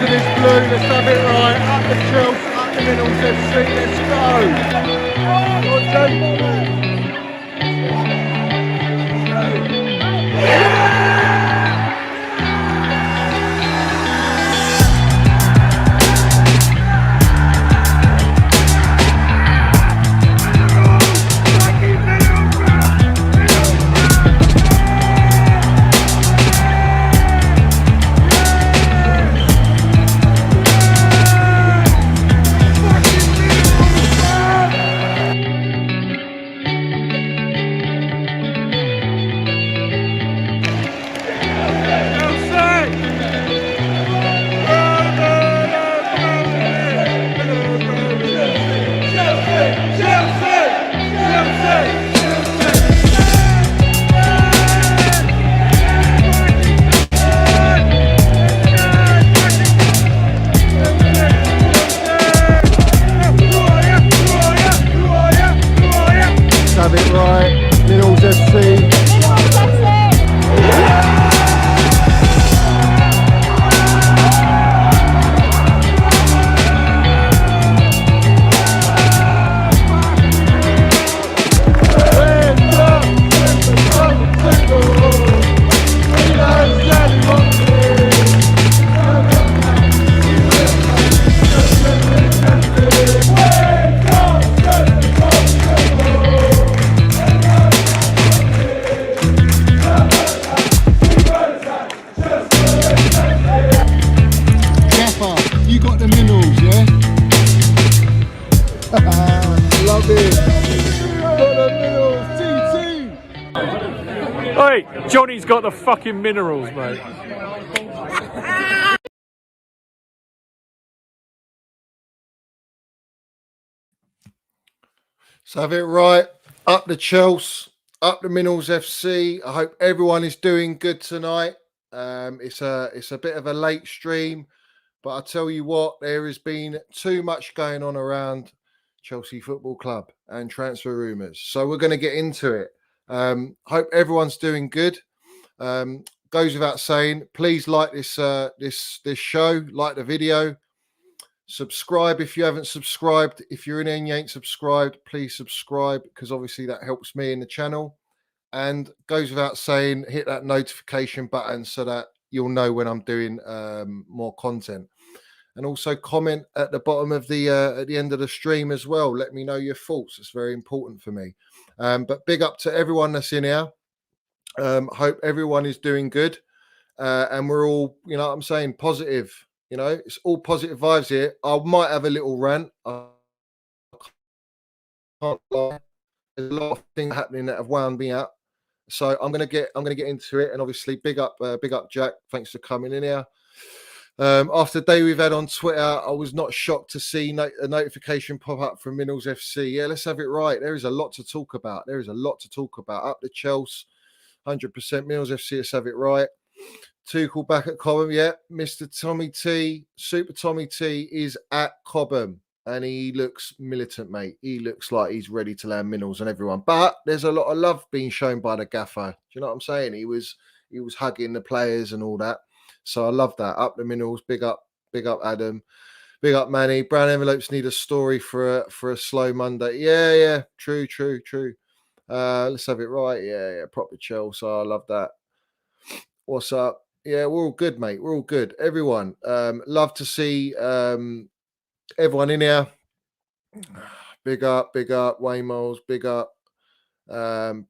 under this blue, let's have it right. Up the Chels, up the Minerals FC, let's have it right, Minerals FC. You got the Minerals, yeah? Love it. Got the Minerals, TT. Hey, Johnny's got the fucking Minerals, mate. So have it right. Up the Chels, up the Minerals FC. I hope everyone is doing good tonight. It's a bit of a late stream. But I tell you what, there has been too much going on around Chelsea Football Club and transfer rumours. So we're going to get into it. Hope everyone's doing good. Goes without saying, please like this show, like the video. Subscribe if you haven't subscribed. If you're in here and you ain't subscribed, please subscribe because obviously that helps me in the channel. And goes without saying, hit that notification button so that you'll know when I'm doing more content. And also comment at the bottom of the at the end of the stream as well. Let me know your thoughts. It's very important for me. But big up to everyone that's in here. Hope everyone is doing good. And we're all, you know what I'm saying, positive. You know, it's all positive vibes here. I might have a little rant. I can't lie. There's a lot of things happening that have wound me up. So I'm gonna get into it, and obviously big up Jack. Thanks for coming in here. After the day we've had on Twitter, I was not shocked to see a notification pop up from Minerals FC. Yeah, let's have it right. There is a lot to talk about. Up the Chels, 100% Minerals FC. Let's have it right. Tuchel back at Cobham. Yeah, Mr. Tommy T, Super Tommy T is at Cobham. And he looks militant, mate. He looks like he's ready to land Minerals on everyone. But there's a lot of love being shown by the gaffer. Do you know what I'm saying? He was hugging the players and all that. So I love that. Up the Minerals. Big up Adam. Big up Manny. Brown envelopes need a story for a slow Monday. Yeah. True. Let's have it right. Yeah. Proper chill. So I love that. What's up? Yeah, we're all good, mate. We're all good. Everyone. Love to see everyone in here. Big up, Wayne Moles, big up Stretford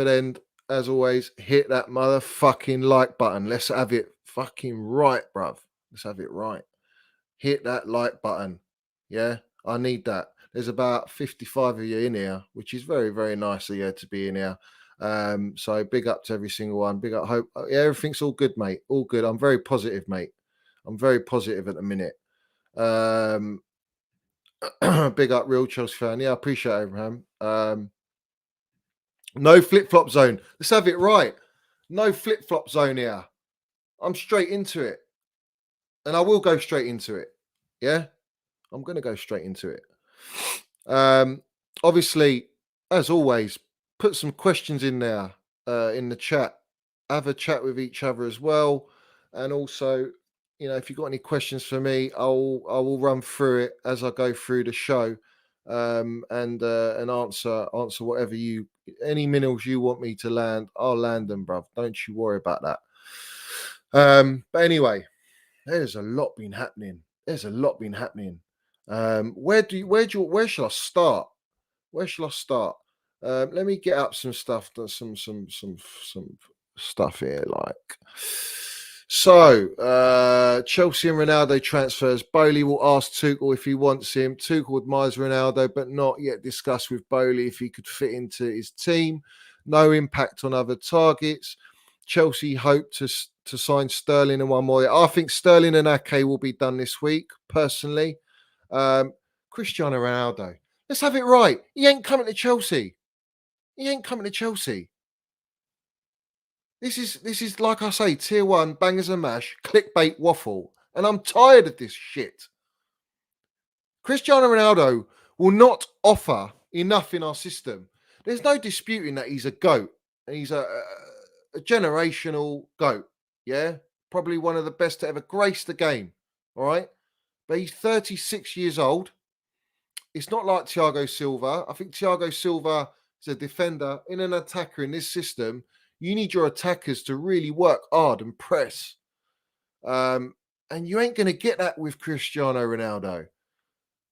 End. As always, hit that motherfucking like button. Let's have it fucking right, bruv. Let's have it right. Hit that like button. Yeah, I need that. There's about 55 of you in here, which is very, very nice of you to be in here. So big up to every single one. Big up. Hope everything's all good, mate. All good. I'm very positive, mate. I'm very positive at the minute. Big up, real Chelsea fan. Yeah, I appreciate it, Abraham. No flip-flop zone. Let's have it right. No flip-flop zone here. I'm straight into it. And I will go straight into it. Yeah? I'm going to go straight into it. Obviously, as always, put some questions in there in the chat. Have a chat with each other as well. And also, if you've got any questions for me, I will run through it as I go through the show, and answer whatever any minerals you want me to land. I'll land them, bruv. Don't you worry about that. But anyway, there's a lot been happening. Where shall I start? Let me get up some stuff. Some stuff here, like. So, Chelsea and Ronaldo transfers. Bowley will ask Tuchel if he wants him. Tuchel admires Ronaldo, but not yet discussed with Bowley if he could fit into his team. No impact on other targets. Chelsea hope to sign Sterling and one more. I think Sterling and Ake will be done this week, personally. Cristiano Ronaldo. Let's have it right. He ain't coming to Chelsea. This is like I say, tier one, bangers and mash, clickbait waffle. And I'm tired of this shit. Cristiano Ronaldo will not offer enough in our system. There's no disputing that he's a GOAT. And he's a generational GOAT. Yeah? Probably one of the best to ever grace the game. All right? But he's 36 years old. It's not like Thiago Silva. I think Thiago Silva is a defender and an attacker in this system. You need your attackers to really work hard and press. And you ain't going to get that with Cristiano Ronaldo.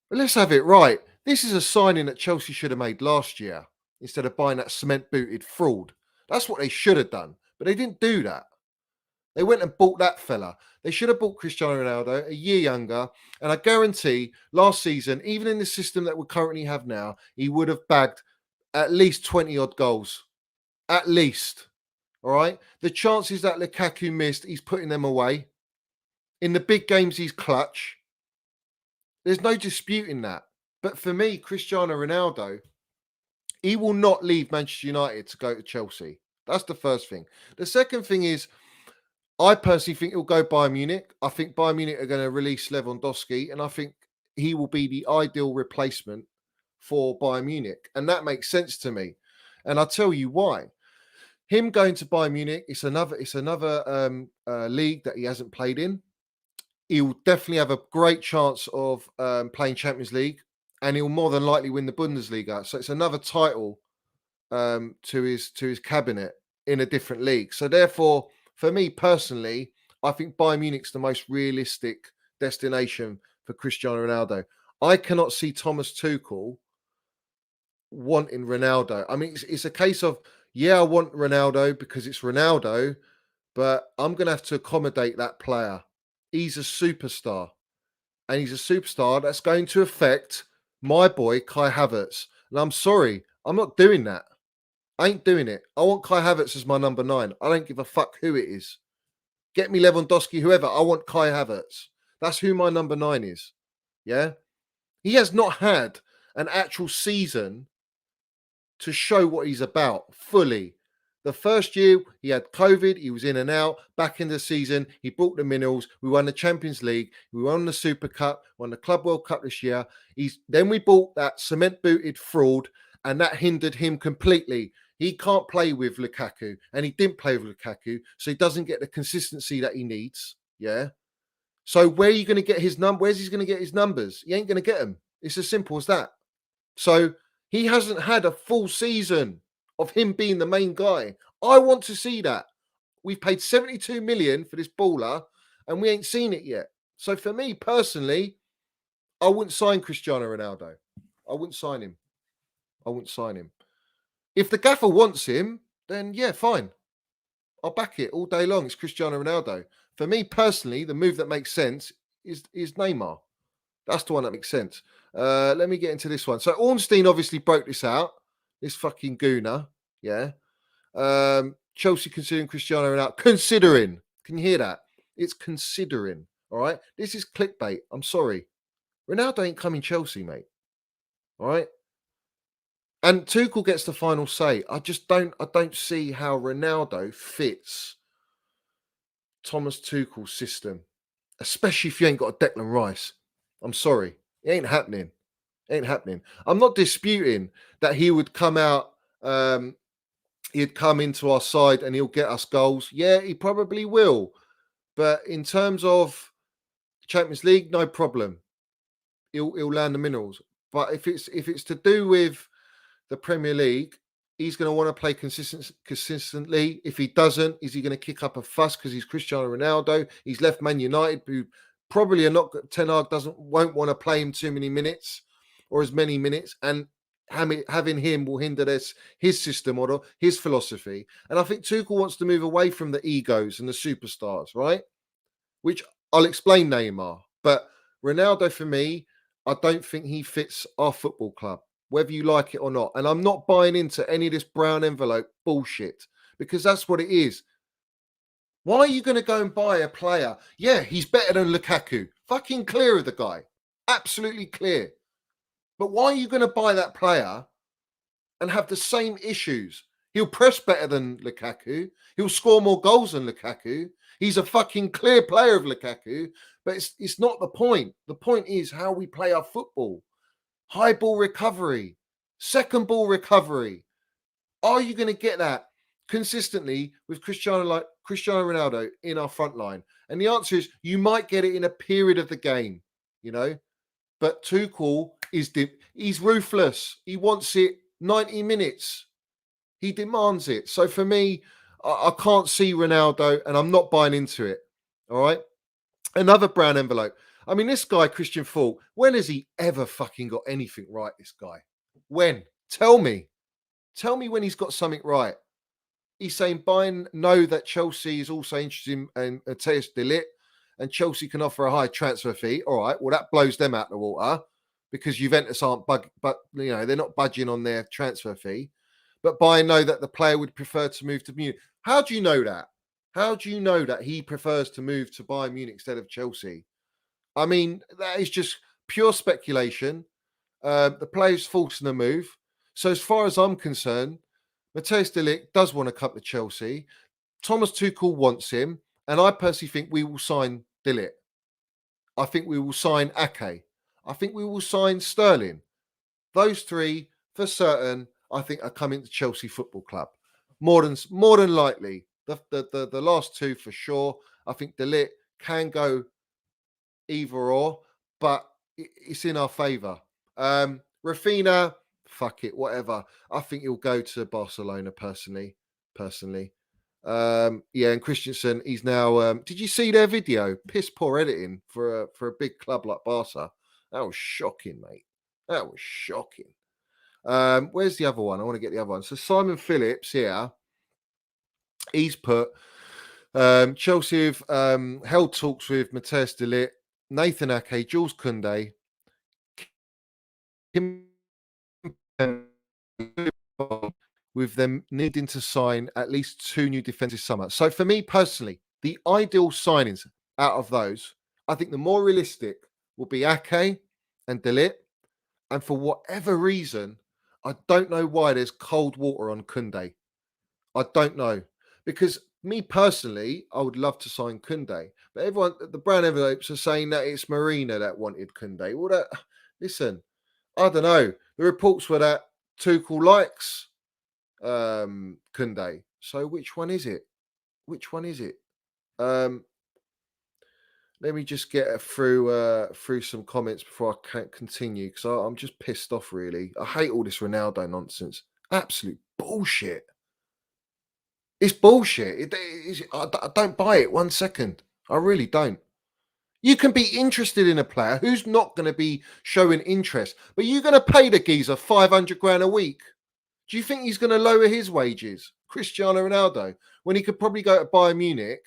But let's have it right. This is a signing that Chelsea should have made last year instead of buying that cement-booted fraud. That's what they should have done. But they didn't do that. They went and bought that fella. They should have bought Cristiano Ronaldo, a year younger. And I guarantee last season, even in the system that we currently have now, he would have bagged at least 20-odd goals. At least. All right? The chances that Lukaku missed, he's putting them away. In the big games, he's clutch. There's no disputing that. But for me, Cristiano Ronaldo, he will not leave Manchester United to go to Chelsea. That's the first thing. The second thing is, I personally think he'll go Bayern Munich. I think Bayern Munich are going to release Lewandowski, and I think he will be the ideal replacement for Bayern Munich. And that makes sense to me. And I'll tell you why. Him going to Bayern Munich, it's another league that he hasn't played in. He'll definitely have a great chance of playing Champions League, and he'll more than likely win the Bundesliga. So it's another title to his cabinet in a different league. So therefore, for me personally, I think Bayern Munich's the most realistic destination for Cristiano Ronaldo. I cannot see Thomas Tuchel wanting Ronaldo. I mean, it's a case of, yeah, I want Ronaldo because it's Ronaldo, but I'm going to have to accommodate that player. He's a superstar, and he's a superstar that's going to affect my boy, Kai Havertz. And I'm sorry, I'm not doing that. I ain't doing it. I want Kai Havertz as my number 9. I don't give a fuck who it is. Get me Lewandowski, whoever. I want Kai Havertz. That's who my number 9 is. Yeah? He has not had an actual season to show what he's about fully. The first year, he had COVID. He was in and out. Back in the season, he brought the minerals. We won the Champions League. We won the Super Cup. Won the Club World Cup this year. Then we bought that cement-booted fraud, and that hindered him completely. He can't play with Lukaku, and he didn't play with Lukaku, so he doesn't get the consistency that he needs. Yeah. So where are you going to get his number? Where's he going to get his numbers? He ain't going to get them. It's as simple as that. So he hasn't had a full season of him being the main guy. I want to see that. We've paid 72 million for this baller, and we ain't seen it yet. So for me personally, I wouldn't sign Cristiano Ronaldo. I wouldn't sign him. If the gaffer wants him, then yeah, fine. I'll back it all day long. It's Cristiano Ronaldo. For me personally, the move that makes sense is Neymar. That's the one that makes sense. Let me get into this one. So Ornstein obviously broke this out. This fucking gooner. Yeah. Chelsea considering Cristiano Ronaldo. Considering. Can you hear that? It's considering. All right. This is clickbait. I'm sorry. Ronaldo ain't coming Chelsea, mate. All right. And Tuchel gets the final say. I don't see how Ronaldo fits Thomas Tuchel's system, especially if you ain't got a Declan Rice. I'm sorry. It ain't happening. I'm not disputing that he would come out, he'd come into our side and he'll get us goals. Yeah, he probably will. But in terms of Champions League, no problem. He'll land the minerals. But if it's to do with the Premier League, he's going to want to play consistently. If he doesn't, is he going to kick up a fuss because he's Cristiano Ronaldo? He's left Man United, who probably are not. Ten Hag won't want to play him too many minutes or as many minutes, and having him will hinder his system or his philosophy. And I think Tuchel wants to move away from the egos and the superstars, right? Which I'll explain Neymar, but Ronaldo for me, I don't think he fits our football club, whether you like it or not. And I'm not buying into any of this brown envelope bullshit because that's what it is. Why are you going to go and buy a player? Yeah, he's better than Lukaku. Fucking clear of the guy. Absolutely clear. But why are you going to buy that player and have the same issues? He'll press better than Lukaku. He'll score more goals than Lukaku. He's a fucking clear player of Lukaku, but it's not the point. The point is how we play our football. High ball recovery, second ball recovery. Are you going to get that consistently with Cristiano Ronaldo in our front line? And the answer is you might get it in a period of the game, you know. But Tuchel he's ruthless. He wants it 90 minutes. He demands it. So for me, I can't see Ronaldo, and I'm not buying into it. All right. Another brown envelope. I mean, this guy, Christian Fall, when has he ever fucking got anything right, this guy? When? Tell me. Tell me when he's got something right. He's saying, know that Chelsea is also interested in Matthias de Ligt, and Chelsea can offer a high transfer fee. All right, well, that blows them out the water because Juventus aren't, they're not budging on their transfer fee. But Bayern know that the player would prefer to move to Munich. How do you know that? How do you know that he prefers to move to Bayern Munich instead of Chelsea? I mean, that is just pure speculation. The player's forcing a move. So as far as I'm concerned, Matthias de Ligt does want to come to Chelsea. Thomas Tuchel wants him. And I personally think we will sign de Ligt. I think we will sign Ake. I think we will sign Sterling. Those three, for certain, I think are coming to Chelsea Football Club. More than likely. The last two for sure. I think de Ligt can go either or, but it's in our favour. Raphinha, fuck it, whatever. I think he'll go to Barcelona personally. And Christensen, he's now. Did you see their video? Piss poor editing for a big club like Barca. That was shocking, mate. That was shocking. Where's the other one? I want to get the other one. So Simon Phillips here. He's put Chelsea have held talks with Matthias de Ligt, Nathan Ake, Jules Koundé, with them needing to sign at least 2 new defensive summer. So for me personally, the ideal signings out of those, I think the more realistic will be Ake and de Ligt. And for whatever reason, I don't know why there's cold water on Koundé. I don't know. Because me personally, I would love to sign Koundé. But everyone, the brown envelopes are saying that it's Marina that wanted Koundé. Well, listen, I don't know. The reports were that Tuchel likes Koundé. So which one is it? Let me just get through some comments before I can continue because I'm just pissed off, really. I hate all this Ronaldo nonsense. Absolute bullshit. It's bullshit. I don't buy it 1 second. I really don't. You can be interested in a player who's not going to be showing interest, but you're going to pay the geezer 500 grand a week. Do you think he's going to lower his wages, Cristiano Ronaldo, when he could probably go to Bayern Munich?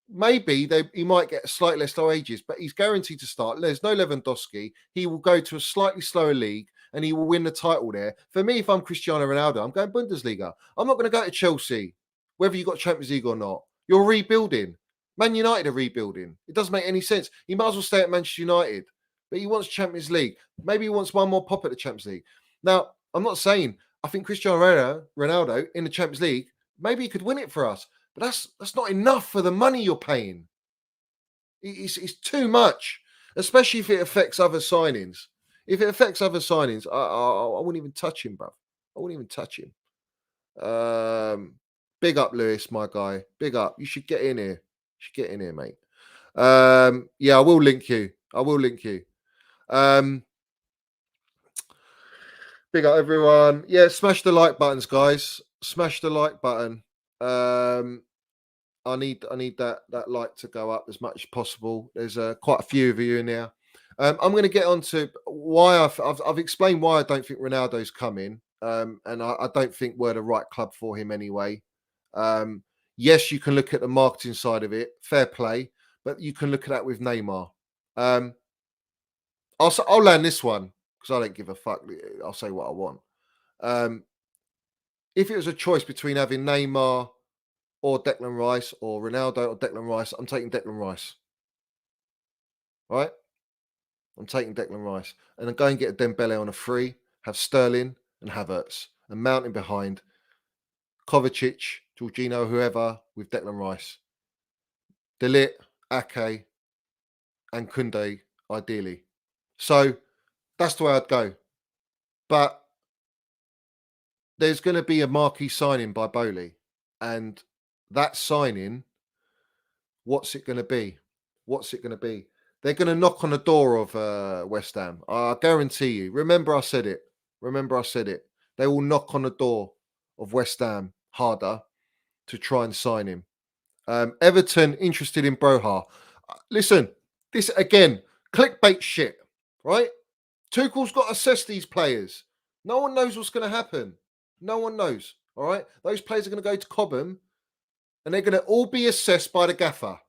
Maybe he might get slightly less wages, but he's guaranteed to start. There's no Lewandowski. He will go to a slightly slower league and he will win the title there. For me, if I'm Cristiano Ronaldo, I'm going Bundesliga. I'm not going to go to Chelsea, whether you got Champions League or not. You're rebuilding. Man United are rebuilding. It doesn't make any sense. He might as well stay at Manchester United, but he wants Champions League. Maybe he wants one more pop at the Champions League. Now, I'm not saying I think Cristiano Ronaldo in the Champions League, maybe he could win it for us. But that's not enough for the money you're paying. It's too much, especially if it affects other signings. If it affects other signings, I wouldn't even touch him, bro. I wouldn't even touch him. Big up, Lewis, my guy. Big up. You should get in here. Mate. Yeah, I will link you. I will link you. Big up everyone. Yeah, smash the like buttons, guys. Smash the like button. I need that like to go up as much as possible. There's quite a few of you in there. I'm going to get on to why I've explained why I don't think Ronaldo's coming, and I don't think we're the right club for him anyway. Yes, you can look at the marketing side of it, fair play, but you can look at that with Neymar. I'll land this one because I don't give a fuck. I'll say what I want. If it was a choice between having Neymar or Declan Rice or Ronaldo or Declan Rice, I'm taking Declan Rice. Right? I'm taking Declan Rice. And then go and get a Dembele on a free, have Sterling and Havertz, and mounting behind Kovacic, Jorginho, whoever, with Declan Rice. De Ligt, Ake, and Kunde, ideally. So that's the way I'd go. But there's going to be a marquee signing by Bowley. And that signing, what's it going to be? What's it going to be? They're going to knock on the door of West Ham. I guarantee you. Remember I said it. They will knock on the door of West Ham harder to try and sign him. Everton interested in Broha. Listen, this again, clickbait shit, right? Tuchel's got to assess these players. No one knows what's going to happen. No one knows, all right? Those players are going to go to Cobham and they're going to all be assessed by the gaffer.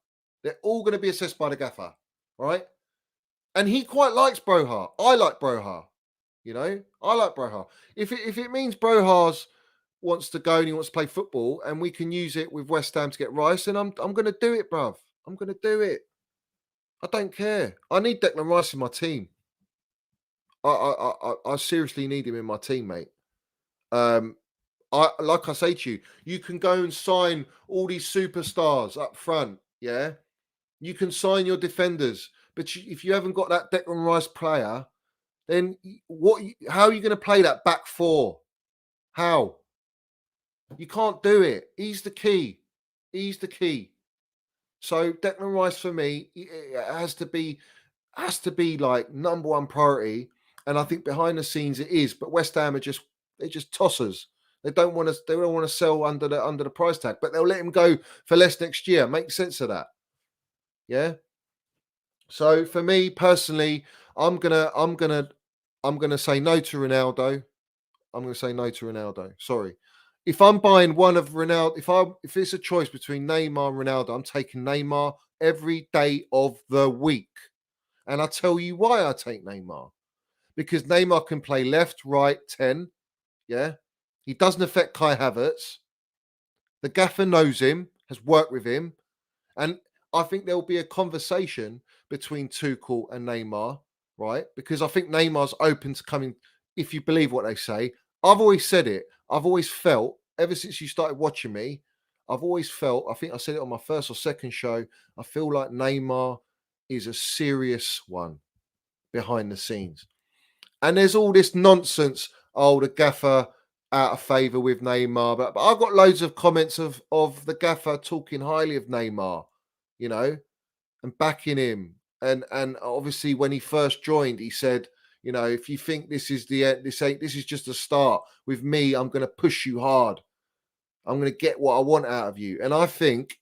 They're all going to be assessed by the gaffer, all right? And he quite likes Broha. I like Broha. You know, I like Broha. If it means Broha's wants to go and he wants to play football and we can use it with West Ham to get Rice, then I'm going to do it, bruv. I'm going to do it. I don't care. I need Declan Rice in my team. I seriously need him in my team, mate. Like I say to you, you can go and sign all these superstars up front, yeah? You can sign your defenders, but if you haven't got that Declan Rice player, then how are you going to play that back four? How? You can't do it. He's the key. So Declan Rice for me, it has to be like number one priority. And I think behind the scenes it is. But West Ham they're just tossers. They don't want to sell under the price tag, but they'll let him go for less next year. Make sense of that. Yeah. So for me personally, I'm gonna say no to Ronaldo. Sorry. If I'm buying one of Ronaldo, if it's a choice between Neymar and Ronaldo, I'm taking Neymar every day of the week. And I'll tell you why I take Neymar. Because Neymar can play left, right, 10. Yeah. He doesn't affect Kai Havertz. The gaffer knows him, has worked with him. And I think there'll be a conversation between Tuchel and Neymar, right? Because I think Neymar's open to coming, if you believe what they say. I've always said it. I've always felt, ever since you started watching me, I've always felt, I think I said it on my first or second show, I feel like Neymar is a serious one behind the scenes. And there's all this nonsense, the gaffer out of favour with Neymar. But I've got loads of comments of the gaffer talking highly of Neymar, you know, and backing him. And obviously when he first joined, he said, you know, if you think this is the end, this is just a start. With me, I'm going to push you hard. I'm going to get what I want out of you. And I think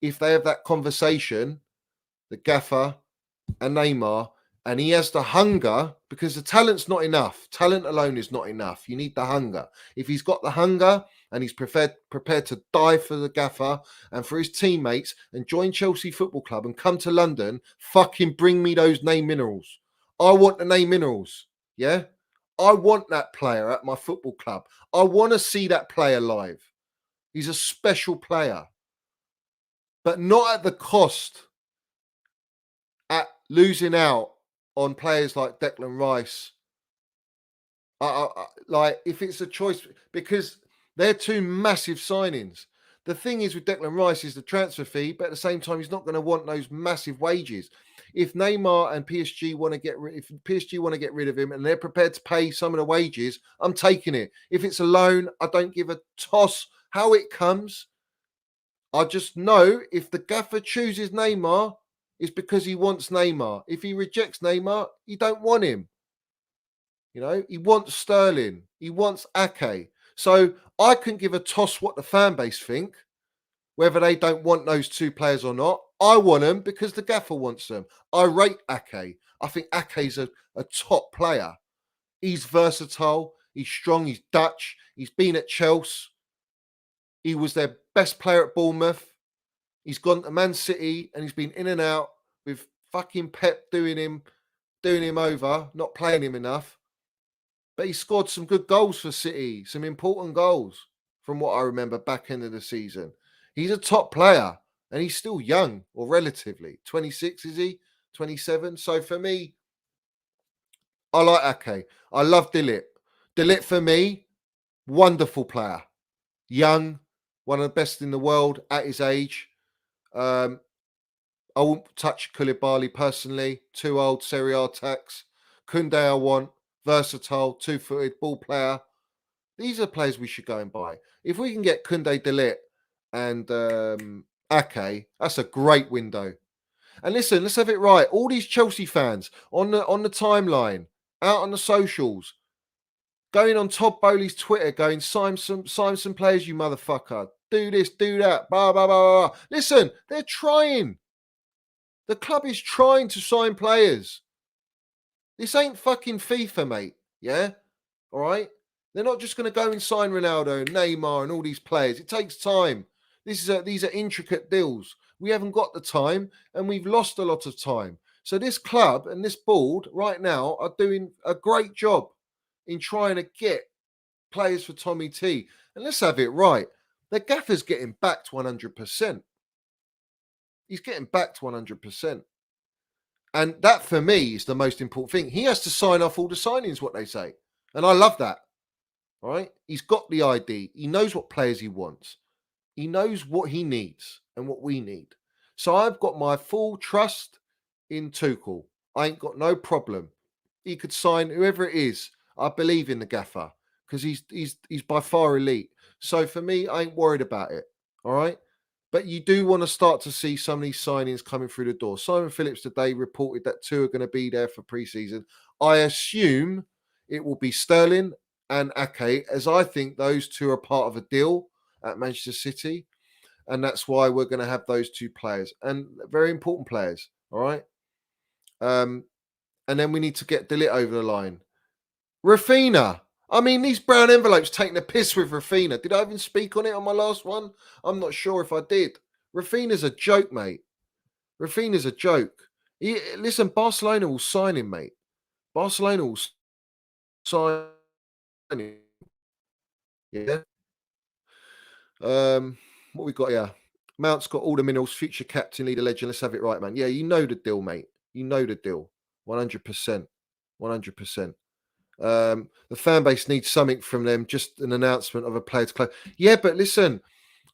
if they have that conversation, the gaffer and Neymar, and he has the hunger, because the talent's not enough. Talent alone is not enough. You need the hunger. If he's got the hunger and he's prepared to die for the gaffer and for his teammates and join Chelsea Football Club and come to London, fucking bring me those name minerals. I want the name minerals. Yeah? I want that player at my football club. I want to see that player live. He's a special player. But not at the cost at losing out on players like Declan Rice. Like, if it's a choice, because they're two massive signings. The thing is with Declan Rice is the transfer fee, but at the same time, he's not going to want those massive wages. If Neymar and PSG want to get rid of him and they're prepared to pay some of the wages, I'm taking it. If it's a loan, I don't give a toss how it comes. I just know if the gaffer chooses Neymar, It's because he wants Neymar. If he rejects Neymar, he don't want him. You know, he wants Sterling. He wants Ake. So I can give a toss what the fan base think, whether they don't want those two players or not. I want them because the gaffer wants them. I rate Ake. I think Ake's a top player. He's versatile. He's strong. He's Dutch. He's been at Chels. He was their best player at Bournemouth. He's gone to Man City and he's been in and out with fucking Pep doing him over, not playing him enough. But he scored some good goals for City, some important goals from what I remember back end of the season. He's a top player and he's still young, or relatively. 26, is he? 27? So for me, I like Ake. I love Dilip. Dilip for me, wonderful player. Young, one of the best in the world at his age. I won't touch Koulibaly personally. Too old, Serie A tax. Koundé I want. Versatile, two-footed, ball player. These are players we should go and buy. If we can get Koundé, Delit and Ake, that's a great window. And listen, let's have it right. All these Chelsea fans on the timeline, out on the socials, going on Todd Bowley's Twitter, going, sign some players, you motherfucker. Do this, do that, blah, blah, blah, blah. Listen, they're trying. The club is trying to sign players. This ain't fucking FIFA, mate. Yeah? All right? They're not just going to go and sign Ronaldo and Neymar and all these players. It takes time. These are intricate deals. We haven't got the time and we've lost a lot of time. So this club and this board right now are doing a great job in trying to get players for Tommy T. And let's have it right. The gaffer's getting backed 100%. He's getting backed 100%. And that, for me, is the most important thing. He has to sign off all the signings, what they say. And I love that. All right? He's got the ID. He knows what players he wants. He knows what he needs and what we need. So I've got my full trust in Tuchel. I ain't got no problem. He could sign whoever it is. I believe in the gaffer because he's by far elite. So for me, I ain't worried about it. All right? But you do want to start to see some of these signings coming through the door. Simon Phillips today reported that two are going to be there for pre-season. I assume it will be Sterling and Ake, as I think those two are part of a deal at Manchester City. And that's why we're going to have those two players. And very important players, all right? And then we need to get Delit over the line. Raphinha. I mean, these brown envelopes taking a piss with Raphinha. Did I even speak on it on my last one? I'm not sure if I did. Raphinha's a joke, mate. Raphinha's a joke. Listen, Barcelona will sign him, mate. Barcelona will sign him. Yeah. What we got here? Mount's got all the minerals, future captain, leader, legend. Let's have it right, man. Yeah, you know the deal, mate. You know the deal. 100%. 100%. The fan base needs something from them, just an announcement of a player's club. Yeah, but listen,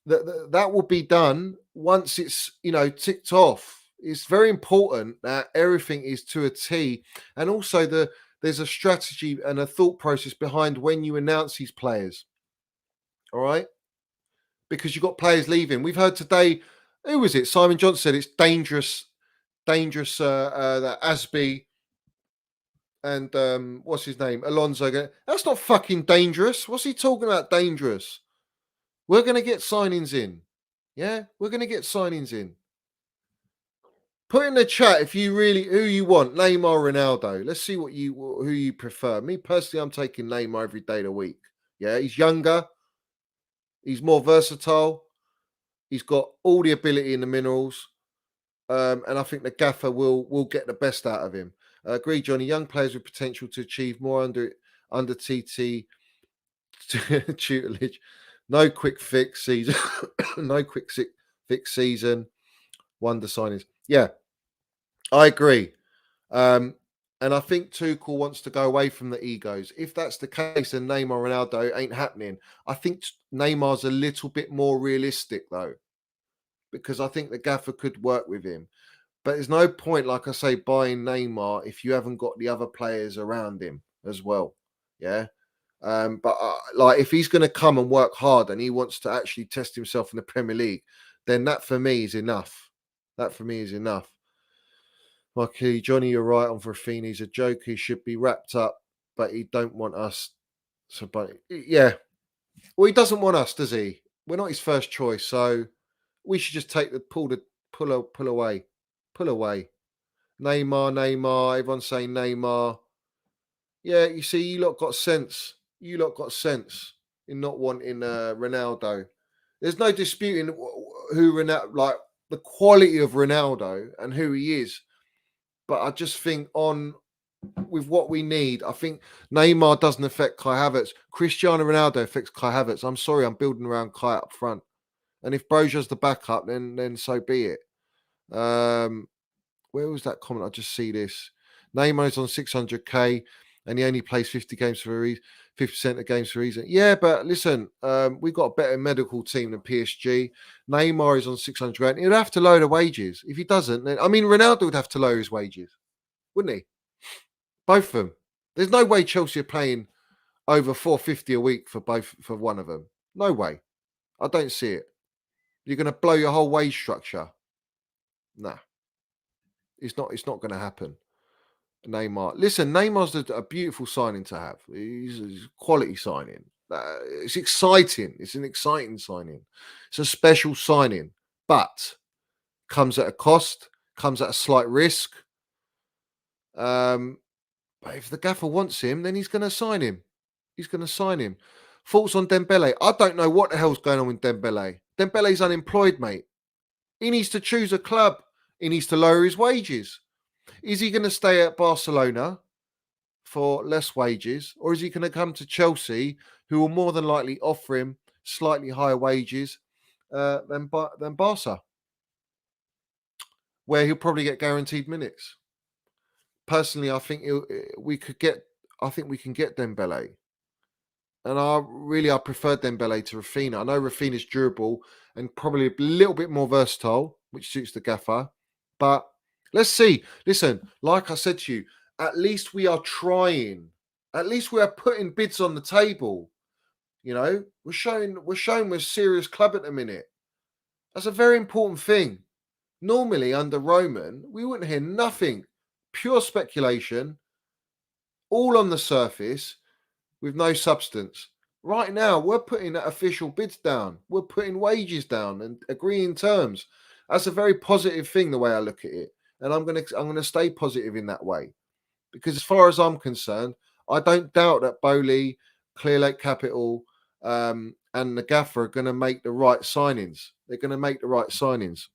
that will be done once it's, ticked off. It's very important that everything is to a T. And also there's a strategy and a thought process behind when you announce these players. All right? Because you've got players leaving. We've heard today, who was it? Simon Johnson said it's dangerous that Asby and what's his name? Alonso. That's not fucking dangerous. What's he talking about dangerous? We're going to get signings in. Yeah, we're going to get signings in. Put in the chat if you really, who you want, Neymar or Ronaldo. Let's see who you prefer. Me personally, I'm taking Neymar every day of the week. Yeah, he's younger. He's more versatile. He's got all the ability and the minerals. And I think the gaffer will get the best out of him. Agree, Johnny. Young players with potential to achieve more under TT tutelage. No quick fix season. No quick fix season. Wonder signings. Yeah, I agree. And I think Tuchel wants to go away from the egos. If that's the case, then Neymar Ronaldo ain't happening. I think Neymar's a little bit more realistic, though, because I think the gaffer could work with him. But there's no point, like I say, buying Neymar if you haven't got the other players around him as well. Yeah. But if he's going to come and work hard and he wants to actually test himself in the Premier League, then that for me is enough. That for me is enough. Mikey, Johnny, you're right on Raphinha. He's a joke. He should be wrapped up, but he don't want us. So, but yeah, well, he doesn't want us, does he? We're not his first choice, so we should just take the pull away. Neymar. Everyone's saying Neymar. Yeah, you see, you lot got sense. You lot got sense in not wanting Ronaldo. There's no disputing who Ronaldo, like the quality of Ronaldo and who he is. But I just think with what we need, I think Neymar doesn't affect Kai Havertz. Cristiano Ronaldo affects Kai Havertz. I'm sorry, I'm building around Kai up front. And if Broja's the backup, then so be it. Where was that comment? I just see this. Neymar's on 600k and he only plays 50 games for a reason. 50% of games for a reason. Yeah, but listen, we've got a better medical team than PSG. Neymar is on 600 grand. He'd have to lower the wages. If he doesn't, then I mean, Ronaldo would have to lower his wages, wouldn't he? Both of them. There's no way Chelsea are paying over 450 a week for one of them. No way. I don't see it. You're going to blow your whole wage structure. Nah. It's not going to happen. Neymar. Listen, Neymar's a beautiful signing to have. He's a quality signing. It's exciting. It's an exciting signing. It's a special signing, but comes at a cost, comes at a slight risk. But if the gaffer wants him, then he's going to sign him. Thoughts on Dembele? I don't know what the hell's going on with Dembele. Dembele's unemployed, mate. He needs to choose a club. He needs to lower his wages. Is he going to stay at Barcelona for less wages, or is he going to come to Chelsea, who will more than likely offer him slightly higher wages than Barca, where he'll probably get guaranteed minutes? Personally, I think we can get Dembele, and I prefer Dembele to Raphinha. I know Raphinha's durable and probably a little bit more versatile, which suits the gaffer, but let's see. Listen, like I said to you, at least we are trying. At least we are putting bids on the table. You know, we're showing we're a serious club at the minute. That's a very important thing. Normally, under Roman, we wouldn't hear nothing. Pure speculation, all on the surface, with no substance. Right now, we're putting official bids down. We're putting wages down and agreeing terms. That's a very positive thing, the way I look at it. And I'm gonna stay positive in that way. Because as far as I'm concerned, I don't doubt that Bowley, Clear Lake Capital, and the gaffer are going to make the right signings. They're going to make the right signings.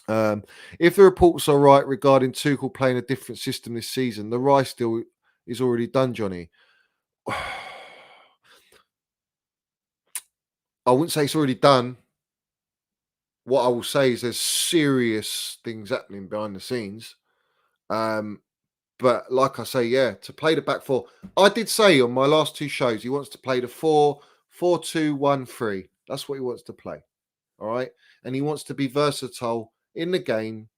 If the reports are right regarding Tuchel playing a different system this season, the Rice deal is already done, Johnny. I wouldn't say it's already done. What I will say is there's serious things happening behind the scenes. But like I say, yeah, to play the back four. I did say on my last two shows, he wants to play the 4-2-1-3. That's what he wants to play. All right. And he wants to be versatile in the game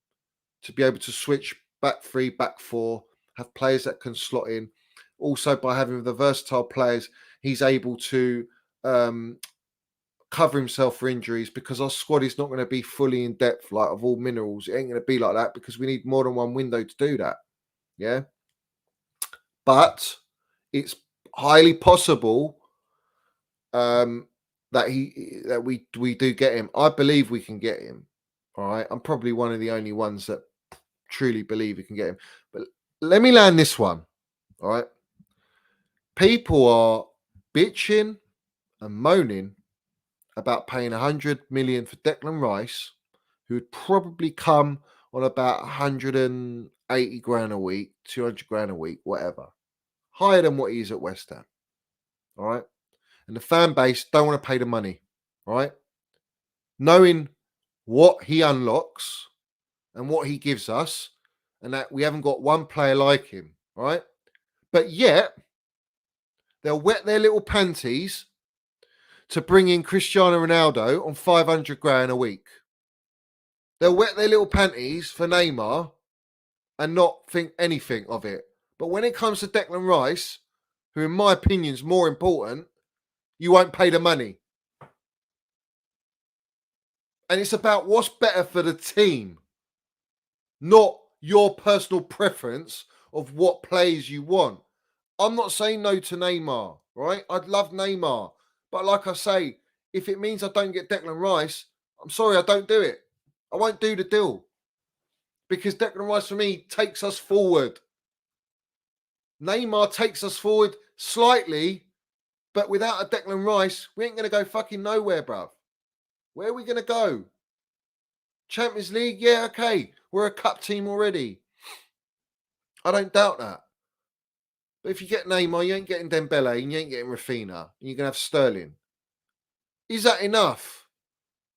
to be able to switch back three, back four, have players that can slot in. Also, by having the versatile players, he's able to cover himself for injuries, because our squad is not going to be fully in depth, like of all minerals. It ain't going to be like that, because we need more than one window to do that. Yeah. But it's highly possible that we do get him. I believe we can get him. All right. I'm probably one of the only ones that truly believe we can get him. But let me land this one. All right. People are bitching and moaning about paying 100 million for Declan Rice, who would probably come on about 180 grand a week, 200 grand a week, whatever. Higher than what he is at West Ham. All right. And the fan base don't want to pay the money. All right. Knowing what he unlocks and what he gives us, and that we haven't got one player like him. All right. But yet, they'll wet their little panties to bring in Cristiano Ronaldo on 500 grand a week. They'll wet their little panties for Neymar and not think anything of it. But when it comes to Declan Rice, who in my opinion is more important, you won't pay the money. And it's about what's better for the team, not your personal preference of what players you want. I'm not saying no to Neymar, right? I'd love Neymar. But like I say, if it means I don't get Declan Rice, I'm sorry, I don't do it. I won't do the deal. Because Declan Rice, for me, takes us forward. Neymar takes us forward slightly, but without a Declan Rice, we ain't going to go fucking nowhere, bruv. Where are we going to go? Champions League? Yeah, okay. We're a cup team already. I don't doubt that. But if you get Neymar, you ain't getting Dembele and you ain't getting Raphinha. And you're going to have Sterling. Is that enough?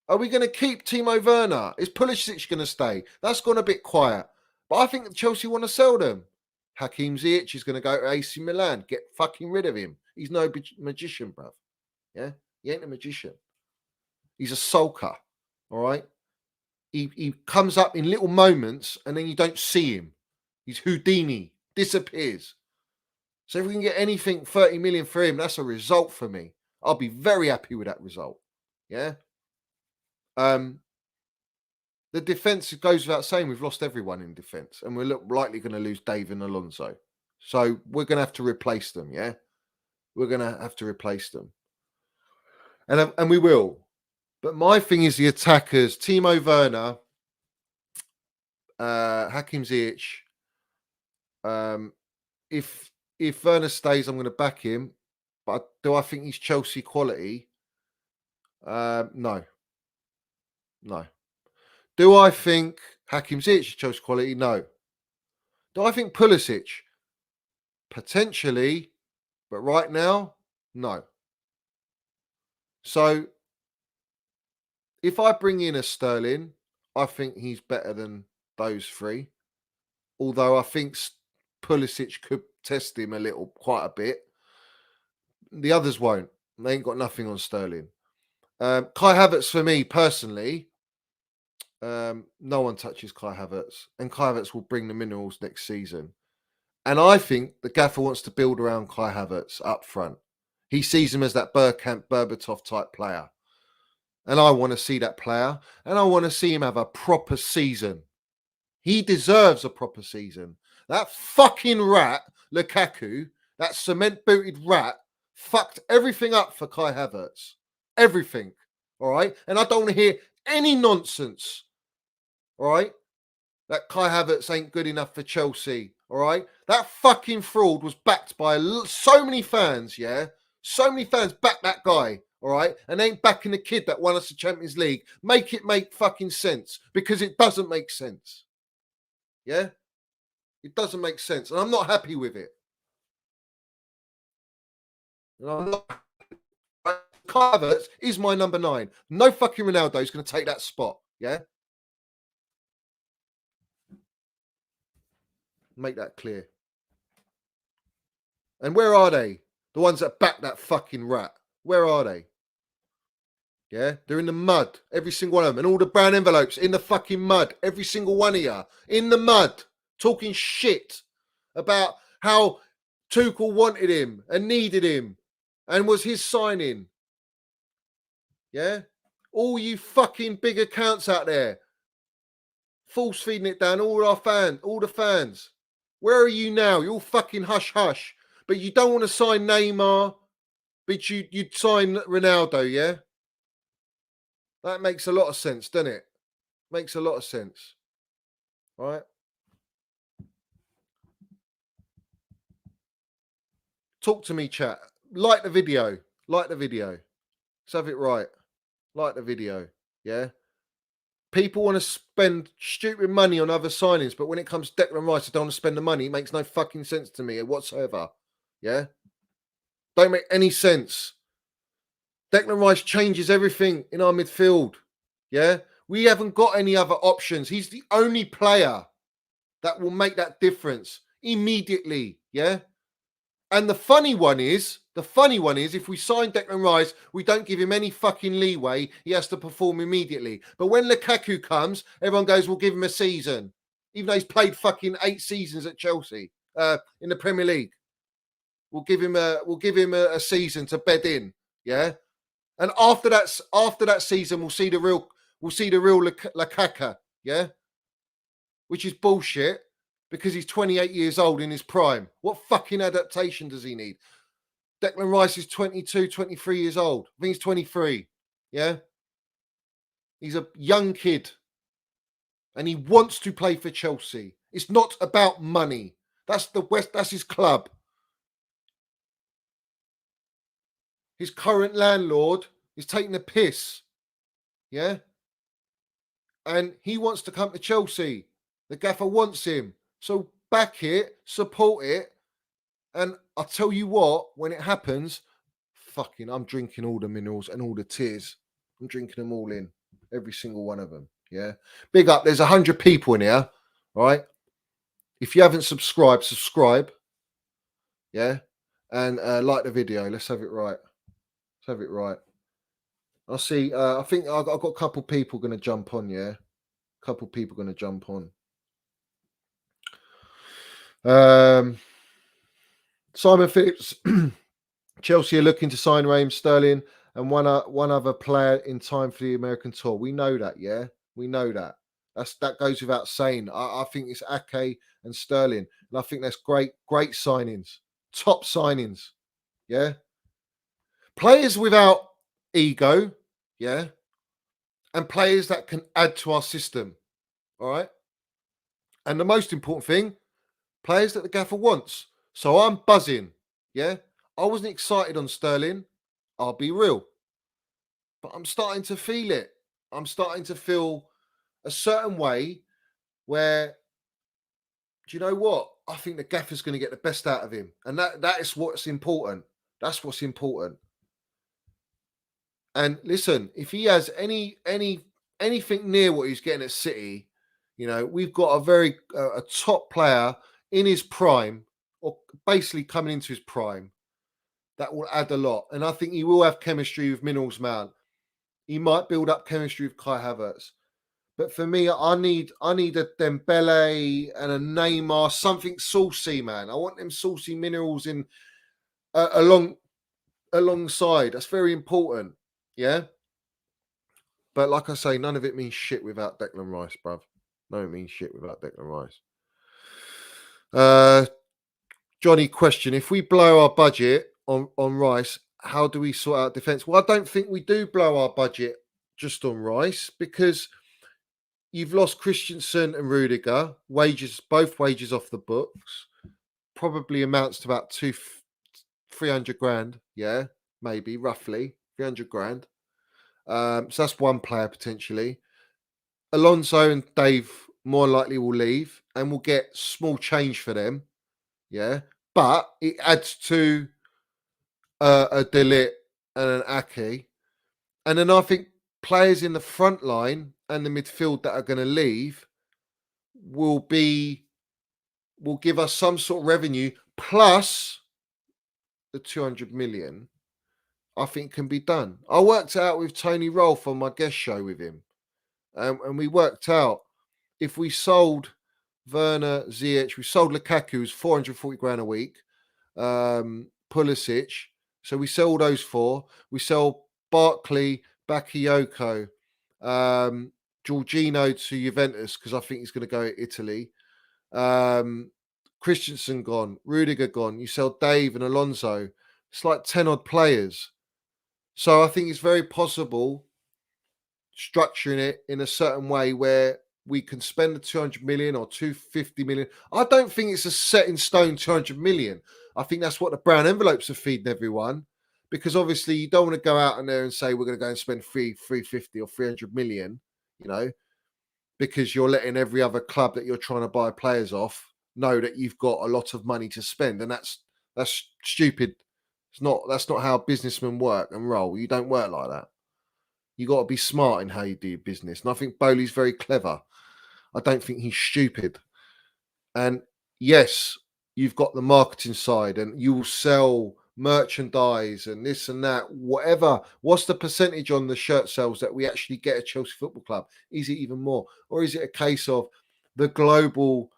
Are we going to keep Timo Werner? Is Pulisic going to stay? That's gone a bit quiet. But I think Chelsea want to sell them. Hakim Ziyech is going to go to AC Milan. Get fucking rid of him. He's no magician, bruv. Yeah? He ain't a magician. He's a sulker. All right? He comes up in little moments and then you don't see him. He's Houdini. Disappears. So if we can get anything 30 million for him, that's a result for me. I'll be very happy with that result. Yeah? The defence goes without saying we've lost everyone in defence and we're likely going to lose Dave and Alonso. So we're going to have to replace them, yeah? We're going to have to replace them. And we will. But my thing is the attackers, Timo Werner, Hakim Ziyech. If Werner stays, I'm going to back him. But do I think he's Chelsea quality? No. Do I think Hakim Ziyech is Chelsea quality? No. Do I think Pulisic? Potentially. But right now, no. So, if I bring in a Sterling, I think he's better than those three. Although I think Pulisic could test him quite a bit. The others won't. They ain't got nothing on Sterling. Kai Havertz, for me personally, no one touches Kai Havertz. And Kai Havertz will bring the minerals next season. And I think the gaffer wants to build around Kai Havertz up front. He sees him as that Bergkamp, Berbatov type player. And I want to see that player. And I want to see him have a proper season. He deserves a proper season. That fucking rat, Lukaku, that cement-booted rat, fucked everything up for Kai Havertz. Everything. All right? And I don't want to hear any nonsense. All right? That Kai Havertz ain't good enough for Chelsea. All right? That fucking fraud was backed by so many fans, yeah? So many fans back that guy, all right? And ain't backing the kid that won us the Champions League. Make it make fucking sense, because it doesn't make sense. Yeah? It doesn't make sense. And I'm not happy with it. And I'm not. Kai Havertz is my number 9. No fucking Ronaldo is going to take that spot. Yeah? Make that clear. And where are they? The ones that back that fucking rat. Where are they? Yeah? They're in the mud. Every single one of them. And all the brown envelopes in the fucking mud. Every single one of you. In the mud. Talking shit about how Tuchel wanted him and needed him and was his signing. Yeah? All you fucking big accounts out there. Force feeding it down. All the fans. Where are you now? You're all fucking hush-hush. But you don't want to sign Neymar, but you'd sign Ronaldo, yeah? That makes a lot of sense, doesn't it? Makes a lot of sense. All right? Talk to me, chat. Like the video. Like the video. Let's have it right. Like the video, yeah? People want to spend stupid money on other signings, but when it comes to Declan Rice, they don't want to spend the money. It makes no fucking sense to me whatsoever. Yeah? Don't make any sense. Declan Rice changes everything in our midfield. Yeah? We haven't got any other options. He's the only player that will make that difference immediately. Yeah? And the funny one is, if we sign Declan Rice, we don't give him any fucking leeway. He has to perform immediately. But when Lukaku comes, everyone goes, we'll give him a season. Even though he's played fucking 8 seasons at Chelsea in the Premier League. We'll give him a season to bed in. Yeah. And after that season, we'll see the real Lukaku. Yeah. which is bullshit because he's 28 years old in his prime. What fucking adaptation does he need? Declan Rice is 22, 23 years old. I think he's 23. Yeah. He's a young kid and he wants to play for Chelsea. It's not about money. That's the West. That's his club. His current landlord is taking a piss. Yeah. And he wants to come to Chelsea. The gaffer wants him. So back it, support it. And I'll tell you what, when it happens, I'm drinking all the minerals and all the tears. I'm drinking them all in. Every single one of them. Yeah. Big up. There's 100 people in here. All right. If you haven't subscribed, subscribe. Yeah. And like the video. Let's have it right. Let's have it right. I'll see. I think I've got a couple people going to jump on. Yeah. A couple people going to jump on. Simon Phillips. Chelsea are looking to sign Raheem Sterling and one other player in time for the American tour. We know that, yeah? We know that. That goes without saying. I think it's Ake and Sterling. And I think that's great signings. Top signings. Yeah? Players without ego, yeah? And players that can add to our system. All right? And the most important thing, players that the gaffer wants. So I'm buzzing, yeah? I wasn't excited on Sterling. I'll be real. But I'm starting to feel it. I'm starting to feel a certain way where, do you know what? I think the gaffer's going to get the best out of him. And that is what's important. That's what's important. And listen, if he has anything near what he's getting at City, you know, we've got a top player in his prime, or basically coming into his prime, that will add a lot. And I think he will have chemistry with Minerals Mount. He might build up chemistry with Kai Havertz. But for me, I need a Dembele and a Neymar, something saucy, man. I want them saucy minerals in alongside. That's very important. Yeah. But like I say, none of it means shit without Declan Rice, bruv. No, it means shit without Declan Rice. Johnny, question. If we blow our budget on Rice, how do we sort out defence? Well, I don't think we do blow our budget just on Rice, because you've lost Christensen and Rudiger. Both wages off the books. Probably amounts to about 300 grand. Yeah, maybe, roughly 300 grand. So that's one player potentially. Alonso and Dave more likely will leave, and we'll get small change for them. Yeah, but it adds to a Delit and an Ake. And then I think players in the front line and the midfield that are going to leave will give us some sort of revenue, plus the 200 million, I think can be done. I worked out with Tony Rolfe on my guest show with him. And we worked out if we sold Werner, Ziyech, we sold Lukaku, who's 440 grand a week, Pulisic. So we sell all those four. We sell Barkley, Bakayoko, Jorginho to Juventus, because I think he's going to go to Italy. Christensen gone, Rudiger gone. You sell Dave and Alonso. It's like 10 odd players. So I think it's very possible structuring it in a certain way where we can spend the 200 million or 250 million. I don't think it's a set in stone 200 million. I think that's what the brown envelopes are feeding everyone, because obviously you don't want to go out in there and say we're going to go and spend 350 or 300 million, you know, because you're letting every other club that you're trying to buy players off know that you've got a lot of money to spend, and that's stupid. That's not how businessmen work and roll. You don't work like that. You got to be smart in how you do your business. And I think Bowley's very clever. I don't think he's stupid. And yes, you've got the marketing side, and you will sell merchandise and this and that, whatever. What's the percentage on the shirt sales that we actually get at Chelsea Football Club? Is it even more? Or is it a case of the global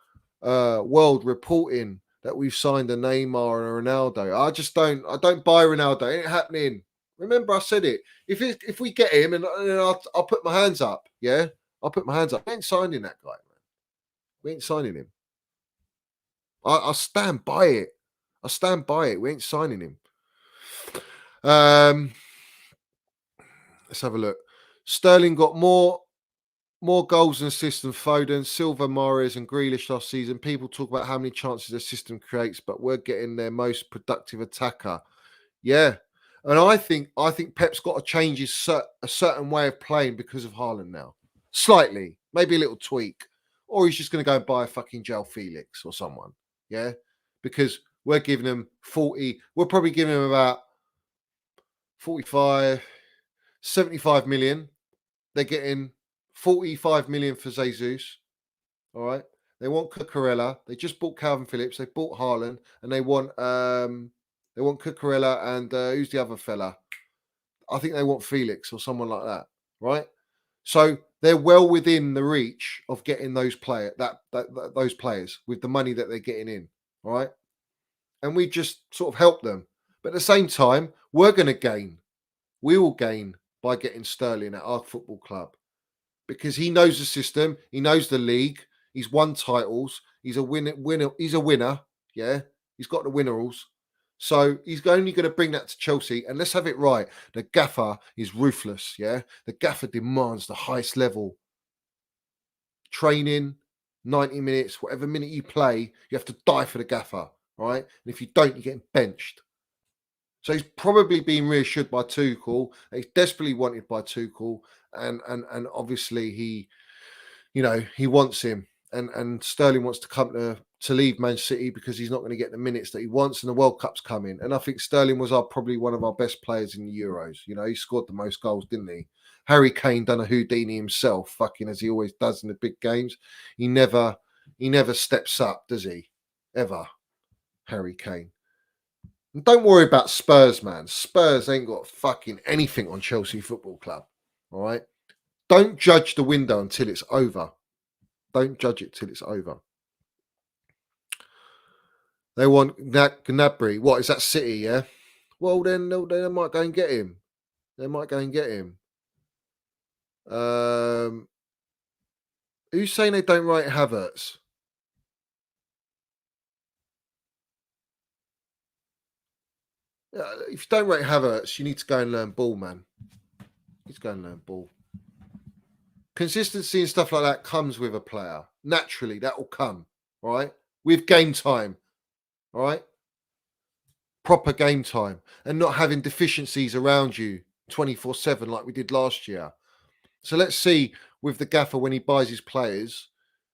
world reporting that we've signed a Neymar and a Ronaldo? I don't buy Ronaldo. It ain't happening. Remember, I said it. If we get him, and I'll put my hands up. Yeah, I'll put my hands up. I ain't signing that guy, man. We ain't signing him. I stand by it. I stand by it. We ain't signing him. Let's have a look. Sterling got more goals and assists than Foden, Silva, Mahrez, and Grealish last season. People talk about how many chances the system creates, but we're getting their most productive attacker. Yeah, and I think Pep's got to change a certain way of playing because of Haaland now. Slightly, maybe a little tweak, or he's just going to go and buy a fucking João Felix or someone. Yeah, because we're giving him 40. We're probably giving him about 45, 75 million. They're getting 45 million for Jesus. All right. They want Cucurella. They just bought Calvin Phillips. They bought Haaland, and they want Cucurella and who's the other fella? I think they want Felix or someone like that. Right. So they're well within the reach of getting those those players with the money that they're getting in. All right. And we just sort of help them. But at the same time, we're going to gain. We will gain by getting Sterling at our football club because he knows the system. He knows the league. He's won titles. He's a winner. He's a winner. Yeah. He's got the winners. So he's only going to bring that to Chelsea. And let's have it right. The gaffer is ruthless. Yeah. The gaffer demands the highest level. Training, 90 minutes, whatever minute you play, you have to die for the gaffer. Right. And if you don't, you're getting benched. So he's probably been reassured by Tuchel. He's desperately wanted by Tuchel. And obviously he wants him. And Sterling wants to come to leave Man City because he's not going to get the minutes that he wants, and the World Cup's coming. And I think Sterling was probably one of our best players in the Euros. You know, he scored the most goals, didn't he? Harry Kane done a Houdini himself, fucking as he always does in the big games. He never steps up, does he? Ever. Harry Kane. And don't worry about Spurs, man. Spurs ain't got fucking anything on Chelsea Football Club. All right? Don't judge the window until it's over. Don't judge it till it's over. They want Gnabry. What, is that City, yeah? Well, then they might go and get him. They might go and get him. Who's saying they don't rate Havertz? If you don't rate Havertz, you need to go and learn ball, man. You need to go and learn ball. Consistency and stuff like that comes with a player. Naturally, that will come, all right? With game time, all right? Proper game time and not having deficiencies around you 24/7 like we did last year. So let's see with the gaffer when he buys his players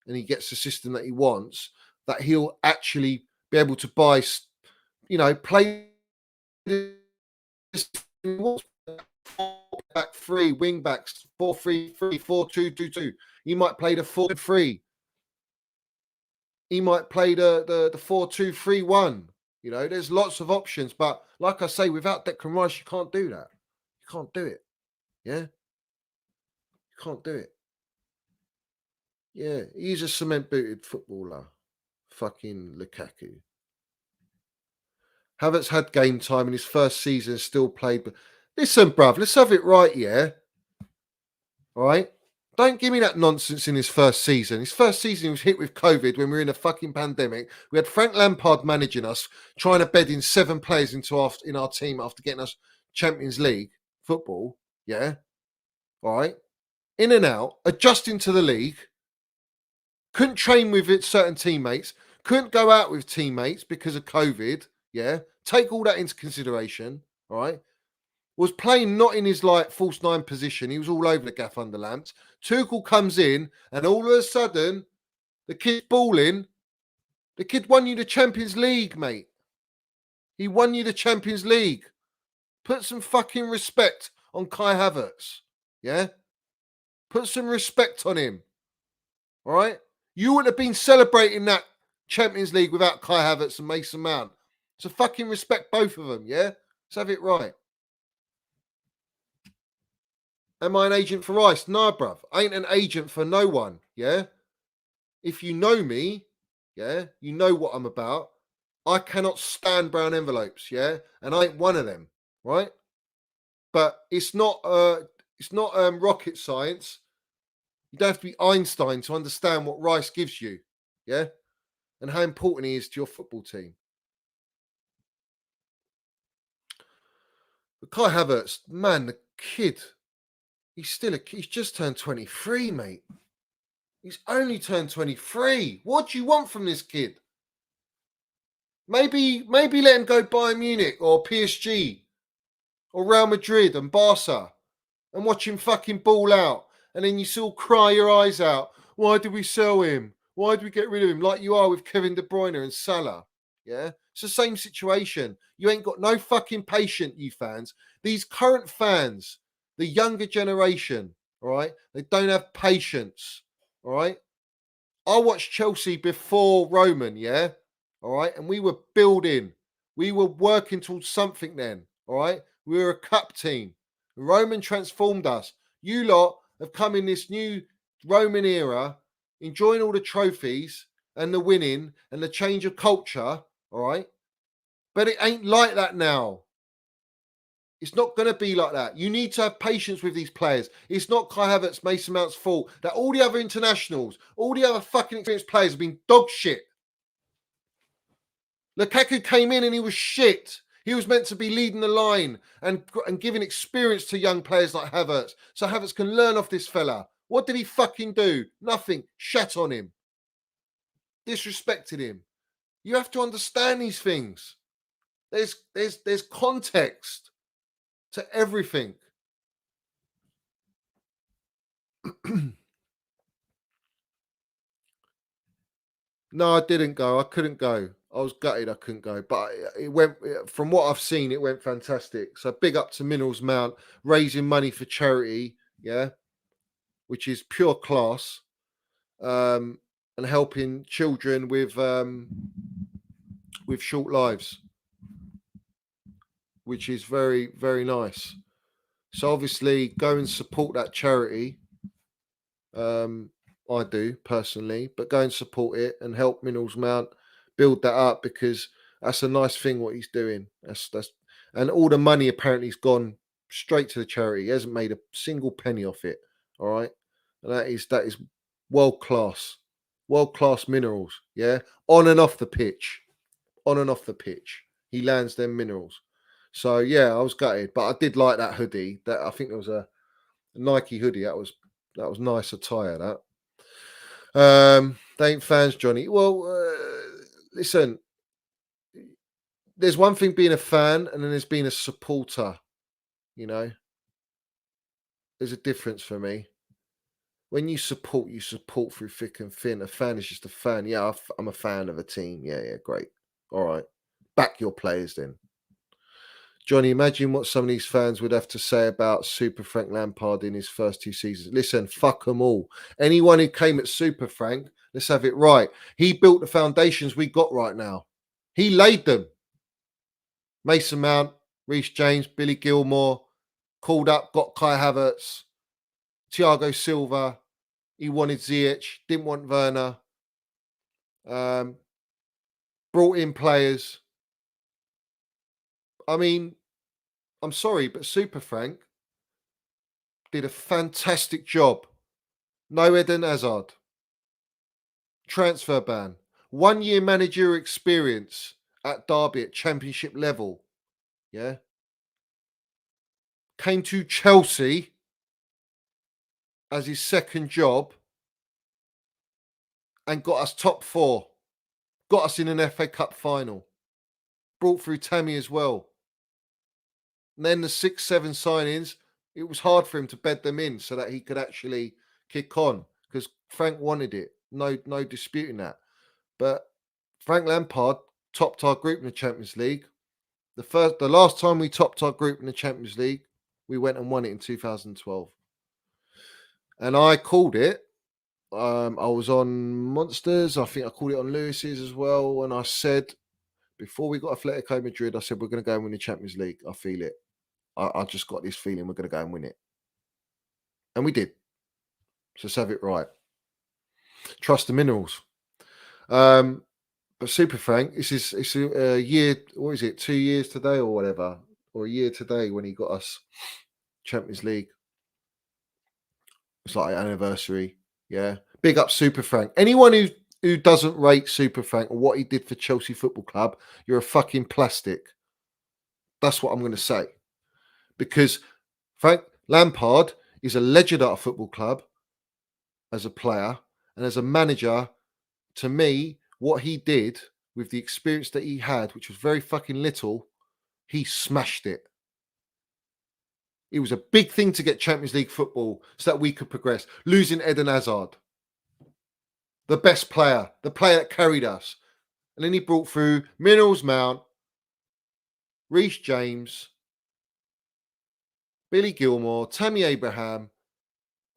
and he gets the system that he wants, that he'll actually be able to buy, play back three, wing backs, 4-3-3, 4-2-2-2. He might play the 4-3. He might play the 4-2-3-1. You know, there's lots of options, but like I say, without Declan Rice, you can't do that. You can't do it. Yeah? You can't do it. Yeah, he's a cement-booted footballer. Fucking Lukaku. Havertz had game time in his first season, still played. But listen, bruv, let's have it right, yeah? All right? Don't give me that nonsense in his first season. His first season, he was hit with COVID when we were in a fucking pandemic. We had Frank Lampard managing us, trying to bed in 7 players in our team after getting us Champions League football. Yeah? All right? In and out, adjusting to the league. Couldn't train with certain teammates. Couldn't go out with teammates because of COVID. Yeah? Take all that into consideration. All right? Was playing not in his false 9 position. He was all over the gaff under lamps. Tuchel comes in and all of a sudden the kid's balling. The kid won you the Champions League, mate. He won you the Champions League. Put some fucking respect on Kai Havertz. Yeah? Put some respect on him. All right? You wouldn't have been celebrating that Champions League without Kai Havertz and Mason Mount. So fucking respect both of them, yeah? Let's have it right. Am I an agent for Rice? No, bruv. I ain't an agent for no one, yeah? If you know me, yeah, you know what I'm about. I cannot stand brown envelopes, yeah? And I ain't one of them, right? But it's not rocket science. You don't have to be Einstein to understand what Rice gives you, yeah, and how important he is to your football team. But Kai Havertz, man, the kid, he's just turned 23, mate. He's only turned 23. What do you want from this kid? Maybe let him go Bayern Munich or PSG or Real Madrid and Barca and watch him fucking ball out. And then you still cry your eyes out. Why did we sell him? Why did we get rid of him? Like you are with Kevin De Bruyne and Salah. Yeah, it's the same situation. You ain't got no fucking patience, you fans. These current fans, the younger generation, all right, they don't have patience, all right. I watched Chelsea before Roman, yeah, all right, and we were building, we were working towards something then, all right. We were a cup team. Roman transformed us. You lot have come in this new Roman era, enjoying all the trophies and the winning and the change of culture. All right. But it ain't like that now. It's not going to be like that. You need to have patience with these players. It's not Kai Havertz, Mason Mount's fault that all the other internationals, all the other fucking experienced players have been dog shit. Lukaku came in and he was shit. He was meant to be leading the line and giving experience to young players like Havertz. So Havertz can learn off this fella. What did he fucking do? Nothing. Shat on him. Disrespected him. You have to understand these things. There's context to everything. No, I didn't go. I couldn't go. I was gutted I couldn't go. But it went, from what I've seen, it went fantastic. So big up to Minerals Mount, raising money for charity, yeah, which is pure class, and helping children with short lives, which is very, very nice. So obviously go and support that charity. I do personally, but go and support it and help Minerals Mount build that up, because that's a nice thing what he's doing. That's and all the money apparently has gone straight to the charity. He hasn't made a single penny off it. All right, and that is world class minerals. Yeah, on and off the pitch, he lands them minerals. So yeah, I was gutted, but I did like that hoodie. That I think there was a Nike hoodie. That was nice attire. That. They ain't fans, Johnny. Well, listen, there's one thing being a fan and then there's being a supporter, you know. There's a difference for me. When you support through thick and thin. A fan is just a fan. Yeah, I'm a fan of a team. Yeah, great. All right. Back your players then. Johnny, imagine what some of these fans would have to say about Super Frank Lampard in his first 2 seasons. Listen, fuck them all. Anyone who came at Super Frank, let's have it right. He built the foundations we got right now. He laid them. Mason Mount, Reece James, Billy Gilmore, called up, got Kai Havertz, Thiago Silva. He wanted Ziyech, didn't want Werner. Brought in players. I mean, I'm sorry, but Super Frank did a fantastic job. No Eden Hazard. Transfer ban. 1 year managerial experience at Derby at championship level. Yeah. Came to Chelsea as his second job and got us top 4. Got us in an FA Cup final. Brought through Tammy as well. And then the 6-7 signings, it was hard for him to bed them in so that he could actually kick on, because Frank wanted it. No disputing that. But Frank Lampard topped our group in the Champions League. The last time we topped our group in the Champions League, we went and won it in 2012. And I called it. I was on Monsters. I think I called it on Lewis's as well. And I said, before we got Atletico Madrid, I said, we're going to go and win the Champions League. I feel it. I just got this feeling we're going to go and win it. And we did. So let's have it right. Trust the minerals. But Super Frank, it's a year, what is it, 2 years today or whatever, or a year today when he got us Champions League. It's like an anniversary. Yeah. Big up Super Frank. Anyone who who doesn't rate Super Frank or what he did for Chelsea Football Club, you're a fucking plastic. That's what I'm going to say. Because Frank Lampard is a legend at a football club as a player, and as a manager, to me, what he did with the experience that he had, which was very fucking little, he smashed it. It was a big thing to get Champions League football so that we could progress. Losing Eden Hazard, the best player, the player that carried us. And then he brought through Minerals Mount, Reece James, Billy Gilmore, Tammy Abraham,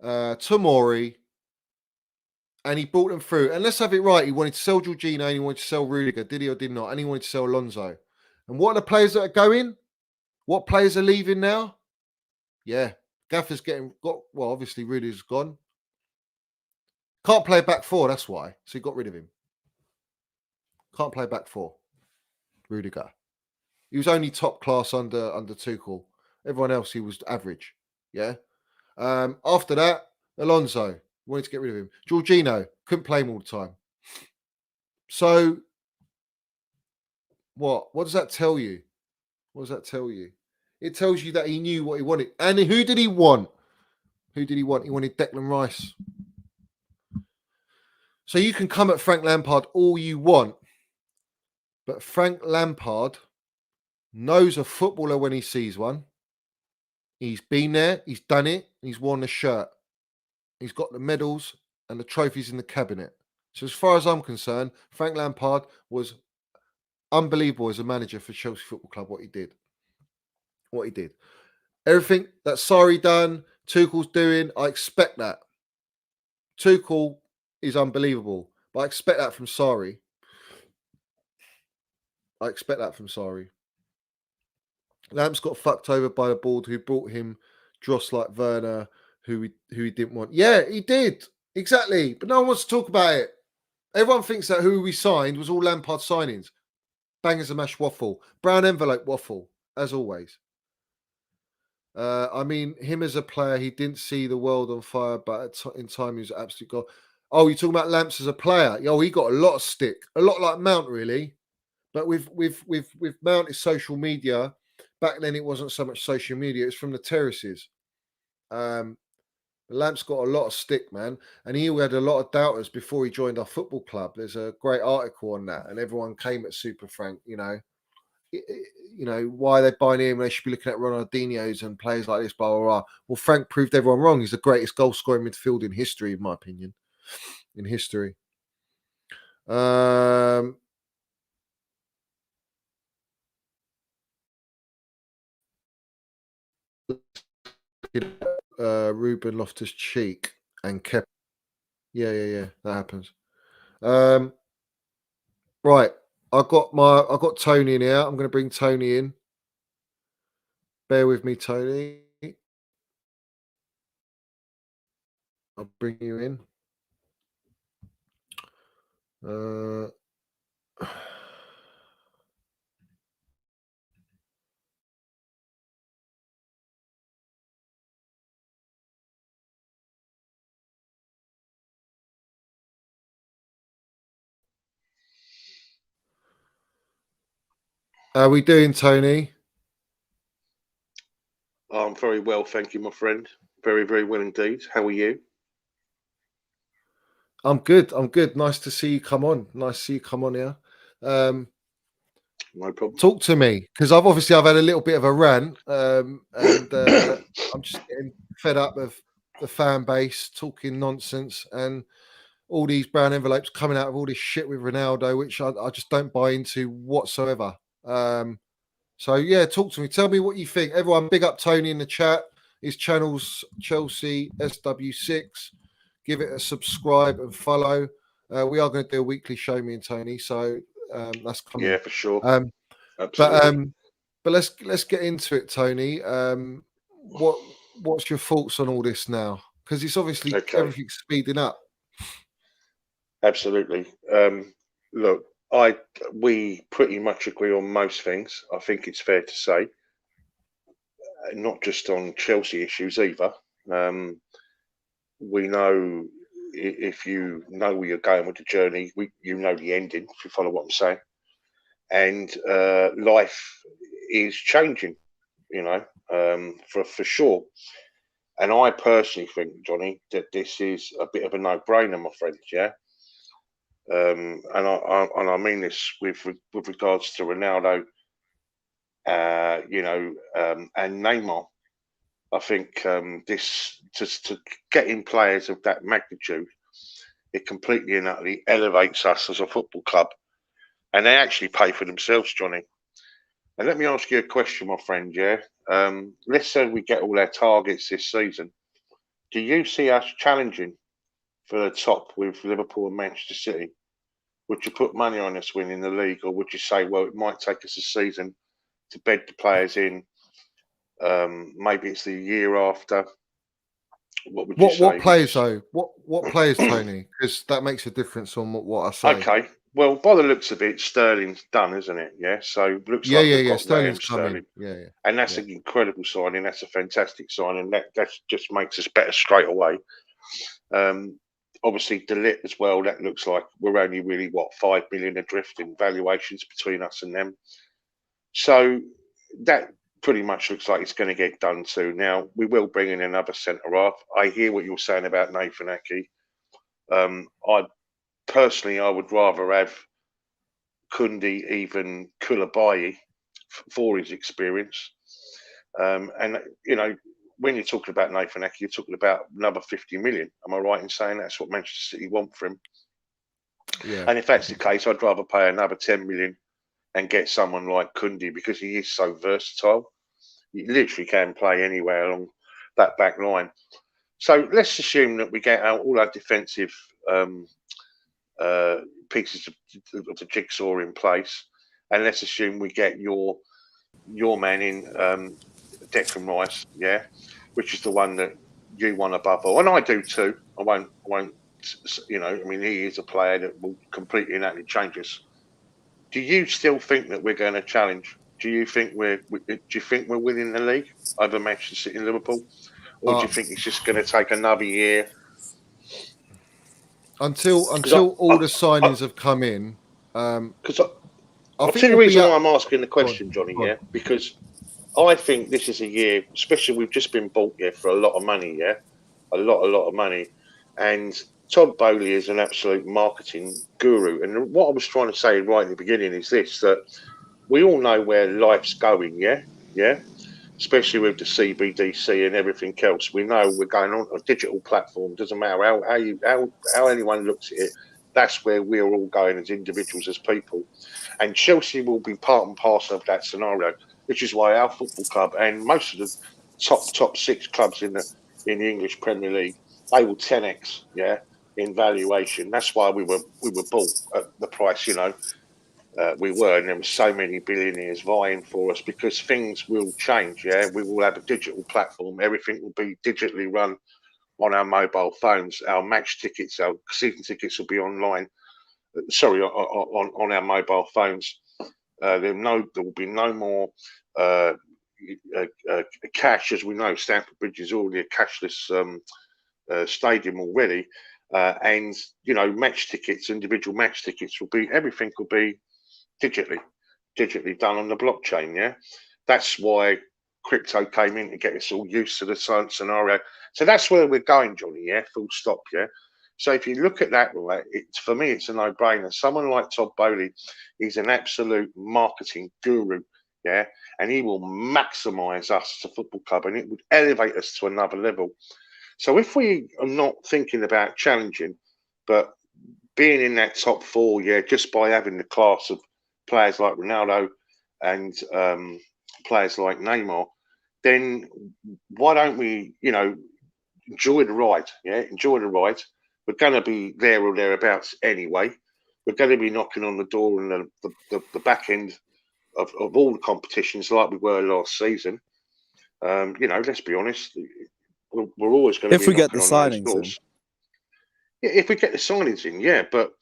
Tomori, and he brought them through. And let's have it right. He wanted to sell Jorginho and he wanted to sell Rudiger. Did he or did not? And he wanted to sell Alonso. And what are the players that are going? What players are leaving now? Yeah. Gaffer's well, obviously Rudiger's gone. Can't play back four, that's why. So he got rid of him. Can't play back four. Rudiger. He was only top class under Tuchel. Everyone else, he was average. Yeah. After that, Alonso. Wanted to get rid of him. Jorginho. Couldn't play him all the time. So, what? What does that tell you? What does that tell you? It tells you that he knew what he wanted. And who did he want? Who did he want? He wanted Declan Rice. So you can come at Frank Lampard all you want, but Frank Lampard knows a footballer when he sees one. He's been there, he's done it, he's worn the shirt. He's got the medals and the trophies in the cabinet. So as far as I'm concerned, Frank Lampard was unbelievable as a manager for Chelsea Football Club, what he did. What he did. Everything that Sarri done, Tuchel's doing, I expect that. Tuchel is unbelievable, but I expect that from Sarri. I expect that from Sarri. Lamps got fucked over by the board who brought him dross like Werner, who he didn't want. Yeah, he did. Exactly. But no one wants to talk about it. Everyone thinks that who we signed was all Lampard signings. Bangers and mash waffle. Brown envelope waffle, as always. I mean, him as a player, he didn't see the world on fire, but in time he was absolute god. Oh, you're talking about Lamps as a player? Yo, he got a lot of stick. A lot like Mount, really. But with Mount is social media. Back then, it wasn't so much social media. It's from the terraces. Lamps got a lot of stick, man. And he had a lot of doubters before he joined our football club. There's a great article on that. And everyone came at Super Frank, you know, why they're buying him. They should be looking at Ronaldinho's and players like this, blah, blah, blah. Well, Frank proved everyone wrong. He's the greatest goal scoring midfielder in history, in my opinion. In history. Ruben Loftus-Cheek and Kep. Yeah. That happens. Right. I got Tony in here. I'm going to bring Tony in. Bear with me, Tony. I'll bring you in. How are we doing, Tony? I'm very well, thank you, my friend. Very, very well indeed. How are you? I'm good. Nice to see you come on. Here. No problem. Talk to me, because I've had a little bit of a rant, and I'm just getting fed up of the fan base talking nonsense and all these brown envelopes coming out of all this shit with Ronaldo, which I just don't buy into whatsoever. So yeah, talk to me. Tell me what you think. Everyone, big up Tony in the chat. His channel's Chelsea SW6. Give it a subscribe and follow. We are going to do a weekly show, me and Tony. So that's coming. Yeah, for sure. Absolutely. But let's get into it, Tony. What's your thoughts on all this now? Because it's obviously everything's speeding up. Absolutely. Look, we pretty much agree on most things. I think it's fair to say, not just on Chelsea issues either. We know if you know where you're going with the journey, you know the ending, if you follow what I'm saying. And life is changing, you know, for sure. And I personally think, Johnny, that this is a bit of a no-brainer, my friend. Yeah. And I mean this with regards to Ronaldo, you know, and Neymar. I think this just to getting players of that magnitude, it completely and utterly elevates us as a football club, and they actually pay for themselves, Johnny. And let me ask you a question, my friend. Yeah, let's say we get all our targets this season. Do you see us challenging for the top with Liverpool and Manchester City? Would you put money on us winning the league, or would you say, well, it might take us a season to bed the players in? Maybe it's the year after. What would you say? What players though? What players, Tony? Because that makes a difference on what I say. Okay. Well, by the looks of it, Sterling's done, isn't it? Yeah. So looks Yeah, like yeah, we've yeah. got Sterling's Sterling. coming. Yeah, And that's an incredible signing. That's a fantastic signing. That just makes us better straight away. Obviously, De Ligt as well. That looks like we're only really, what, 5 million adrift in valuations between us and them. So that pretty much looks like it's going to get done too. Now, we will bring in another centre-half. I hear what you're saying about Nathan Ake. I would rather have Kundi, even Koulibaly, for his experience. And, you know, when you're talking about Nathan Ake, you're talking about another 50 million. Am I right in saying that's what Manchester City want for him? yeah. And if that's the case, I'd rather pay another 10 million and get someone like Kundi, because he is so versatile. He literally can play anywhere along that back line. So let's assume that we get out all our defensive pieces of the jigsaw in place, and let's assume we get your man in, Declan Rice, yeah, which is the one that you want above all, and I do too. I won't, you know. I mean, he is a player that will completely and utterly change us. Do you still think that we're going to challenge? Do you think we're winning the league over Manchester City and Liverpool, or do you think it's just going to take another year? Until all the signings have come in, Because I I'll think tell you the we'll be reason up. why I'm asking the Go on, question, Johnny. go on. Yeah, because I think this is a year, especially we've just been bought here for a lot of money. Yeah, a lot of money, and Todd Bowley is an absolute marketing guru. And what I was trying to say right in the beginning is this: that we all know where life's going. Yeah, especially with the CBDC and everything else. We know we're going on a digital platform. Doesn't matter how anyone looks at it. That's where we're all going as individuals, as people. And Chelsea will be part and parcel of that scenario, which is why our football club and most of the top six clubs in the English Premier League, they will 10x, in valuation. That's why we were bought at the price, we were, and there were so many billionaires vying for us, because things will change. Yeah, we will have a digital platform. Everything will be digitally run on our mobile phones. Our match tickets, our season tickets will be online. Sorry, on our mobile phones. There will be no more cash, as we know. Stamford Bridge is already a cashless stadium already, and match tickets, individual match tickets, everything will be digitally done on the blockchain. Yeah, that's why crypto came in, to get us all used to the scenario. So that's where we're going, Johnny. Yeah, full stop. Yeah. So if you look at that, right, for me, it's a no-brainer. Someone like Todd Bowley, he's an absolute marketing guru, yeah, and he will maximise us as a football club, and it would elevate us to another level. So if we are not thinking about challenging, but being in that top four, yeah, just by having the class of players like Ronaldo and players like Neymar, then why don't we, enjoy the ride? Yeah, enjoy the ride. We're going to be there or thereabouts anyway. We're going to be knocking on the door and the back end of all the competitions, like we were last season. Let's be honest. We're always going to be knocking on those doors. Yeah, if we get the signings in, yeah. But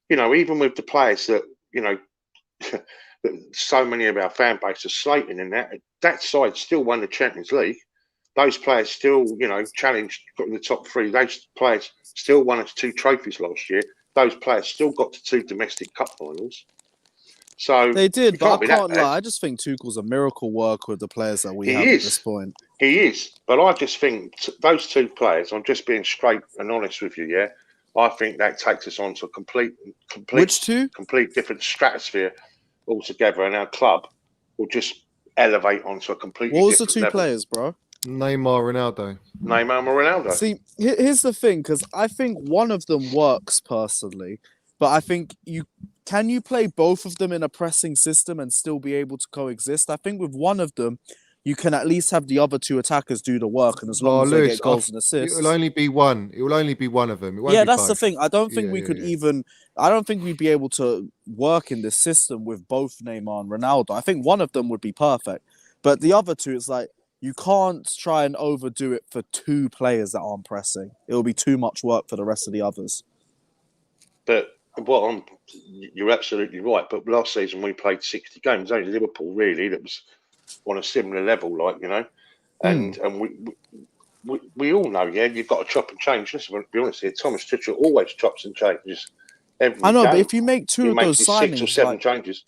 even with the players that that so many of our fan base are slating, and that side still won the Champions League. those players still, challenged, got in the top 3. Those players still won us 2 trophies last year. Those players still got to 2 domestic cup finals. So they did, but I can't bad. lie. I just think Tuchel's a miracle worker with the players that we have He at this point. He is, but I just think those 2 players. I'm just being straight and honest with you. Yeah, I think that takes us on to a complete different stratosphere altogether, and our club will just elevate onto a completely. What was the different 2 level. players, bro? Neymar, Ronaldo. Neymar and Ronaldo. See, here's the thing, because I think one of them works personally, but I think can you play both of them in a pressing system and still be able to coexist? I think with one of them, you can at least have the other 2 attackers do the work, and as long as they get goals and assists, it will only be one. It will only be one of them. That's the thing. I don't think we could even. I don't think we'd be able to work in this system with both Neymar and Ronaldo. I think one of them would be perfect, but the other 2, it's like you can't try and overdo it for 2 players that aren't pressing. It will be too much work for the rest of the others. But you're absolutely right. But last season we played 60 games. Only Liverpool really that was on a similar level, and we all know, you've got to chop and change. Listen, to be honest here, Thomas Tuchel always chops and changes every I know, game. but if you make 2 of those signings, 6 or 7 changes,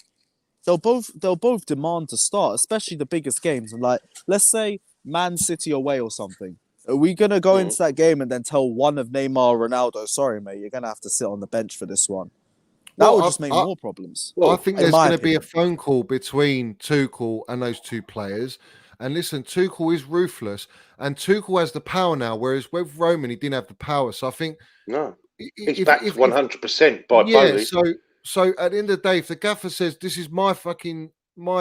they'll both demand to start, especially the biggest games. And let's say Man City away or something. Are we gonna go into that game and then tell one of Neymar or Ronaldo, sorry, mate, you're gonna have to sit on the bench for this one? That would just make more problems. I think there's going to be a phone call between Tuchel and those 2 players. And listen, Tuchel is ruthless, and Tuchel has the power now. Whereas with Roman, he didn't have the power. So I think he's backed 100% by Bowley. So at the end of the day, if the gaffer says this is my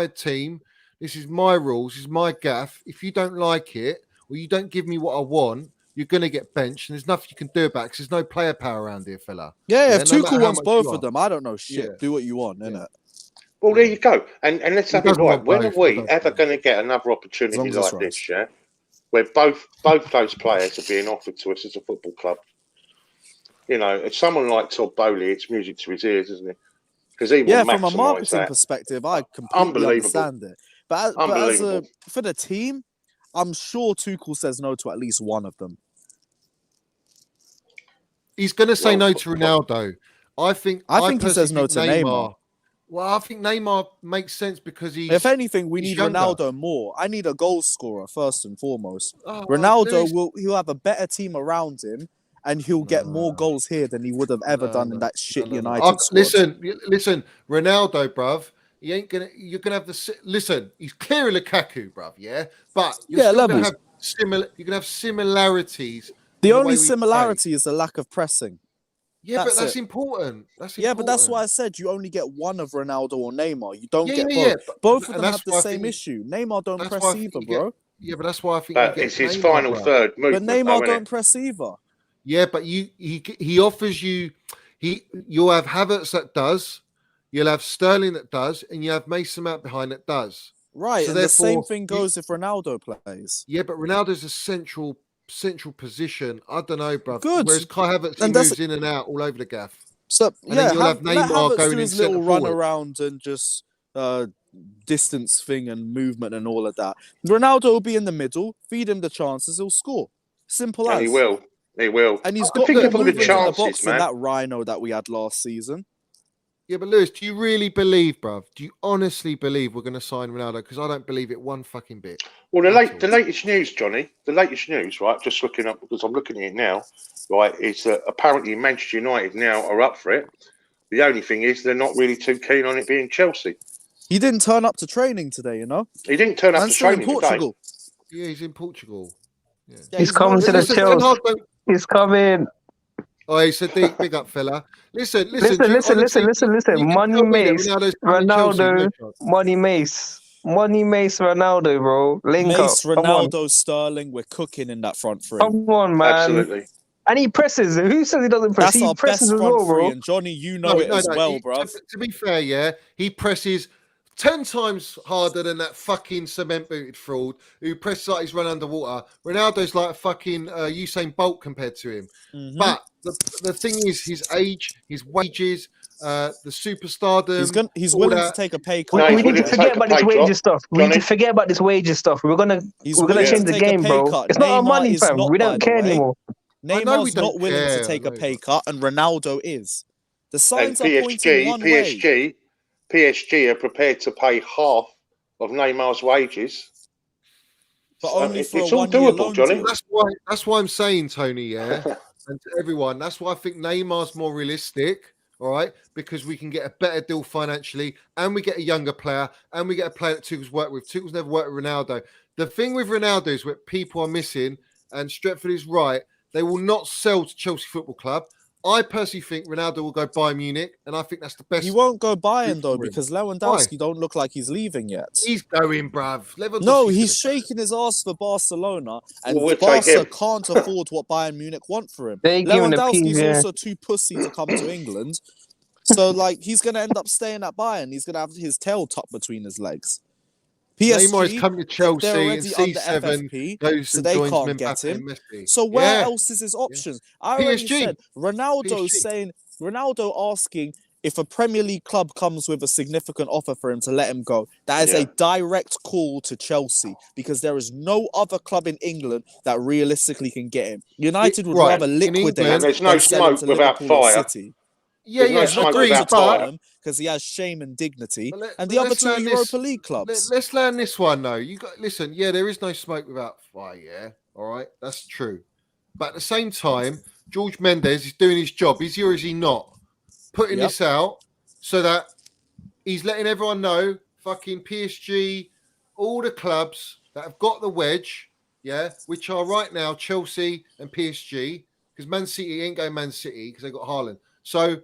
team, this is my rules, this is my gaff. If you don't like it or you don't give me what I want, you're going to get benched, and there's nothing you can do about it because there's no player power around here, fella. Yeah, if Tuchel wants both of them, I don't know shit. Yeah. Do what you want, innit? Well, there you go. And let's have it right. When are we ever going to get another opportunity like this, where both those players are being offered to us as a football club? If someone like Todd Bowley, it's music to his ears, isn't it? Because from a marketing perspective, I completely understand it. But for the team, I'm sure Tuchel says no to at least one of them. He's going to say no to Ronaldo. I think he says no to Neymar. Well, I think Neymar makes sense because he's. If anything, we need younger. Ronaldo more. I need a goal scorer first and foremost. Ronaldo he'll have a better team around him, and he'll get more goals here than he would have ever done in that shit United squad. Listen, Ronaldo, bruv. You're gonna have the listen. He's clearly Lukaku, bruv. Yeah, but you're gonna have similarities. The only similarity is the lack of pressing. Yeah, but that's important. But that's why I said you only get one of Ronaldo or Neymar. You don't get both. Yeah, both of them have the same issue. Neymar don't press either, bro. Yeah, but that's why I think it's his final third movement. But Neymar don't press either. Yeah, but he offers you. You'll have Havertz that does. You'll have Sterling that does, and you have Mason Mount behind that does. Right, so and the same thing goes if Ronaldo plays. Yeah, but Ronaldo's a central position. I don't know, bro. Good. Whereas Kai Havertz moves in and out all over the gaff. So then you'll have Neymar going in his little run around and just distance thing and movement and all of that. Ronaldo will be in the middle, feed him the chances, he'll score. Simple as. He will. And he's got the movement in the box in that Rhino that we had last season. Yeah, but Lewis, do you really believe, bruv? Do you honestly believe we're going to sign Ronaldo? Because I don't believe it one fucking bit. Well, the latest news, Johnny, right, just looking up, because I'm looking at it now, right, is that apparently Manchester United now are up for it. The only thing is they're not really too keen on it being Chelsea. He didn't turn up to training today, you know? He didn't turn up to training today. Yeah, he's in Portugal. Yeah, he's coming to the Chelsea. He's coming. Oh, he said, big up, fella. Listen. Money Mace, Ronaldo, Money Mace, Ronaldo, bro. Link up. Ronaldo, Sterling, we're cooking in that front three. Come on, man. Absolutely. And he presses. Who says he doesn't press? That's he presses best as well, bro. And Johnny, you know it as well, bro. To be fair, yeah, he presses 10 times harder than that fucking cement-booted fraud who presses like he's run underwater. Ronaldo's like a fucking Usain Bolt compared to him. Mhm. But the thing is, his age, his wages, the superstardom. He's all willing that. to take a pay cut. No, we need to forget about this wages stuff. We need to forget about this wages stuff. We're gonna change the game, bro. It's not our money, fam. We don't care anymore. Neymar's not willing to take a pay cut, and Ronaldo is. The signs are pointing one way. PSG are prepared to pay half of Neymar's wages. But So only for it's a all one-year doable, loan Johnny. deal. That's why I'm saying, Tony, yeah, and to everyone, that's why I think Neymar's more realistic, all right, because we can get a better deal financially, and we get a younger player, and we get a player that Tuchel's worked with. Tuchel's never worked with Ronaldo. The thing with Ronaldo is what people are missing, and Stretford is right, they will not sell to Chelsea Football Club. I personally think Ronaldo will go Bayern Munich, and I think that's the best. He won't go Bayern though, because Lewandowski don't look like he's leaving yet. He's going, bruv. No, he's shaking his ass for Barcelona, and Barca can't afford what Bayern Munich want for him. Lewandowski's also too pussy to come to England, so like he's gonna end up staying at Bayern. He's gonna have his tail tucked between his legs. PSG, Neymar is coming to Chelsea they're in already C7, under FFP, goes so and they joins can't get Mbappe him. and Messi. So where else is his options? I already said Ronaldo asking if a Premier League club comes with a significant offer for him to let him go. That is a direct call to Chelsea, because there is no other club in England that realistically can get him. United would rather liquidate there's no than sell him smoke to without Liverpool or fire. City. Yeah, no smoke without fire. Because he has shame and dignity, and the other two are Europa League clubs. Let's learn this one though. You got listen. Yeah, there is no smoke without fire. Yeah, all right, that's true. But at the same time, George Mendes is doing his job. Is he or is he not? Putting this out so that he's letting everyone know. Fucking PSG, all the clubs that have got the wedge, yeah, which are right now Chelsea and PSG, because Man City ain't going Man City because they got Haaland. So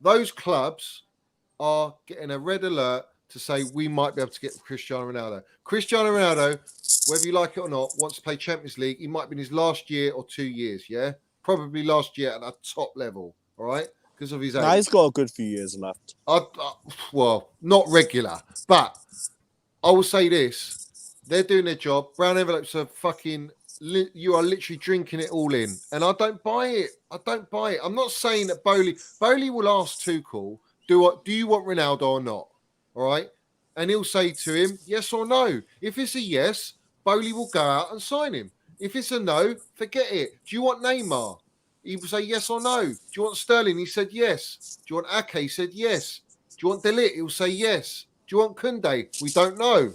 those clubs are getting a red alert to say we might be able to get Cristiano Ronaldo. Cristiano Ronaldo, whether you like it or not, wants to play Champions League. He might be in his last year or 2 years, yeah? Probably last year at a top level, all right? Because of his age. Nah, he's got a good few years left. Well, not regular, but I will say this. They're doing their job. Brown envelopes are fucking... You are literally drinking it all in. And I don't buy it. I'm not saying that Bowley will ask Tuchel, do you want Ronaldo or not? All right? And he'll say to him, yes or no. If it's a yes, Bowley will go out and sign him. If it's a no, forget it. Do you want Neymar? He will say yes or no. Do you want Sterling? He said yes. Do you want Ake? He said yes. Do you want Delit? He'll say yes. Do you want Koundé? We don't know.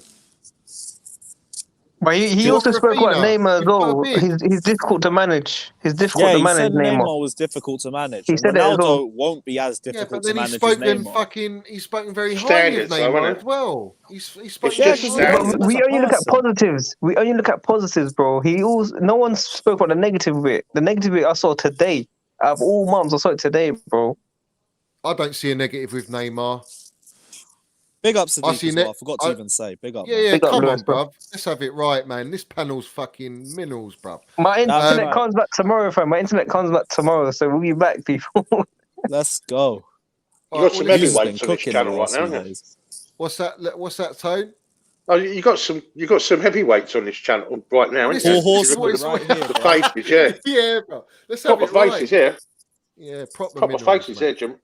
But he also spoke about Neymar as well. He's difficult to manage. He's difficult to manage. Neymar was difficult to manage. He said Ronaldo won't be as difficult to manage as Neymar. He's spoken very highly of Neymar as well. He's spoken but we only look at positives. We only look at positives, bro. No one spoke about the negative bit. The negative bit I saw today. Out of all months, I saw it today, bro. I don't see a negative with Neymar. Big up Sadiq as well. I forgot to even say. Big up. Yeah, big come up, on, bruv. Let's have it right, man. This panel's fucking minerals, bruv. My internet comes back tomorrow, fam. My internet comes back tomorrow, so we'll be back, people. Let's go. You got some heavyweights on this channel right now, haven't you? What's that, Tone? Oh, you got some heavyweights on this channel right now, isn't All horsemen right here. The faces, yeah. Yeah, bro. Let's have proper it right. faces here. Yeah, proper faces here, Johnny.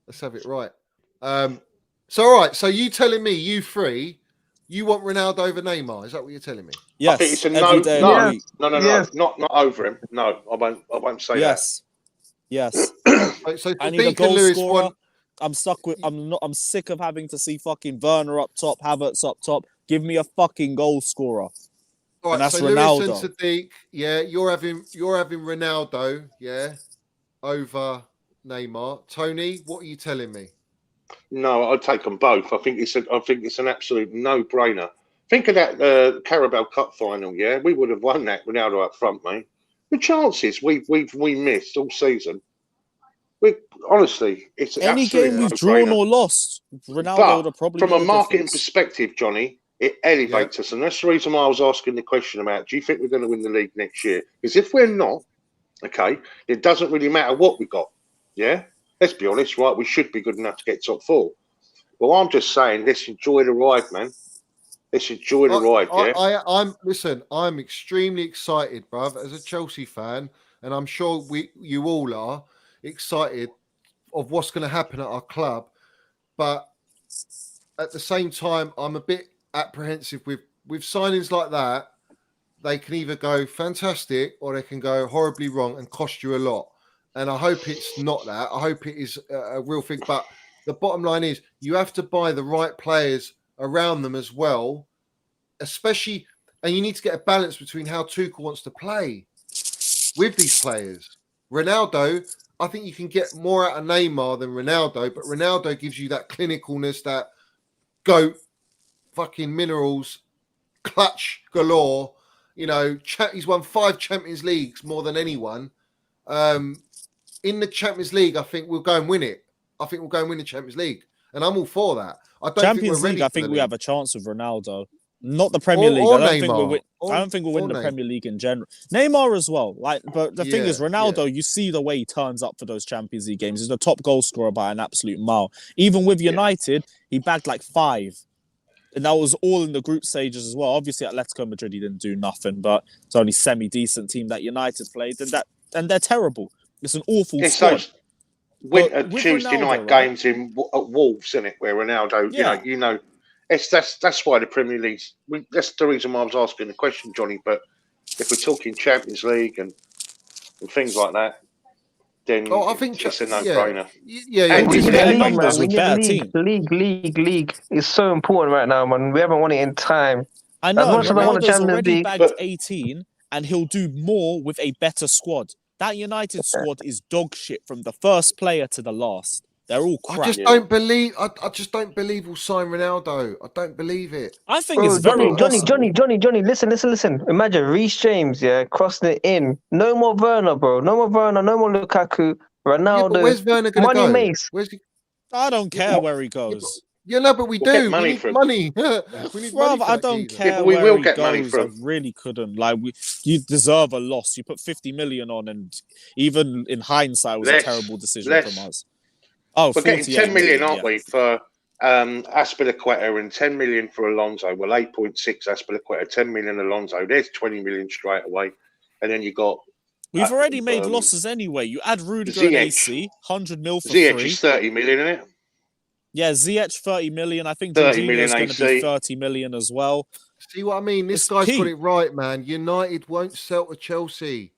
Let's have it right. So all right, so you telling me you three, you want Ronaldo over Neymar? Is that what you're telling me? Yes. I think it's a no, not over him. No, I won't say that. Yes. So I need a goal scorer. I'm sick of having to see fucking Werner up top, Havertz up top. Give me a fucking goal scorer. All right, and that's so Ronaldo. Lewis and Sadiq, yeah, you're having Ronaldo, yeah, over Neymar. Tony, what are you telling me? No, I'd take them both. I think it's an absolute no-brainer. Think of that Carabao Cup final. Yeah, we would have won that Ronaldo up front, mate. The chances we missed all season. Honestly, it's any game we've drawn or lost. Ronaldo would have probably. From a marketing perspective, Johnny, it elevates us, and that's the reason why I was asking the question about: do you think we're going to win the league next year? Because if we're not, okay, it doesn't really matter what we got. Yeah. Let's be honest, right? We should be good enough to get top four. Well, I'm just saying, let's enjoy the ride, man. Let's enjoy the ride, yeah? I'm extremely excited, bruv, as a Chelsea fan, and I'm sure you all are excited of what's going to happen at our club. But at the same time, I'm a bit apprehensive with signings like that. They can either go fantastic or they can go horribly wrong and cost you a lot. And I hope it's not that. I hope it is a real thing. But the bottom line is you have to buy the right players around them as well, especially, and you need to get a balance between how Tuchel wants to play with these players. Ronaldo, I think you can get more out of Neymar than Ronaldo, but Ronaldo gives you that clinicalness, that goat fucking minerals, clutch galore. You know, he's won 5 Champions Leagues more than anyone. In the Champions League, I think we'll go and win it. I think we'll go and win the Champions League. And I'm all for that. I don't Champions think we're ready League, I for the think we league. have a chance with Ronaldo. Not the Premier League. Or I don't Neymar. think we'll win the Neymar. Premier League in general. Neymar as well. But the thing is, Ronaldo, you see the way he turns up for those Champions League games. He's the top goal scorer by an absolute mile. Even with United, he bagged like 5. And that was all in the group stages as well. Obviously, Atletico Madrid, he didn't do nothing, but it's only semi-decent team that United played, and they're terrible. It's an awful squad. Winter Tuesday Ronaldo, night games at Wolves, isn't it? Where Ronaldo, you know, that's why the Premier League. That's the reason why I was asking the question, Johnny. But if we're talking Champions League and things like that, then I think it's a no-brainer. And we need the league is so important right now, man. We haven't won it in time. I know. As much as I want the Champions already League, bagged 18, and he'll do more with a better squad. That United squad is dog shit from the first player to the last. They're all crap. I just don't believe we'll sign Ronaldo. I don't believe it. I think it's very possible. Johnny, listen. Imagine Reece James, crossing it in. No more Werner, bro. No more Werner, no more Lukaku. Ronaldo. But where's Werner going to go? Mace. I don't care where he goes. But we do. Money we need from money. We need money. I don't care we where will he get goes. money from. I really couldn't. You deserve a loss. You put 50 million on, and even in hindsight, it was a terrible decision from us. Oh, we're getting 10 million, aren't we, for Azpilicueta and 10 million for Alonso? Well, 8.6 Azpilicueta, 10 million Alonso. There's 20 million straight away, and then you got. We've already made losses anyway. You add Rudiger and AC, 100 mil for Ziyech free. is 30 million, isn't it? Yeah, Ziyech 30 million. I think Jorginho is going to be 30 million as well. See what I mean? This guy's got it right, man. United won't sell to Chelsea.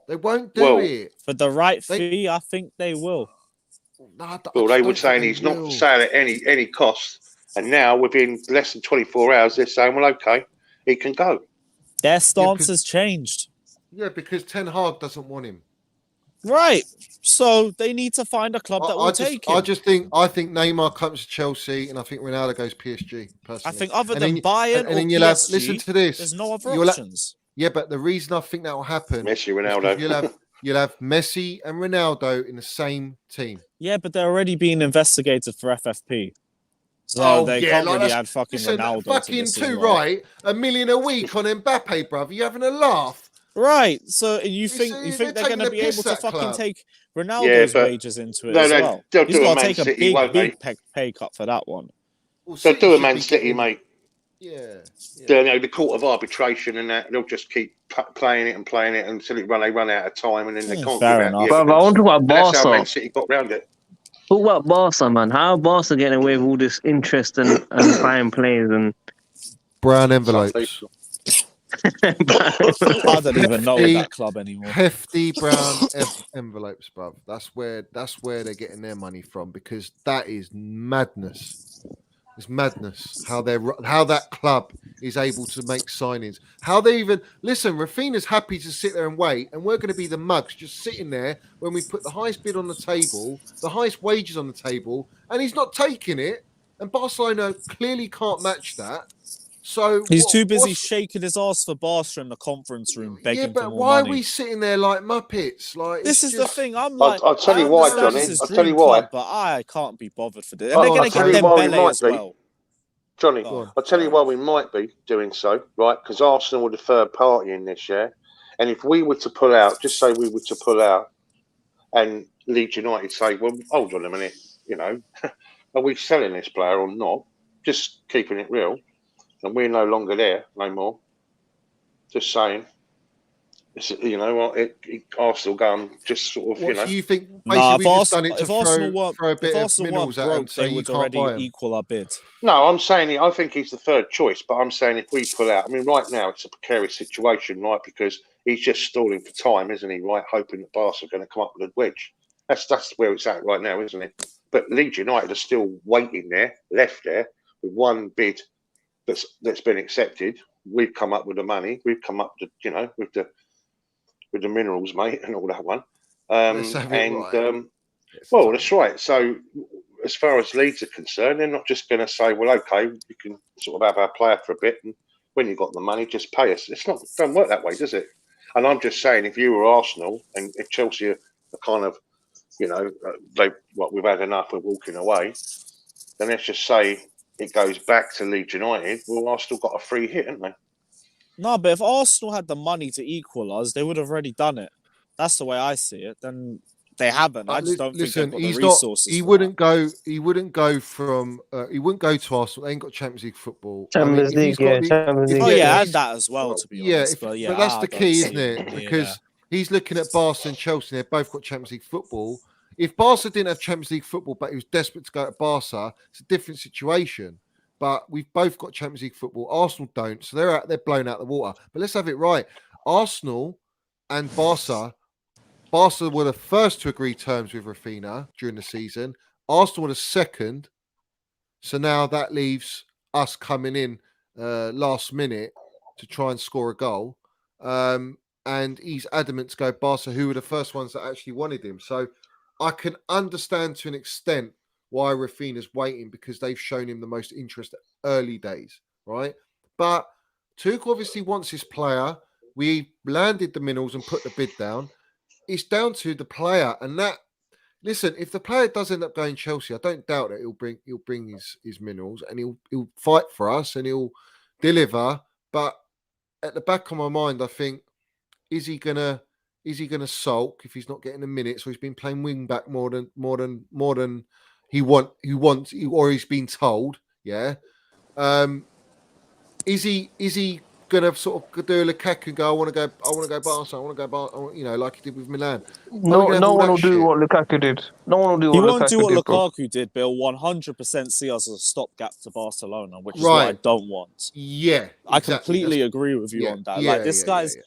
They won't do it. For the right fee, I think they will. Well, they were saying he's not for sale at any cost. And now, within less than 24 hours, they're saying, well, okay, he can go. Their stance has changed. Yeah, because Ten Hag doesn't want him. Right. So they need to find a club that will take him. I think Neymar comes to Chelsea, and I think Ronaldo goes PSG. Personally, I think other than Bayern or then PSG, listen to this. There's no other options. But the reason I think that will happen, Messi, Ronaldo, you'll have Messi and Ronaldo in the same team. Yeah, but they're already being investigated for FFP. So they can't really add fucking Ronaldo. Fucking too right. $1 million a week on Mbappe, brother. You having a laugh? Right. So you think they're going to be able to fucking take Ronaldo's wages into it as well? He's got to take a big pay cut for that one. They'll do a Man City, mate. Yeah. The court of arbitration and that, they'll just keep playing it until they run out of time, and then they can't fair give enough. out. But I want to talk about Barca. That's how Man City got round it. Talk about Barca, man. How are Barca getting away with all this interest and buying players and brown envelopes? I don't even know that club anymore. Hefty brown envelopes, bruv. That's where they're getting their money from, because that is madness. It's madness how that club is able to make signings. How they even listen. Raphinha's happy to sit there and wait, and we're going to be the mugs just sitting there when we put the highest bid on the table, the highest wages on the table, and he's not taking it. And Barcelona clearly can't match that. So he's too busy shaking his ass for Barca in the conference room, begging for more money. Why are we sitting there like muppets? Like this is the thing. I'm like, I'll tell you why, Johnny. I'll tell you why. But I can't be bothered for this. And they're going to get Dembele as well. Johnny, I'll tell you why we might be doing so, right? Because Arsenal were the third party in this, yeah? And if we were to pull out, just say we were to pull out, and Leeds United say, well, hold on a minute, are we selling this player or not? Just keeping it real. And we're no longer there, no more. Just saying. It's, you know what? Arsenal go and just sort of, What, so you think Nah, basically we've just done it to if Arsenal throw a bit of Arsenal minerals weren't at him, broke, so they you would can't already buy him? equal our bid. No, I'm saying I think he's the third choice, but I'm saying if we pull out, I mean, right now it's a precarious situation, right? Because he's just stalling for time, isn't he? Right, hoping that Barca are going to come up with a wedge. That's where it's at right now, isn't it? But Leeds United are still waiting there, left there, with one bid that's been accepted. We've come up with the money. We've come up with the minerals, mate, and all that one. Let's have it right. Well, that's right. So, as far as Leeds are concerned, they're not just going to say, "Well, okay, we can sort of have our player for a bit, and when you've got the money, just pay us." It's not don't work that way, does it? And I'm just saying, if you were Arsenal and if Chelsea are kind of, you know, we've had enough, we're walking away, then let's just say it goes back to Leeds United. Well, Arsenal got a free hit, haven't they? No, but if Arsenal had the money to equal us, they would have already done it. That's the way I see it. Then they haven't. I just don't think they've got the resources. He wouldn't go. He wouldn't go from. He wouldn't go to Arsenal. They ain't got Champions League football. Champions League, yeah, Champions League. Oh yeah, and that as well. To be honest, but that's the key, isn't it? Because he's looking at Barca and Chelsea. They've both got Champions League football. If Barca didn't have Champions League football, but he was desperate to go to Barca, it's a different situation. But we've both got Champions League football. Arsenal don't, so they're blown out the water. But let's have it right. Arsenal and Barca were the first to agree terms with Raphinha during the season. Arsenal were the second. So now that leaves us coming in last minute to try and score a goal. And he's adamant to go Barca, who were the first ones that actually wanted him. So I can understand to an extent why Raphinha's waiting, because they've shown him the most interest early days, right? But Tuchel obviously wants his player. We landed the minerals and put the bid down. It's down to the player, and that. Listen, if the player does end up going Chelsea, I don't doubt that he'll bring his minerals and he'll fight for us and he'll deliver. But at the back of my mind, I think, is he gonna sulk if he's not getting a minute? So he's been playing wing back more than he wants, or he's been told. Yeah. Is he gonna sort of do a Lukaku and go, I want to go Barca, you know, like he did with Milan? No one will do what Lukaku did. No one will do what Lukaku did. He won't do what Lukaku did, but he'll 100% see us as a stopgap to Barcelona, which is what I don't want. Yeah, I completely agree with you on that. Like this guy's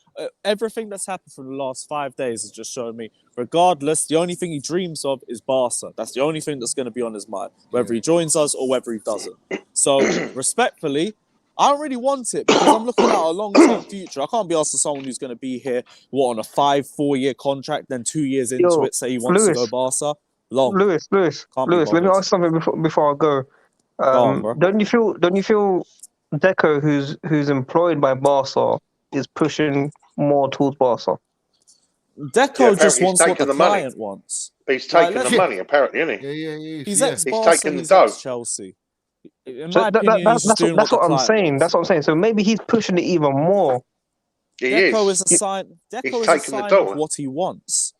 everything that's happened for the last 5 days has just shown me, regardless, the only thing he dreams of is Barca. That's the only thing that's going to be on his mind, whether he joins us or whether he doesn't. So respectfully, I don't really want it because I'm looking at a long-term future. I can't be asked for someone who's going to be here, on a 4-year contract, then 2 years into it, say he wants to go Barca. Lewis, let me ask something before I go. Don't you feel Deco, who's employed by Barca, is pushing more towards Barca? Deco just wants what the client wants. He's taking the money, apparently, isn't he? Yeah. He's ex-Barca, taking the dough. Chelsea. In So my opinion, that's what I'm saying. That's what I'm saying. So maybe he's pushing it even more. Deco is a sign. Deco is a sign of what he wants.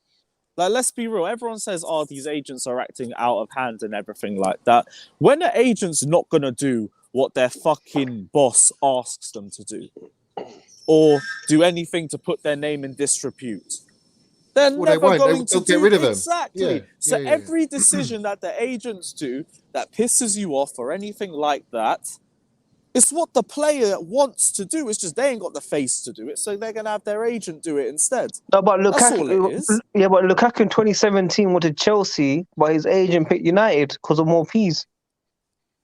Like, let's be real. Everyone says, "Oh, these agents are acting out of hand and everything like that." When an agent's not gonna do what their fucking boss asks them to do, or do anything to put their name in disrepute, they're never going to get rid of them. Exactly. So every decision that the agents do that pisses you off or anything like that, it's what the player wants to do. It's just they ain't got the face to do it, so they're gonna have their agent do it instead. No, but Lukaku, that's all it is. Yeah, but Lukaku in 2017 wanted Chelsea, but his agent picked United because of more fees.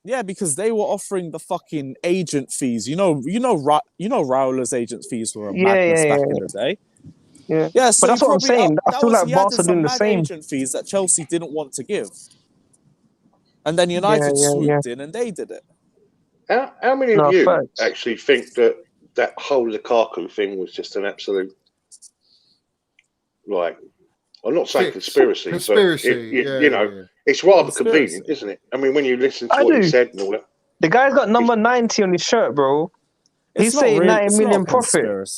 Yeah, because they were offering the fucking agent fees. You know, Raula's agent fees were a madness back in the day. Yeah, so but that's what I'm saying. I feel like Barca doing the same. Agent fees that Chelsea didn't want to give, and then United swooped in and they did it. How many of you actually think that whole Lukaku thing was just an absolute, like, I'm not saying conspiracy, but it's rather convenient, isn't it? I mean, when you listen to what he said and all that. The guy's got number 90 on his shirt, bro. He's saying 90 million profit.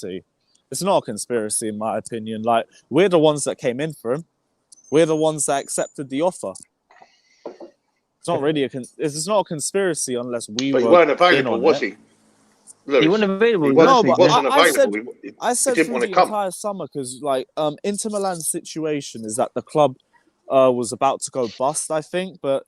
It's not a conspiracy, in my opinion. Like, we're the ones that came in for him. We're the ones that accepted the offer. It's not really it's not a conspiracy unless we But were he weren't available, was it. he? Lewis, he wasn't available. He No, wasn't but available. I said he didn't through want to the come. entire summer because, like, Inter Milan's situation is that the club was about to go bust, I think, but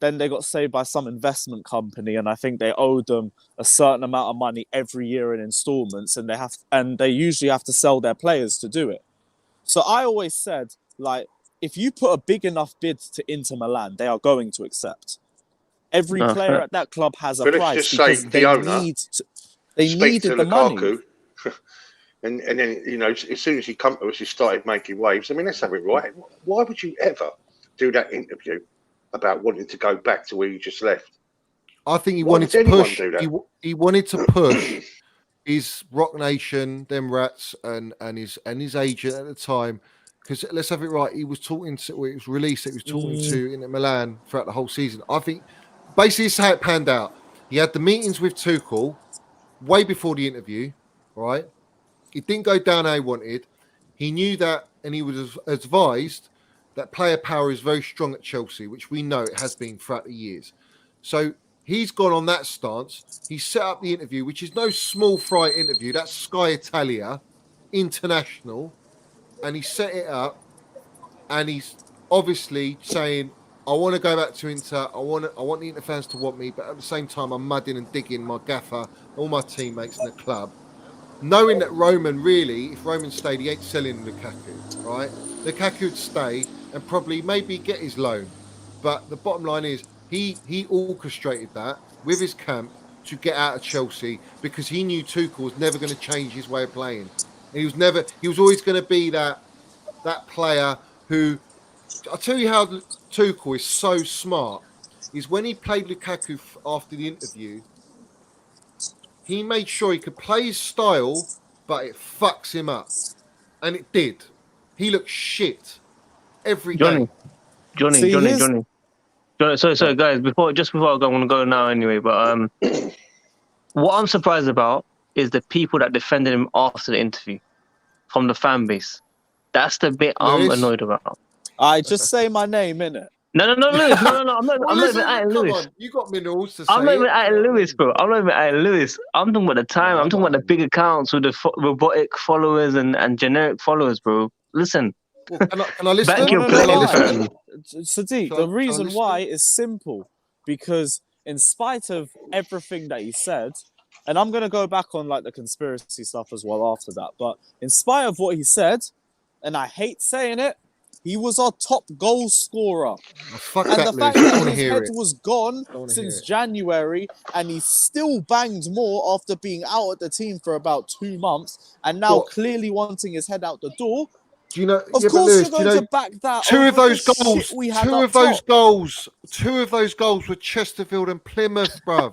then they got saved by some investment company, and I think they owed them a certain amount of money every year in installments, and they usually have to sell their players to do it. So I always said, like, if you put a big enough bid to Inter Milan, they are going to accept. Every player at that club has a But let's price just say because the owner they speak needed to the money. Lukaku, and then, you know, as soon as he come to us, he started making waves. I mean, let's have it right. Why would you ever do that interview about wanting to go back to where you just left? I think he Why wanted would to anyone push. do that? He wanted to push his Rock Nation, them rats, and his agent at the time. Because let's have it right, he was talking to. It was released that he was talking to Inter Milan throughout the whole season. I think basically this is how it panned out. He had the meetings with Tuchel way before the interview, right? It didn't go down how he wanted. He knew that, and he was advised that player power is very strong at Chelsea, which we know it has been throughout the years. So he's gone on that stance. He set up the interview, which is no small fry interview. That's Sky Italia International. And he set it up, and he's obviously saying, I want to go back to Inter. I want the Inter fans to want me, but at the same time, I'm mudding and digging my gaffer, all my teammates in the club. Knowing that Roman, really, if Roman stayed, he ain't selling Lukaku, right? Lukaku would stay and probably maybe get his loan. But the bottom line is he orchestrated that with his camp to get out of Chelsea because he knew Tuchel was never going to change his way of playing. He was always going to be that player who, I'll tell you how Tuchel is so smart, is when he played Lukaku after the interview, he made sure he could play his style, but it fucks him up. And it did. He looked shit every game. Johnny. Sorry, guys. Before I go, I want to go now anyway. But what I'm surprised about is the people that defended him after the interview from the fan base. That's the bit I'm annoyed about. I just say my name, innit? No, Lewis. No. I'm not even at Lewis. On. You got minerals to say. I'm not even at Lewis, bro. I'm not even at Lewis. I'm talking about the time. I'm talking about the big accounts with the robotic followers and generic followers, bro. Listen. Well, can I listen? Back your play. Sadiq, the reason why is simple. Because in spite of everything that he said, and I'm going to go back on like the conspiracy stuff as well after that, but in spite of what he said, and I hate saying it, he was our top goal scorer. Fuck and that, the fact Lewis. that his head was gone since January, and he still banged more after being out at the team for about 2 months, and now clearly wanting his head out the door. Do you know? Of course, Lewis, you're going to back that. Two of those goals. Two of those goals were Chesterfield and Plymouth, bruv.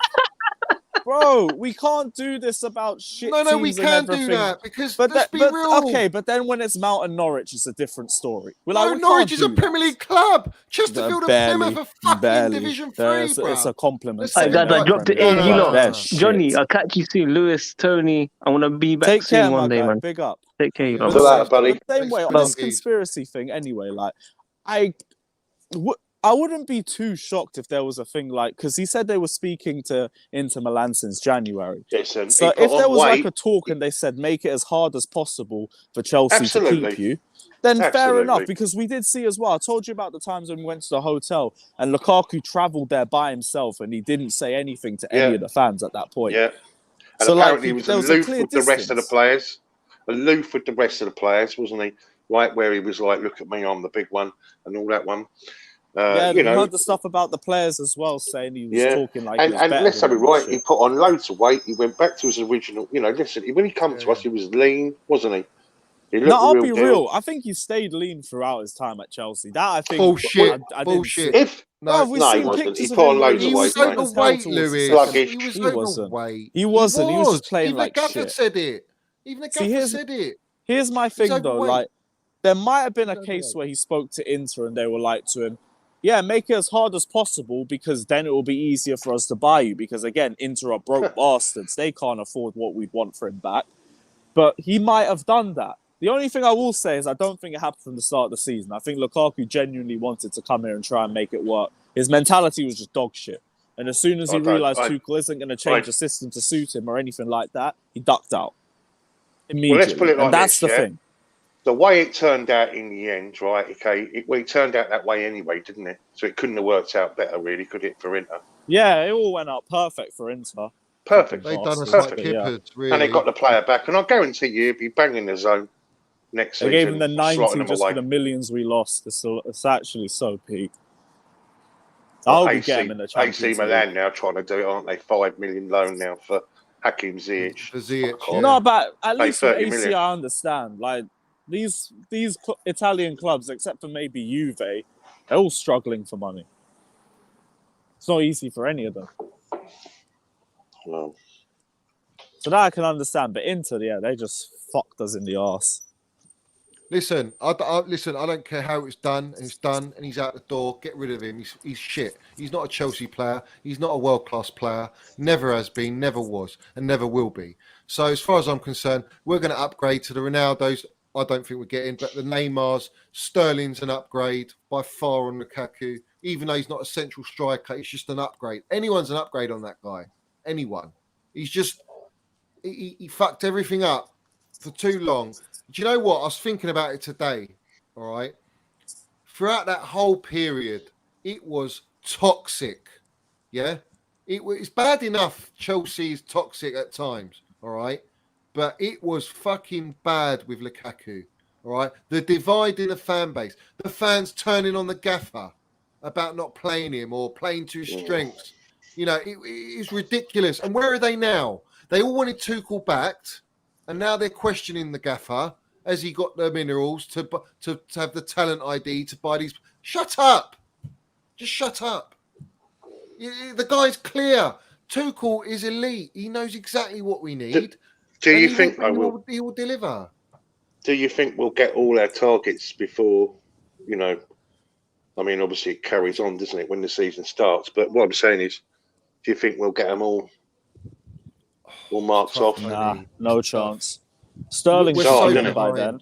Bro, we can't do this about shit. No, we can do that because let's be real. Okay, but then when it's Mount and Norwich, it's a different story. Norwich is a Premier League club. Chesterfield and Plymouth are fucking Division 3, bro. It's a compliment. I dropped it in. You lot, Johnny. I'll catch you soon. Lewis, Tony. I want to be back soon one day, man. Big up. Take care, you lot. Good luck, buddy. Same way on this conspiracy thing. Anyway, like I wouldn't be too shocked if there was a thing like, because he said they were speaking to Inter Milan since January. Listen, so if there was like a talk and they said make it as hard as possible for Chelsea to keep you, then fair enough. Because we did see as well. I told you about the times when we went to the hotel and Lukaku travelled there by himself and he didn't say anything to any of the fans at that point. Yeah. And so apparently he was aloof with the rest of the players. Aloof with the rest of the players, wasn't he? Right where he was like, look at me, I'm the big one and all that one. You heard the stuff about the players as well, saying he was talking like he was better. And let's have it right, he put on loads of weight. He went back to his original, listen, when he came to us, he was lean, wasn't he? I'll be real. I think he stayed lean throughout his time at Chelsea. That I think bullshit. Bullshit. We've seen pictures he put on loads of weight. He was overweight, Lewis. Sluggish. He was overweight. He wasn't. He was just playing even like Gaffer shit. said it. Even the Gaffer said it. Here's my thing though. Like, there might have been a case where he spoke to Inter and they were like to him, yeah, make it as hard as possible because then it will be easier for us to buy you. Because again, Inter are broke bastards. They can't afford what we'd want for him back. But he might have done that. The only thing I will say is I don't think it happened from the start of the season. I think Lukaku genuinely wanted to come here and try and make it work His mentality was just dog shit. And as soon as he realised Tuchel isn't going to change the system to suit him or anything like that, he ducked out immediately. Well, let's put it like that's the thing. The way it turned out in the end, right? Okay, it turned out that way anyway, didn't it? So it couldn't have worked out better, really, could it, for Inter? Yeah, it all went out perfect for Inter. Perfect. They've done us like kippers, really. And they got the player back. And I guarantee you, if you bang in the zone next season, they gave him the 90 just away. for the millions we lost. It's actually so peak. I'll be getting in the Champions AC Milan now trying to do it, aren't they? 5 million loan now for Hakim Ziyech. For Ziyech, yeah. No, but at least for AC, million. I understand. Like these Italian clubs, except for maybe Juve, they're all struggling for money. It's not easy for any of them. No. So that I can understand. But Inter, yeah, they just fucked us in the arse. Listen, I don't care how it's done, and it's done, and he's out the door. Get rid of him. He's shit. He's not a Chelsea player. He's not a world-class player. Never has been, never was, and never will be. So as far as I'm concerned, we're going to upgrade to the Ronaldos. I don't think we're getting, but the Neymars, Sterling's an upgrade by far on Lukaku. Even though he's not a central striker, it's just an upgrade. Anyone's an upgrade on that guy. Anyone. He's just he fucked everything up for too long. Do you know what? I was thinking about it today, all right? Throughout that whole period, it was toxic, yeah? It's bad enough Chelsea is toxic at times, all right? But it was fucking bad with Lukaku, all right? The divide in the fan base, the fans turning on the gaffer about not playing him or playing to his strengths. You know, it's ridiculous. And where are they now? They all wanted Tuchel backed. And now they're questioning the gaffer. Has he got the minerals to have the talent ID to buy these? Shut up! Just shut up. The guy's clear. Tuchel is elite. He knows exactly what we need. Do you think he will deliver? Do you think we'll get all our targets before, you know? I mean, obviously it carries on, doesn't it, when the season starts? But what I'm saying is, do you think we'll get them all marks off? Nah, no chance. Sterling's so by then.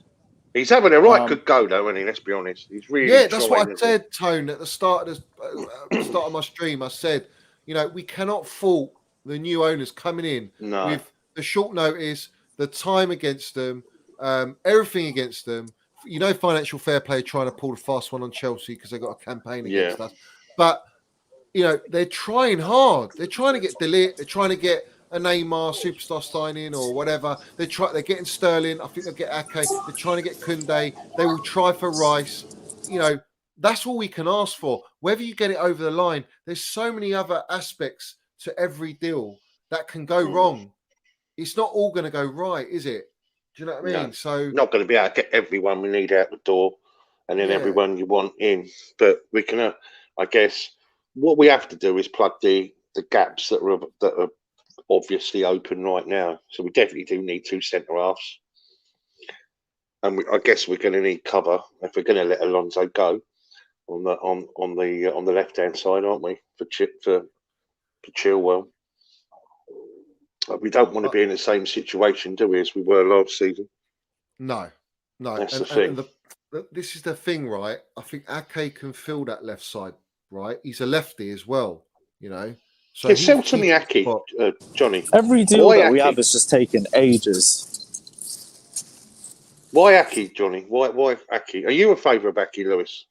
He's having a right good go, though, isn't he? Let's be honest. He's really that's what I said, Tone, at the start of my stream. I said, you know, we cannot fault the new owners coming in with the short notice, the time against them, everything against them. You know, financial fair play trying to pull the fast one on Chelsea because they got a campaign against us. But, you know, they're trying hard. They're trying to get Delete. They're trying to get a Neymar superstar signing or whatever. They're getting Sterling. I think they'll get Ake. They're trying to get Koundé. They will try for Rice. You know, that's all we can ask for. Whether you get it over the line, there's so many other aspects to every deal that can go wrong. It's not all going to go right, is it? Do you know what I mean? No, so not going to be able to get everyone we need out the door and then everyone you want in. But we can, I guess, what we have to do is plug the gaps that are obviously open right now. So we definitely do need 2 centre halves, and I guess we're going to need cover if we're going to let Alonso go on the left hand side, aren't we? For Chilwell. We don't want to be in the same situation, do we, as we were last season? No. That's the thing. This is the thing, right? I think Ake can fill that left side, right? He's a lefty as well, you know. So sell to me, Ake, Johnny. Every deal that we have is just taking ages. Why Ake, Johnny? Why Ake? Are you a favour of Ake, Lewis?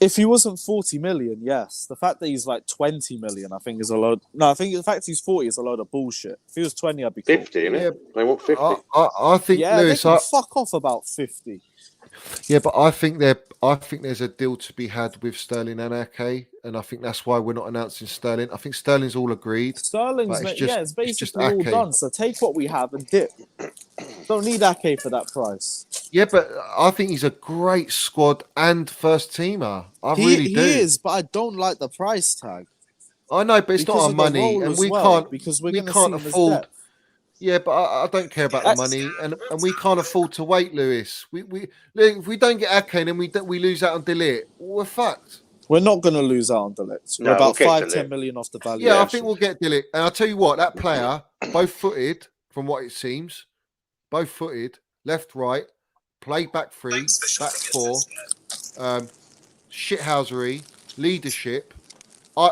If he wasn't 40 million, yes. The fact that he's like 20 million, I think is a load. No, I think the fact he's 40 is a load of bullshit. If he was 20, I'd be cool. 50, isn't it? They want 50. I think, Lewis, they can fuck off about 50. Yeah, but I think there's a deal to be had with Sterling and Ake, and I think that's why we're not announcing Sterling. I think Sterling's all agreed. It's basically all done. So take what we have and dip. Don't need Ake for that price. Yeah, but I think he's a great squad and first teamer. Really do. He is, but I don't like the price tag. I know, but it's not our money, and we can't afford. Yeah, but I don't care about the money, and we can't afford to wait, Lewis. If we don't get Ake and then we lose out on Delete, we're fucked. We're not going to lose out on Delete. We're about 5-10 million off the value. Yeah, I think we'll get Delete. And I'll tell you what, that player, both-footed, from what it seems, both-footed, left, right, play back 3, back 4, shithousery, leadership,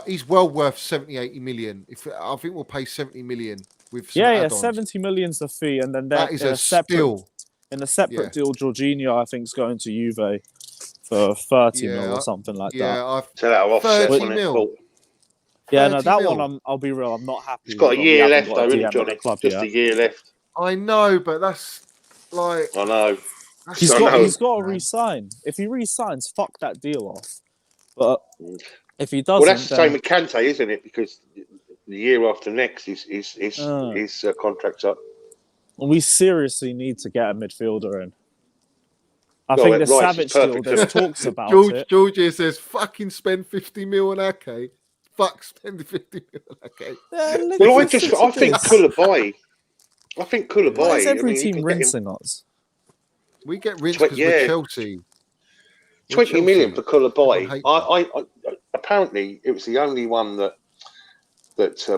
he's well worth 70, 80 million. I think we'll pay 70 million with some Yeah, add-ons. 70 million's the fee, and then That is a steal. In a separate deal, Jorginho, I think, is going to Juve for 30 mil or something like that. So that'll offset 30 mil. Yeah, no, that one, I'll be real, I'm not happy. It's got a year left, though, isn't it, Johnny? Just a year left. I know, but that's like... I know. He's got to re-sign. If he re-signs, fuck that deal off. But if he doesn't... Well, that's the same with Kante, isn't it? Because the year after next, his contract's up. We seriously need to get a midfielder in. I think the Savage deal, there's talks about it. George here says, fucking spend 50 mil on Ake. Fuck, spend 50 mil on Ake. Well, I think Koulibaly. Why is every team rinsing us? We get rinsed because we're Chelsea. 20 million for Koulibaly. I apparently it was the only one that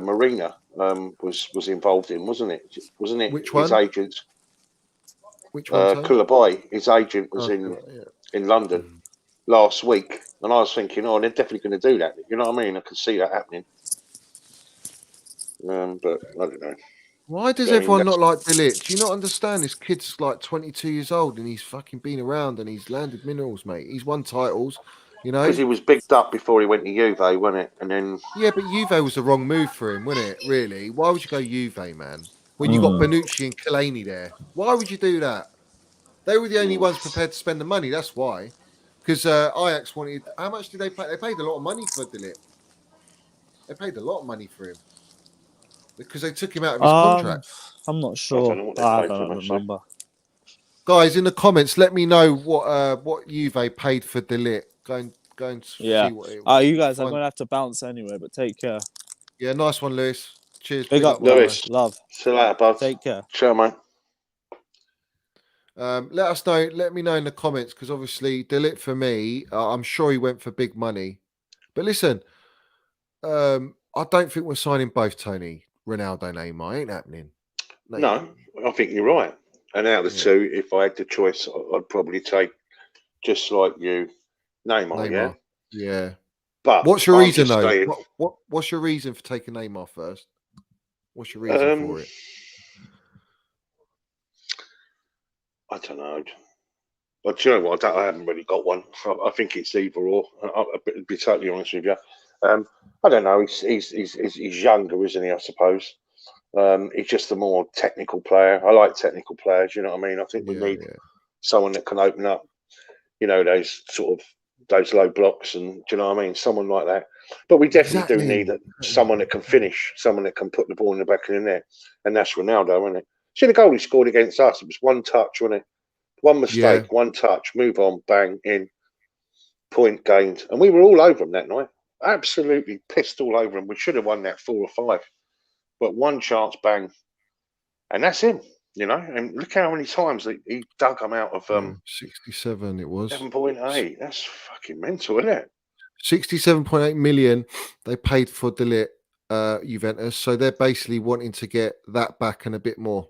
Marina was involved in, wasn't it? Wasn't it? Which one? His agent. Which one? Koulibaly, his agent was in London last week, and I was thinking, they're definitely going to do that. You know what I mean? I could see that happening. But I don't know. Why does everyone not like De Ligt? Do you not understand? This kid's like 22 years old and he's fucking been around and he's landed minerals, mate. He's won titles, you know. Because he was bigged up before he went to Juve, wasn't it? And then but Juve was the wrong move for him, wasn't it? Really? Why would you go Juve, man? When you got Bonucci and Kalani there, why would you do that? They were the only ones prepared to spend the money. That's why. Because Ajax wanted. How much did they pay? They paid a lot of money for De Ligt. They paid a lot of money for him. Because they took him out of his contract. I'm not sure. I don't remember. Guys, in the comments, let me know what Juve paid for De Ligt. Go and see what it was. You guys are going to have to bounce anyway, but take care. Yeah, nice one, Lewis. Cheers. Big up, Lewis. Love. See you later, bud. Take care. Ciao, mate. Let us know. Let me know in the comments, because obviously De Ligt for me, I'm sure he went for big money. But listen, I don't think we're signing both, Tony. Ronaldo, Neymar, ain't happening. No, I think you're right. And out of the two, if I had the choice, I'd probably take, just like you, Neymar. Yeah. But what's your reason though? What's your reason for taking Neymar first? What's your reason for it? I don't know. But do you know what? I haven't really got one. I think it's either or. I'll be totally honest with you. I don't know. He's younger, isn't he? I suppose. He's just a more technical player. I like technical players. You know what I mean? I think we need someone that can open up. You know, those low blocks, and do you know what I mean? Someone like that. But we definitely do need someone that can finish, someone that can put the ball in the back of the net, and that's Ronaldo, isn't it? See the goal he scored against us? It was one touch, wasn't it? One mistake, one touch, move on, bang, in, point gained, and we were all over him that night. Absolutely pissed all over him. We should have won that 4 or 5, but one chance, bang, and that's him. You know, and look how many times he dug them out of 67. It was 7.8. That's fucking mental, isn't it? 67.8 million they paid for De Ligt, Juventus. So they're basically wanting to get that back and a bit more,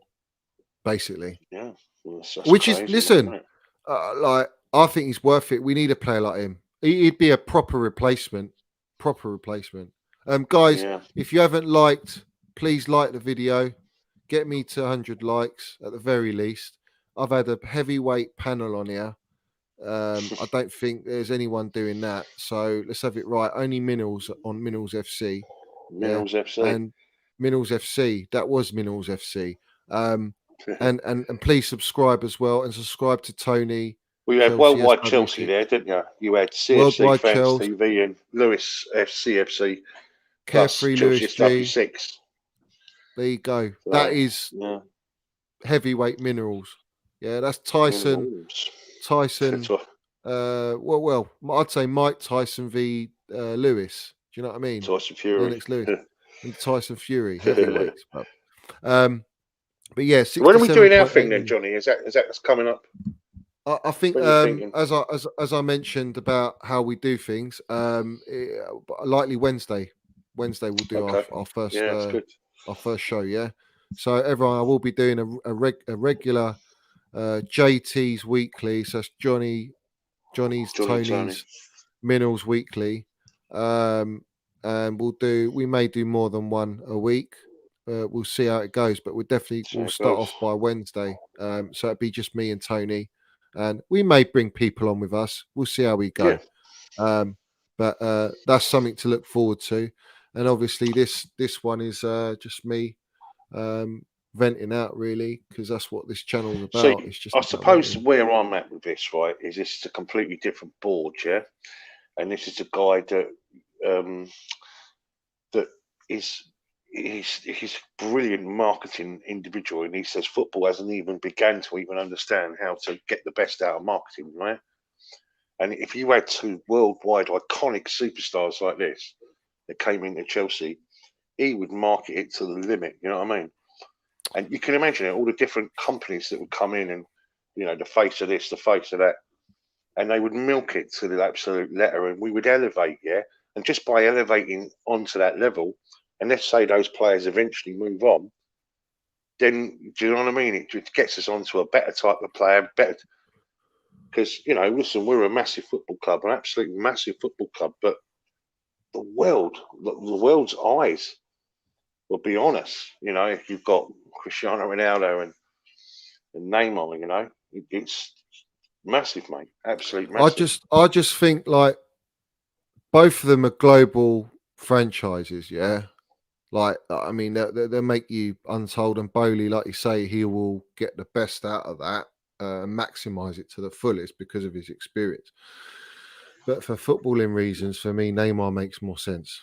basically. Yeah, that's which crazy, is listen, like I think he's worth it. We need a player like him. He'd be a proper replacement. Guys, if you haven't liked, please like the video. Get me to 100 likes at the very least. I've had a heavyweight panel on here. I don't think there's anyone doing that. So let's have it right. Only Minerals on Minerals FC. Minerals FC. And Minerals FC. That was Minerals FC. And please subscribe as well, and subscribe to Tony. Well, you had Worldwide Chelsea there, didn't you? You had CFC Worldwide Fans Chelsea. TV and Lewis CFC. Carefree Lewis G. W6. There you go. So, that is heavyweight Minerals. Yeah, that's Tyson. Tyson. Well, I'd say Mike Tyson v Lewis. Do you know what I mean? Tyson Fury. Lennox Lewis and Tyson Fury heavyweights. But yeah, when are we doing our thing then, Johnny? Is that that's coming up? I think as I mentioned about how we do things, likely Wednesday. Wednesday we'll do our first our first show. Yeah, so everyone, I will be doing a regular JT's weekly. So it's Johnny's, Tony's, Minerals weekly. And we may do more than one a week. We'll see how it goes, but we'll start off by Wednesday. So it'll be just me and Tony, and we may bring people on with us. We'll see how we go. Yeah. But that's something to look forward to. And obviously this one is just me venting out, really, because that's what this channel's about. So it's just I suppose where I'm at with this, right, is this is a completely different board, yeah, and this is a guy that that he's a brilliant marketing individual, and he says football hasn't even begun to even understand how to get the best out of marketing, right? And if you had two worldwide iconic superstars like this that came into Chelsea, he would market it to the limit. You know what I mean? And you can imagine it, all the different companies that would come in and, you know, the face of this, the face of that, and they would milk it to the absolute letter, and we would elevate, yeah. And just by elevating onto that level, and let's say those players eventually move on, then do you know what I mean? It just gets us onto a better type of player, better. Because, you know, listen, we're a massive football club, an absolutely massive football club, but the world's eyes will be on us. You know, if you've got Cristiano Ronaldo and Neymar, you know, it's massive, mate. Absolute massive. I just think like both of them are global franchises, yeah. Like, I mean, they'll make you untold, and Bowley, like you say, he will get the best out of that, maximize it to the fullest because of his experience. But for footballing reasons, for me, Neymar makes more sense.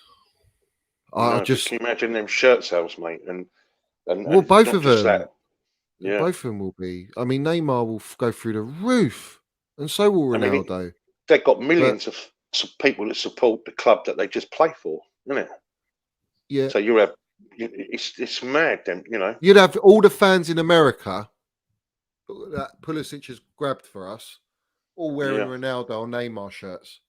I just can you imagine them shirt sales, mate, and well, both of them, yeah, both of them will be. I mean, Neymar will go through the roof, and so will Ronaldo. I mean, they've got millions of people that support the club that they just play for, isn't it? Yeah. So it's mad, then, you know. You'd have all the fans in America that Pulisic has grabbed for us, all wearing Ronaldo or Neymar shirts.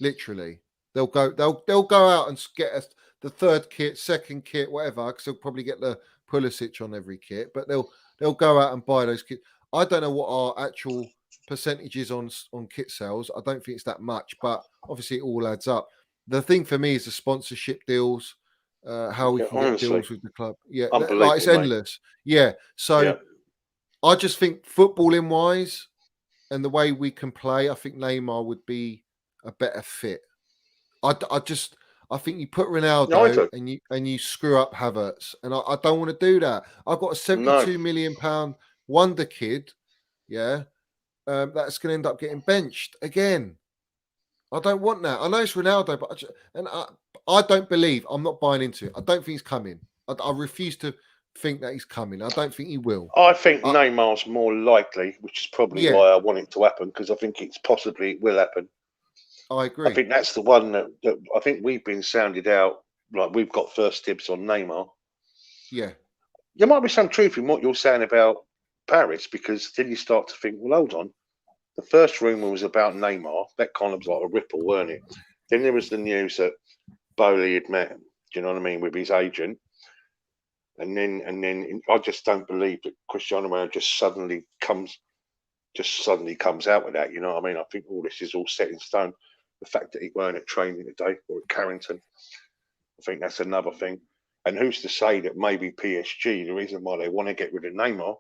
Literally, they'll go out and get us the third kit, second kit, whatever, because they'll probably get the Pulisic on every kit. But they'll go out and buy those kits. I don't know what our actual percentages on kit sales. I don't think it's that much, but obviously it all adds up. The thing for me is the sponsorship deals, how we can get deals with the club. Yeah, like it's endless. Mate. Yeah, so I just think footballing wise and the way we can play, I think Neymar would be a better fit. I think you put Ronaldo and you screw up Havertz, and I don't want to do that. I've got a 72 million pound wonder kid, yeah, that's going to end up getting benched again. I don't want that. I know it's Ronaldo, but I don't believe. I'm not buying into it. I don't think he's coming. I refuse to think that he's coming. I don't think he will. I think Neymar's more likely, which is probably why I want it to happen, because I think it will happen. I agree. I think that's the one that I think we've been sounded out. Like, we've got first dibs on Neymar. Yeah. There might be some truth in what you're saying about Paris, because then you start to think, well, hold on. The first rumour was about Neymar. That kind of was like a ripple, weren't it? Then there was the news that Bowley had met, do you know what I mean, with his agent. And then I just don't believe that Cristiano Ronaldo just suddenly comes out with that. You know what I mean? I think all this is all set in stone. The fact that he weren't at training today or at Carrington, I think that's another thing. And who's to say that maybe PSG, the reason why they want to get rid of Neymar,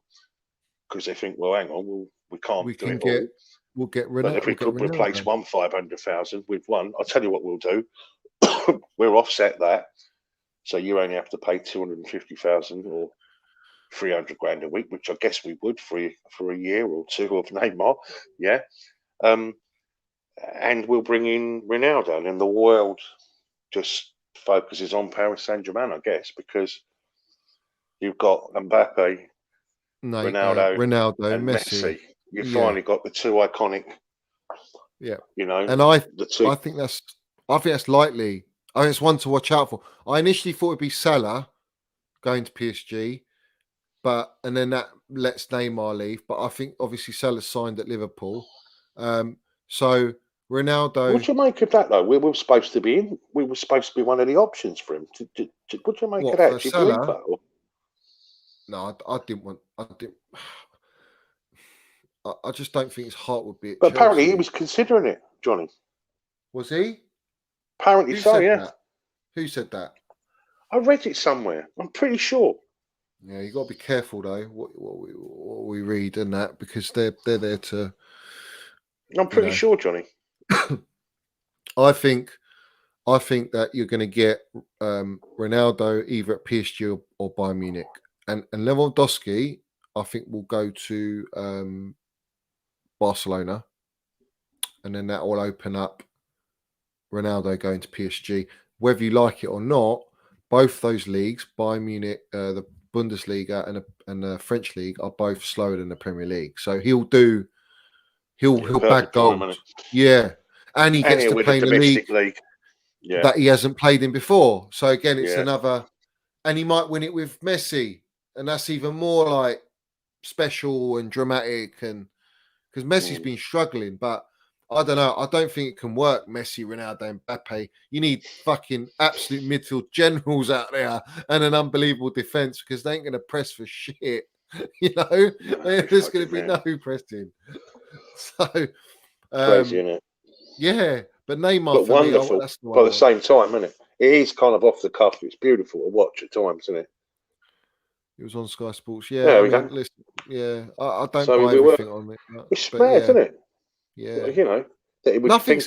because they think, well, hang on, we can't do it all. We'll get rid But if we could replace 500,000 with one, I'll tell you what we'll do. We'll offset that. So you only have to pay 250,000 or 300 grand a week, which I guess we would for a year or two of Neymar, yeah. And we'll bring in Ronaldo, and then the world just focuses on Paris Saint-Germain, I guess, because you've got Mbappe, Ronaldo, and Messi. You've finally got the two iconic. Yeah, you know, and I think that's likely. I think it's one to watch out for. I initially thought it'd be Salah going to PSG, and then that lets Neymar leave. But I think obviously Salah signed at Liverpool, so Ronaldo. What do you make of that, though? We were supposed to be in. We were supposed to be one of the options for him. What do you make of that? Do you believe that? Or? No, I didn't want. I just don't think his heart would be. But apparently, he was considering it, Johnny. Was he? Apparently so, yeah. That? Who said that? I read it somewhere. I'm pretty sure. Yeah, you got to be careful though what we read and that, because they're there to. I'm pretty sure, Johnny. I think that you're going to get Ronaldo either at PSG or Bayern Munich, and Lewandowski, I think, will go to Barcelona, and then that will open up Ronaldo going to PSG. Whether you like it or not, both those leagues, Bayern Munich, the Bundesliga and the French league, are both slower than the Premier League. So he'll bag goals. Yeah, and he gets to play in the league. Yeah. That he hasn't played in before. So again, it's another, and he might win it with Messi, and that's even more like special and dramatic, and because Messi's been struggling, but I don't know. I don't think it can work. Messi, Ronaldo, and Mbappe. You need fucking absolute midfield generals out there and an unbelievable defense, because they ain't going to press for shit. You know, there's going to be no pressing. So crazy, isn't it? Yeah, but Neymar, but for wonderful. Me, that's the by the same time, isn't it? It is kind of off the cuff. It's beautiful to watch at times, isn't it? It was on Sky Sports. Yeah, listen, I don't buy everything on it. It's mad, isn't it? Yeah, you know, that it would nothing's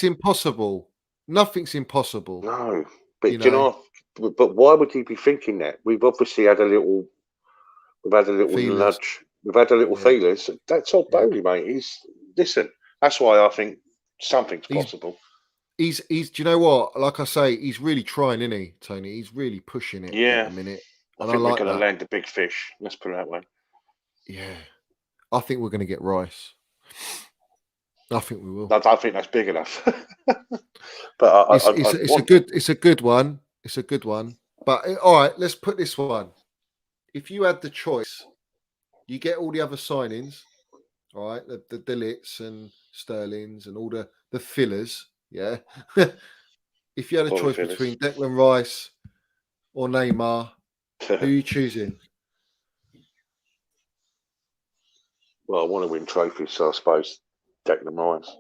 impossible. Nothing's impossible. No, but but why would he be thinking that? We've obviously had a little, feelers. Nudge. We've had a little feelers. That's all Bowley, mate. Listen. That's why I think something's possible. He's. Do you know what? Like I say, he's really trying, isn't he, Tony? He's really pushing it at the minute. And I think we're going to land a big fish. Let's put it that way. Yeah, I think we're going to get Rice. I think we will. I don't think that's big enough. But it's a good one. It's a good one. But all right, let's put this one. If you had the choice, you get all the other signings. All right, the Delits and Sterlings and all the fillers, yeah. If you had a choice between Declan Rice or Neymar, who are you choosing? Well, I want to win trophies, so I suppose Declan Rice.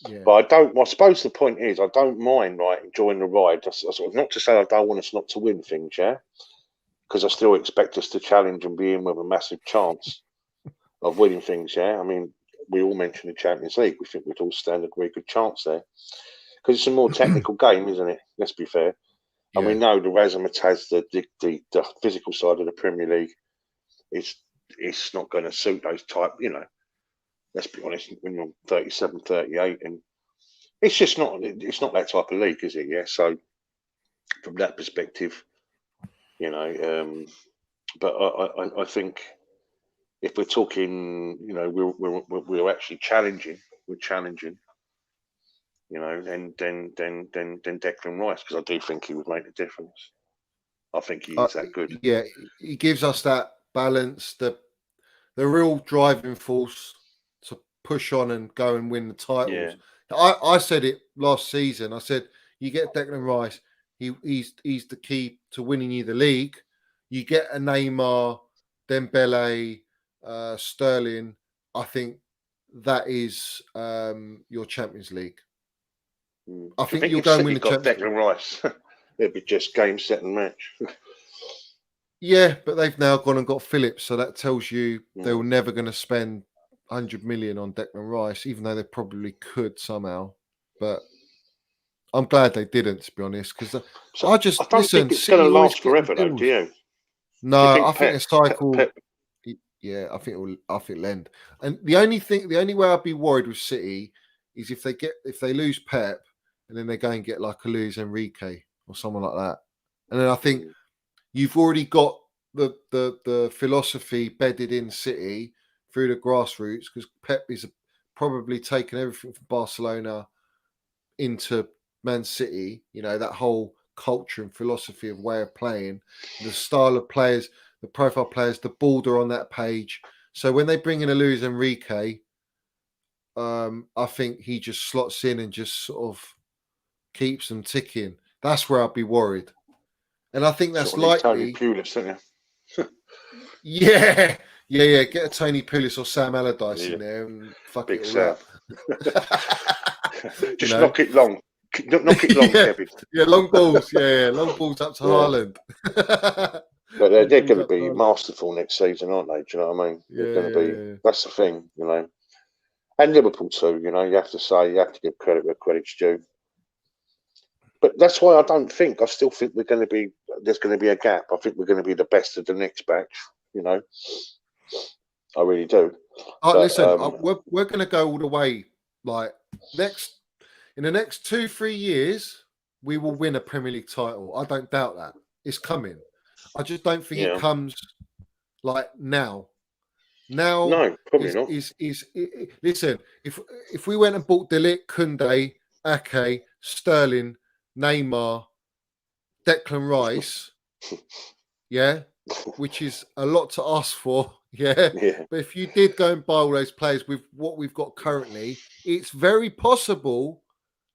Yeah. But I don't. I suppose the point is, I don't mind enjoying the ride. Not to say I don't want us not to win things, yeah, because I still expect us to challenge and be in with a massive chance of winning things, yeah. I mean, we all mentioned the Champions League. We think we'd all stand a very good chance there, because it's a more technical game, isn't it? Let's be fair. And we know the razzmatazz, the physical side of the Premier League, it's not going to suit those type. Let's be honest. When you're 37, 38, and it's just not. It's not that type of league, is it? Yeah. So from that perspective, but I think, if we're talking, we're actually challenging. We're challenging, and then Declan Rice, because I do think he would make a difference. I think he is that good. Yeah, he gives us that balance, the real driving force to push on and go and win the titles. Yeah. I said it last season. I said, you get Declan Rice, he's the key to winning you the league. You get a Neymar, Dembele, Sterling, I think that is your Champions League. I think you'll go and win the Champions League. Declan Rice. It'd be just game, set, and match. Yeah, but they've now gone and got Phillips, so that tells you they were never going to spend 100 million on Declan Rice, even though they probably could somehow. But I'm glad they didn't, to be honest, because I don't think it's going to last forever, though. Do you? No, I think a cycle. Yeah, I think it'll end. And the only way I'd be worried with City is if they lose Pep and then they go and get like a Luis Enrique or someone like that. And then I think you've already got the philosophy bedded in City through the grassroots, because Pep is probably taken everything from Barcelona into Man City. That whole culture and philosophy of way of playing, the style of players, the profile players, the border on that page. So when they bring in a Luis Enrique, I think he just slots in and just sort of keeps them ticking. That's where I'd be worried. And I think that's likely. Tony Pulis, don't you? Yeah. Get a Tony Pulis or Sam Allardyce in there and fuck Big it all up. Just knock it long. Knock it long, Kevin. Yeah, long balls. Yeah, long balls up to Haaland. But they're going to be masterful next season, aren't they? Do you know what I mean? They're going to be. That's the thing, you know. And Liverpool too. You know, you have to give credit where credit's due. But that's why I still think there's going to be a gap. I think we're going to be the best of the next batch. You know, I really do. Listen, we're going to go all the way. Like in the next 2-3 years, we will win a Premier League title. I don't doubt that. It's coming. I just don't think it comes like now. Now, no, probably not. Listen, if we went and bought De Ligt, Koundé, Ake, Sterling, Neymar, Declan Rice, yeah, which is a lot to ask for, yeah. But if you did go and buy all those players with what we've got currently, it's very possible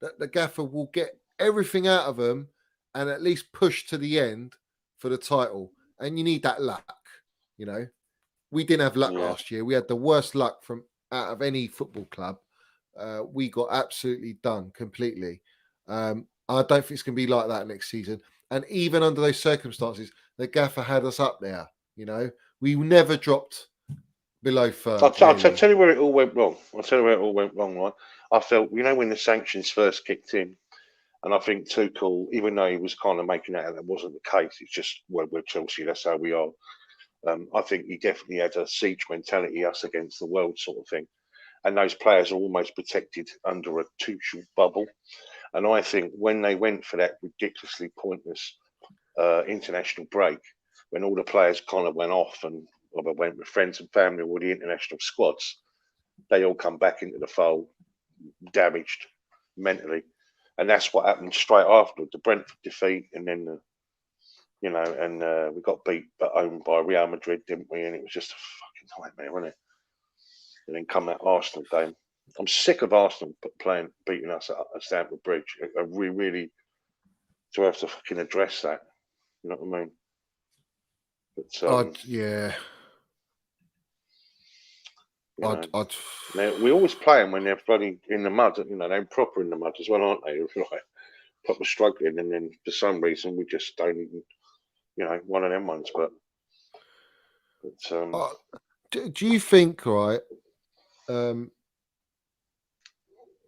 that the gaffer will get everything out of them and at least push to the end for the title. And you need that luck, you know. We didn't have luck last year. We had the worst luck from out of any football club. We got absolutely done completely. I don't think it's going to be like that next season. And even under those circumstances, the gaffer had us up there. You know, we never dropped below third. I'll tell you where it all went wrong. Right? I felt, you know, when the sanctions first kicked in, and I think Tuchel, even though he was kind of making out that wasn't the case, it's just, well, we're Chelsea, that's how we are. I think he definitely had a siege mentality, us against the world sort of thing. And those players are almost protected under a Tuchel bubble. And I think when they went for that ridiculously pointless international break, when all the players kind of went off and went with friends and family or the international squads, they all come back into the fold, damaged mentally. And that's what happened straight after the Brentford defeat, and then we got beat but owned by Real Madrid, didn't we? And it was just a fucking nightmare, wasn't it? And then come that Arsenal game. I'm sick of Arsenal beating us at Stamford Bridge. We really do have to fucking address that. You know what I mean? But we always play them when they're bloody in the mud. You know, they're proper in the mud as well, aren't they? Like proper struggling, and then for some reason we just don't even, you know, one of them ones. But do you think, right?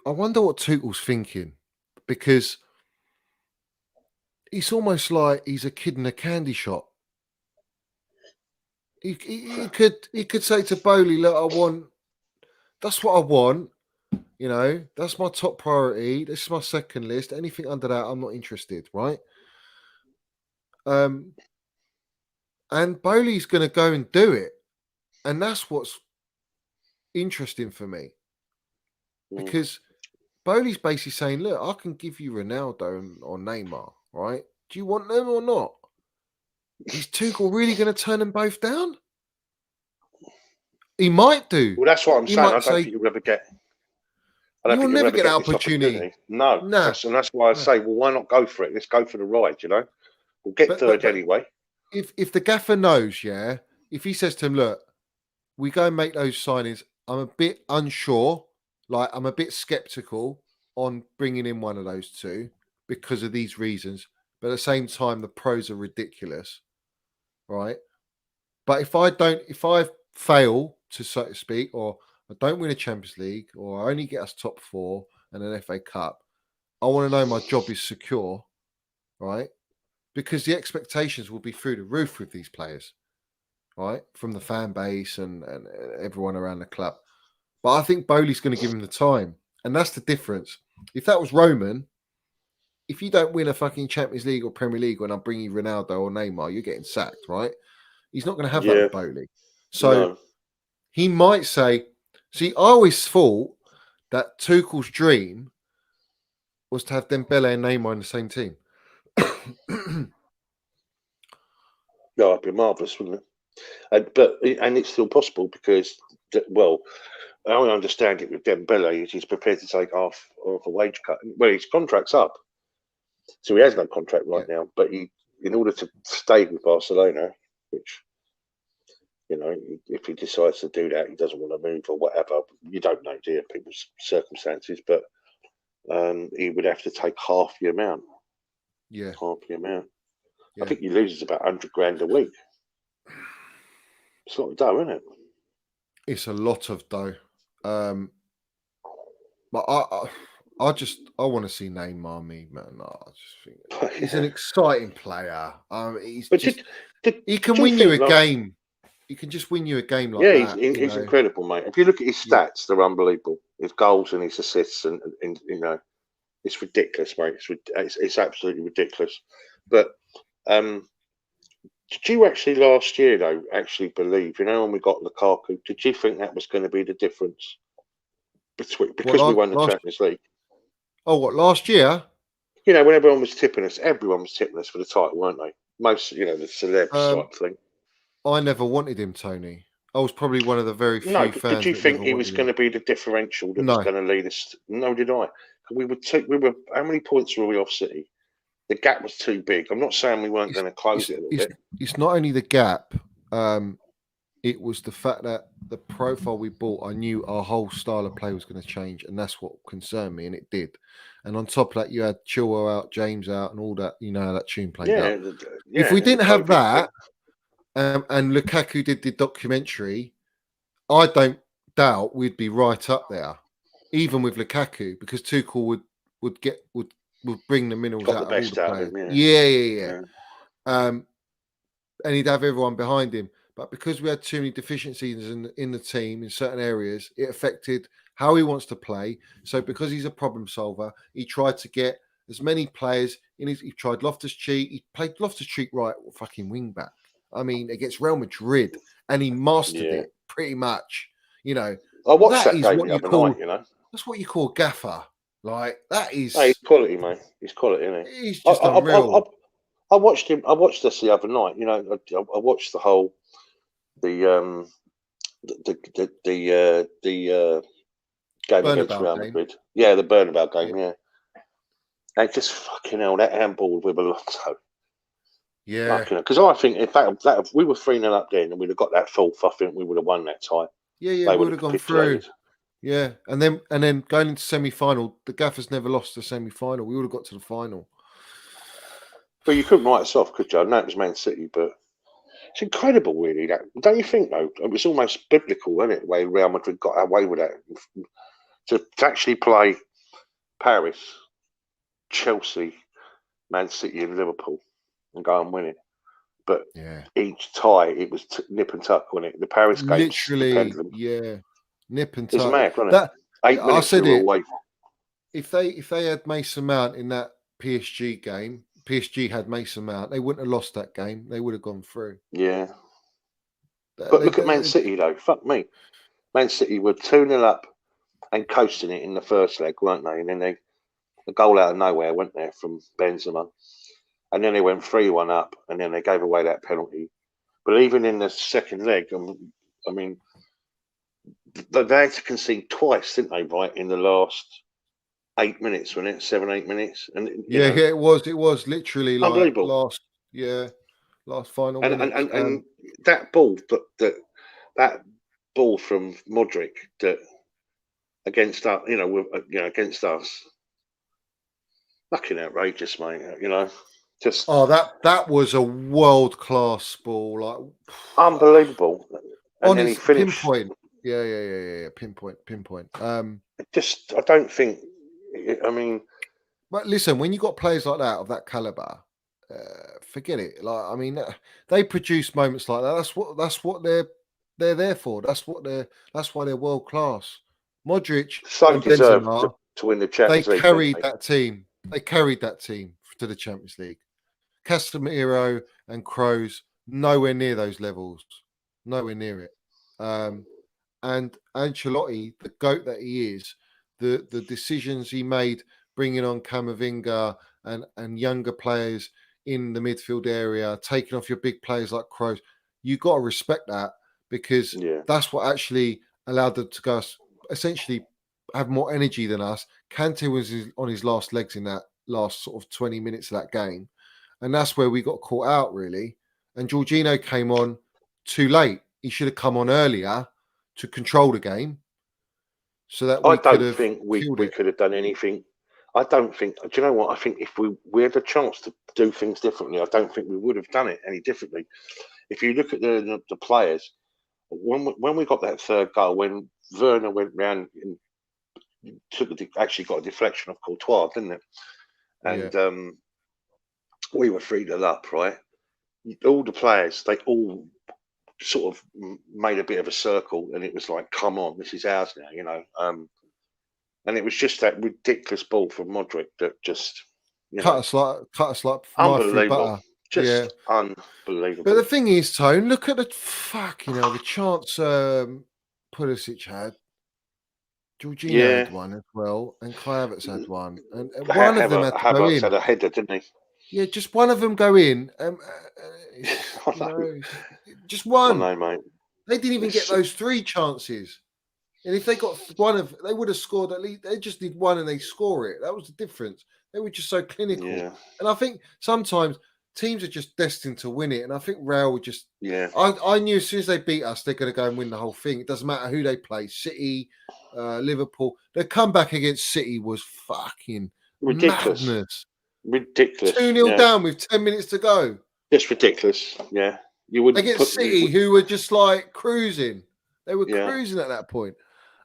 I wonder what Tuchel's thinking, because it's almost like he's a kid in a candy shop. He could say to Bowley, look, that's what I want. You know, that's my top priority. This is my second list. Anything under that, I'm not interested, right? And Bowley's going to go and do it. And that's what's interesting for me. Because Bowley's basically saying, look, I can give you Ronaldo or Neymar, right? Do you want them or not? Is Tuchel really going to turn them both down? He might do. Well, that's what I'm saying. I don't think you'll ever get. You'll never get that opportunity. No. That's why I say, well, why not go for it? Let's go for the ride, you know? We'll get third anyway. If the gaffer knows, if he says to him, look, we go and make those signings, I'm a bit unsure, like I'm a bit skeptical on bringing in one of those two because of these reasons. But at the same time, the pros are ridiculous, right? But if I fail, so to speak, or I don't win a Champions League, or I only get us top 4 and an FA Cup, I want to know my job is secure, right? Because the expectations will be through the roof with these players, right? From the fan base and everyone around the club. But I think Bowley's going to give him the time. And that's the difference. If that was Roman, if you don't win a fucking Champions League or Premier League when I bring you Ronaldo or Neymar, you're getting sacked, right? He's not going to have that with Bowley. So he might say, see, I always thought that Tuchel's dream was to have Dembele and Neymar in the same team. Yeah, that'd be marvellous, wouldn't it? And it's still possible because, well, I understand it with Dembele. He's prepared to take half of a wage cut. Well, his contract's up, so he has no contract right now. But in order to stay with Barcelona, which, you know, if he decides to do that, he doesn't want to move or whatever. You don't know, dear people's circumstances, but he would have to take half the amount. Yeah. Half the amount. Yeah. I think he loses about 100 grand a week. It's a lot of dough, isn't it? It's a lot of dough. But I want to see Neymar, man. I just think he's an exciting player. He's but just did he can you win you a think, game. He can just win you a game like yeah, that. he's incredible, mate. If you look at his stats, they're unbelievable. His goals and his assists, and you know, it's ridiculous, mate. It's absolutely ridiculous. But did you actually last year though actually believe? You know, when we got Lukaku, did you think that was going to be the difference because we won the Champions League? Oh, what, last year? You know, when everyone was tipping us for the title, weren't they? Most, you know, the celebs type thing. I never wanted him, Tony. I was probably one of the very few fans. Did you think he was going to be the differential that was going to lead us? No, did I? We were. How many points were we off City? The gap was too big. I'm not saying we weren't going to close it a little bit. It's not only the gap. It was the fact that the profile we bought, I knew our whole style of play was going to change, and that's what concerned me, and it did. And on top of that, you had Chilwell out, James out, and all that. You know how that tune played out. If we didn't have that, and Lukaku did the documentary, I don't doubt we'd be right up there, even with Lukaku, because Tuchel would bring the minerals out of all the players. Yeah. And he'd have everyone behind him. But because we had too many deficiencies in the team in certain areas, it affected how he wants to play. So because he's a problem solver, he tried to get as many players in his. He tried Loftus-Cheek. He played Loftus-Cheek right fucking wing back. I mean, against Real Madrid, and he mastered it pretty much. You know, I watched that game the other night. You know, that's what you call gaffer. Like that is. Hey, he's quality, mate. He's quality, isn't he? He's just unreal. I watched him. I watched this the other night. You know, I watched the whole the game against Real Madrid. Yeah, the Bernabeu game. Yeah. And just fucking hell, that handball with Alonso. Yeah. Because I think if we were 3-0 up then and we'd have got that fourth, I think we would have won that tie. Yeah, we would have gone through. Yeah, and then going into semi-final, the Gaffers never lost the semi-final. We would have got to the final. But you couldn't write us off, could you? I know it was Man City, but it's incredible, really. That, don't you think, though? It was almost biblical, wasn't it, the way Real Madrid got away with that. To actually play Paris, Chelsea, Man City and Liverpool and go and win it. But each tie, it was nip and tuck, wasn't it? The Paris game, literally, nip and tuck. It's mad, wasn't it? 8 minutes I said it. Away. If they had Mason Mount in that PSG game, PSG had Mason Mount, they wouldn't have lost that game. They would have gone through. Yeah. But look at Man City, though. Fuck me. Man City were 2-0 up and coasting it in the first leg, weren't they? And then the goal out of nowhere went there from Benzema. And then they went 3-1 up, and then they gave away that penalty. But even in the second leg, I mean, they had to concede twice, didn't they, right, in the last 8 minutes, wasn't it? 7-8 minutes. And it was literally like unbelievable. last final minutes. And that ball, that ball from Modric that against us, against us, fucking outrageous, mate. You know, just that was a world class ball, like unbelievable. And on then his he finished. Pinpoint. Yeah. Pinpoint. I don't think. I mean, but listen, when you got players like that of that caliber, forget it. Like, I mean, they produce moments like that. That's what they're there for. That's why they're world class. Modric so deserved to win the Champions League. They carried that team. They carried that team to the Champions League. Casemiro and Kroos nowhere near those levels. Nowhere near it. And Ancelotti, the GOAT that he is, the decisions he made bringing on Camavinga and younger players in the midfield area, taking off your big players like Kroos, you got to respect that because that's what actually allowed them to go essentially have more energy than us. Kante was on his last legs in that last sort of 20 minutes of that game. And that's where we got caught out, really. And Jorginho came on too late. He should have come on earlier to control the game. So that I don't think we could have done anything I don't think. Do you know what? I think if we had a chance to do things differently, I don't think we would have done it any differently. If you look at the players, when we got that third goal, when Werner went round and actually got a deflection of Courtois, didn't it? And we were 3-0 up, right? All the players, they all sort of made a bit of a circle, and it was like, "Come on, this is ours now," you know. And it was just that ridiculous ball from Modric that just cut us like my free butter. Just unbelievable. But the thing is, Tone, look at the fucking hell, the chance Pulisic had. Jorginho had one as well, and Kai Havertz had one, and one of them had to go in. Had a header, didn't he? Yeah, just one of them go in. Just one. I know, mate. They didn't even get those 3 chances. And if they got they would have scored at least. They just did one and they score it. That was the difference. They were just so clinical. Yeah. And I think sometimes teams are just destined to win it. And I think Real would just. Yeah. I knew as soon as they beat us, they're going to go and win the whole thing. It doesn't matter who they play. City, Liverpool. Their comeback against City was fucking ridiculous. Madness. Ridiculous. 2-0 down with 10 minutes to go. Just ridiculous. Yeah. You wouldn't against City, who were just like cruising. They were cruising at that point.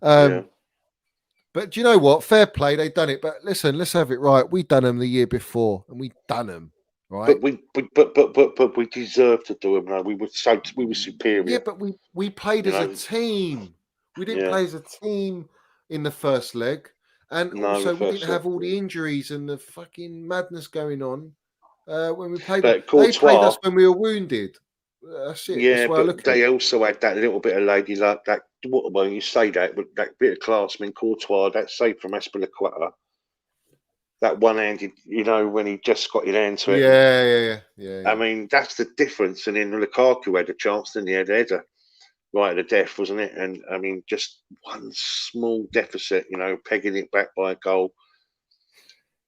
But do you know what? Fair play, they've done it. But listen, let's have it right. We done them the year before, and we done them right. But we deserved to do them. No, we were superior. Yeah, but we played as a team. We didn't play as a team in the first leg, and also we didn't have all the injuries and the fucking madness going on when we played. They played us when we were wounded. That's it. Yeah, but they also had that little bit of lady luck. That well, you say that, but that bit of class. I mean, Courtois, that save from Aspilicueta, that one-handed, you know, when he just got his hand to it. Yeah. I mean, that's the difference. And then Lukaku had a chance, then he had a header right at the death, wasn't it? And I mean, just one small deficit, you know, pegging it back by a goal.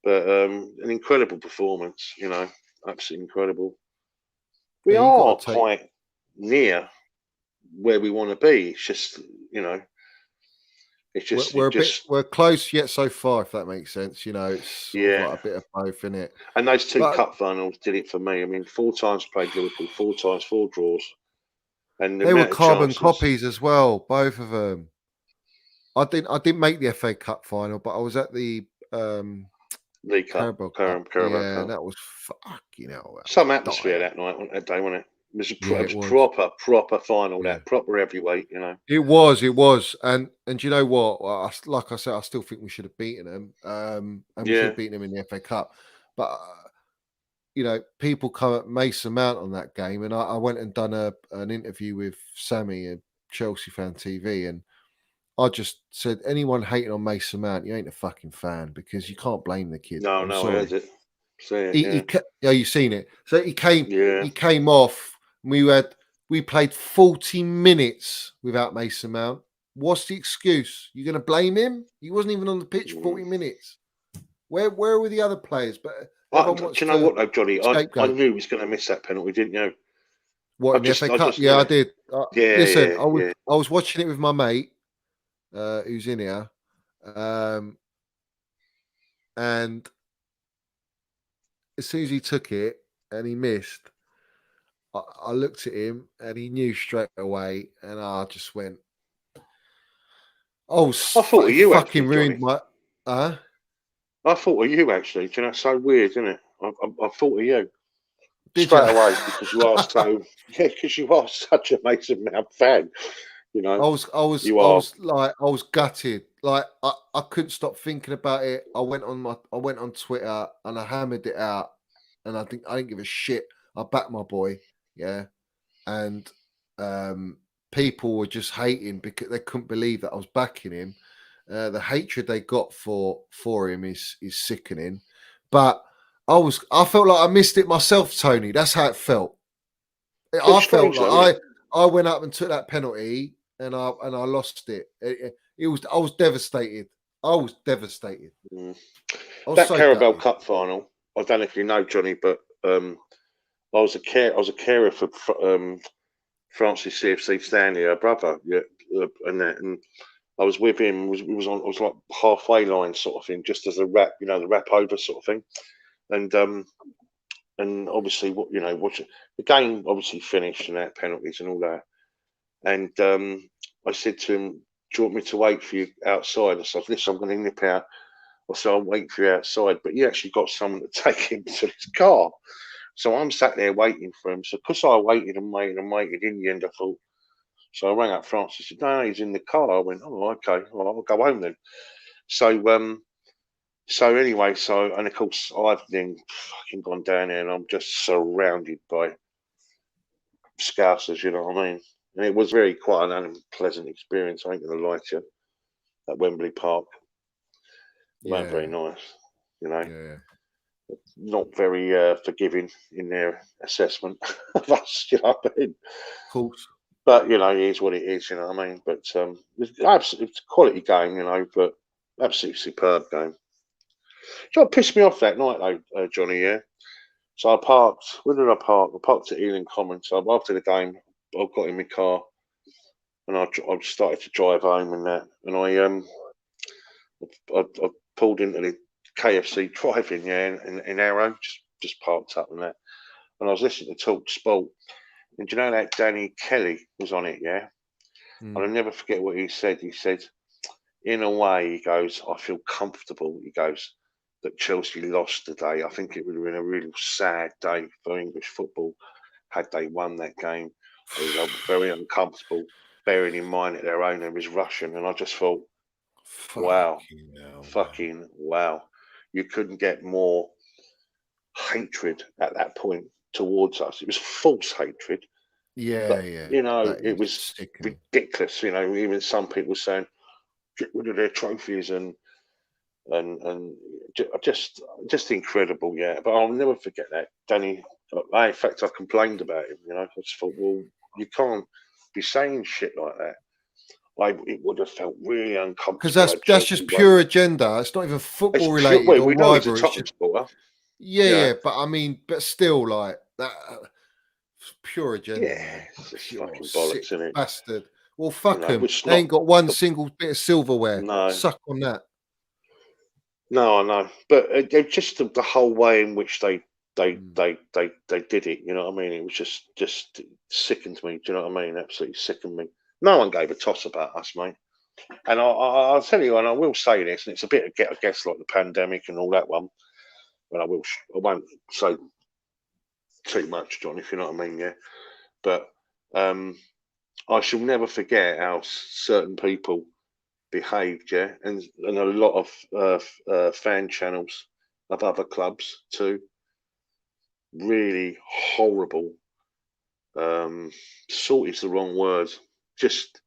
But an incredible performance, you know, absolutely incredible. We are quite near where we want to be. It's just, you know, it's just we're close yet so far, if that makes sense. You know, it's like a bit of both, isn't it? And those 2 cup finals did it for me. I mean, 4 times played Liverpool, 4 times 4 draws, and they were carbon copies as well, both of them. I didn't make the FA Cup final, but I was at the League Cup, Carabao Cup. And that was fucking hell. Some atmosphere that night, that day, wasn't it? It was proper final, that proper heavyweight, you know. It was, and you know what? Like I said, I still think we should have beaten them, and we should have beaten them in the FA Cup. But you know, people come at Mason Mount on that game, and I went and done an interview with Sammy at Chelsea Fan TV, and I just said, anyone hating on Mason Mount, you ain't a fucking fan, because you can't blame the kid. No, I heard it. Say it, you've seen it. So he came off. We played 40 minutes without Mason Mount. What's the excuse? You're going to blame him? He wasn't even on the pitch 40 minutes. Where were the other players? But do you know what, though, Johnny? I knew he was going to miss that penalty, didn't you? What, in the FA Cup? Yeah, I did. Listen, I was watching it with my mate, who's in here, and as soon as he took it and he missed, I looked at him and he knew straight away, and I just went, I thought of you fucking actually, ruined my. I thought of you actually. Do you know, it's so weird, isn't it? I thought of you straight away because you are so. Yeah, because you are such a Mason Mount fan. You know, I was gutted. Like I couldn't stop thinking about it. I went on Twitter and I hammered it out, and I didn't give a shit. I backed my boy, and people were just hating because they couldn't believe that I was backing him. The hatred they got for him is sickening. But I felt like I missed it myself, Tony. That's how it felt. I felt like I went up and took that penalty and I lost it. I was devastated. I was devastated. That Carabao Cup final, I don't know if you know, Johnny, but I was a carer for Francis CFC Stanley, her brother, and I was with him. We was like halfway line sort of thing, just as a wrap, the wrap over sort of thing. And obviously, watching the game obviously finished and that penalties and all that. And I said to him, "Do you want me to wait for you outside?" I said, "Listen, I'm going to nip out." I said, "I'll wait for you outside." But he actually got someone to take him to his car. So I'm sat there waiting for him. So because I waited and waited and waited, in the end I thought. So I rang up Francis and said, "No, he's in the car." I went, "Oh, okay, well, I'll go home then." So anyway, and of course I've then fucking gone down there and I'm just surrounded by Scousers, you know what I mean? And it was quite an unpleasant experience, I ain't gonna lie to you, at Wembley Park. It weren't very nice, Yeah. Not very forgiving in their assessment of us, you know what I mean? Of course. But it is what it is, you know what I mean? But it's a quality game, but absolutely superb game. Do you know what pissed me off that night though, Johnny, yeah? So I parked, where did I park? I parked at Ealing Common. So after the game, I got in my car and I started to drive home and that. And I pulled into the KFC drive-in, in Arrow, just parked up and that. And I was listening to Talk Sport. And do you know that Danny Kelly was on it, yeah? And I'll never forget what he said. He said, in a way, he goes, "I feel comfortable." He goes, that Chelsea lost today. I think it would have been a really sad day for English football had they won that game. They were very uncomfortable, bearing in mind that their owner is Russian. And I just thought, wow, fucking wow. You couldn't get more hatred at that point towards us. It was false hatred. Yeah, but, yeah. It was ridiculous. Even some people saying, get rid of their trophies and just incredible, yeah. But I'll never forget that, Danny. In fact, I complained about him. I just thought, well, you can't be saying shit like that. It would have felt really uncomfortable. Because that's just pure agenda. It's not even football related or we know he's a rivalry. top supporter. Yeah, but I mean, but still, like that, pure agenda. Yeah, Man. it's fucking bollocks, isn't it? Bastard. Well, fuck him. They ain't got one single bit of silverware. No. Suck on that. No, I know, but just the whole way in which they did it. You know what I mean? It was just sickened me. Do you know what I mean? Absolutely sickened me. No one gave a toss about us, mate. And I'll tell you, and I will say this, and it's a bit of I guess like the pandemic and all that one. But I won't say too much, John, if you know what I mean. Yeah, but I shall never forget how certain people behaved, yeah, and a lot of fan channels of other clubs too. Really horrible. Salt is the wrong word. Just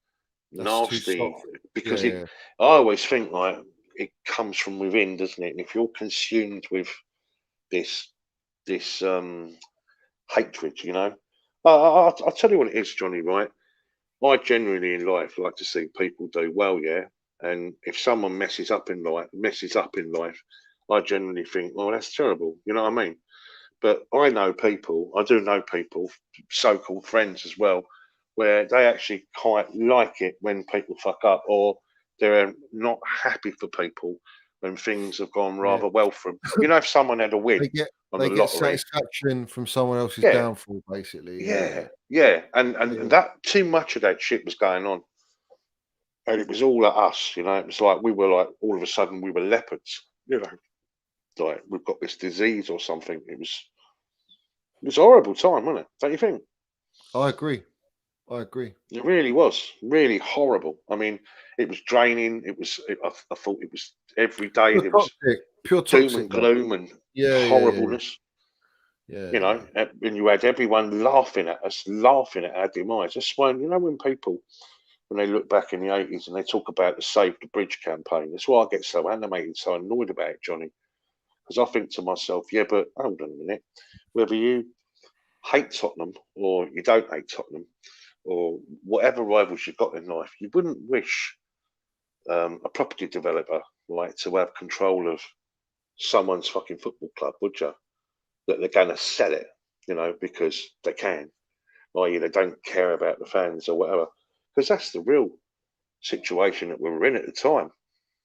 nasty. Because I always think like it comes from within, doesn't it? And if you're consumed with this hatred, I'll tell you what it is, Johnny. Right? I genuinely in life like to see people do well, yeah. And if someone messes up in life, I generally think, well, that's terrible. You know what I mean? But I do know people, so-called friends as well, where they actually quite like it when people fuck up, or they're not happy for people when things have gone rather well for them. If someone had a win They get lottery, satisfaction from someone else's downfall, basically. Yeah. And that too much of that shit was going on. And it was all at us, It was like we were like all of a sudden we were leopards, like we've got this disease or something. It was a horrible time, wasn't it? Don't you think? I agree. It really was really horrible. I mean, it was draining. I thought it was every day. There was pure doom toxic, and gloom and horribleness. Yeah. And you had everyone laughing at us, laughing at our demise. Just when when people. When they look back in the 80s and they talk about the Save the Bridge campaign, that's why I get so animated, so annoyed about it, Johnny. Because I think to myself, yeah, but hold on a minute. Whether you hate Tottenham or you don't hate Tottenham or whatever rivals you've got in life, you wouldn't wish a property developer to have control of someone's fucking football club, would you? That they're going to sell it, because they can. Or they don't care about the fans or whatever. Because that's the real situation that we were in at the time,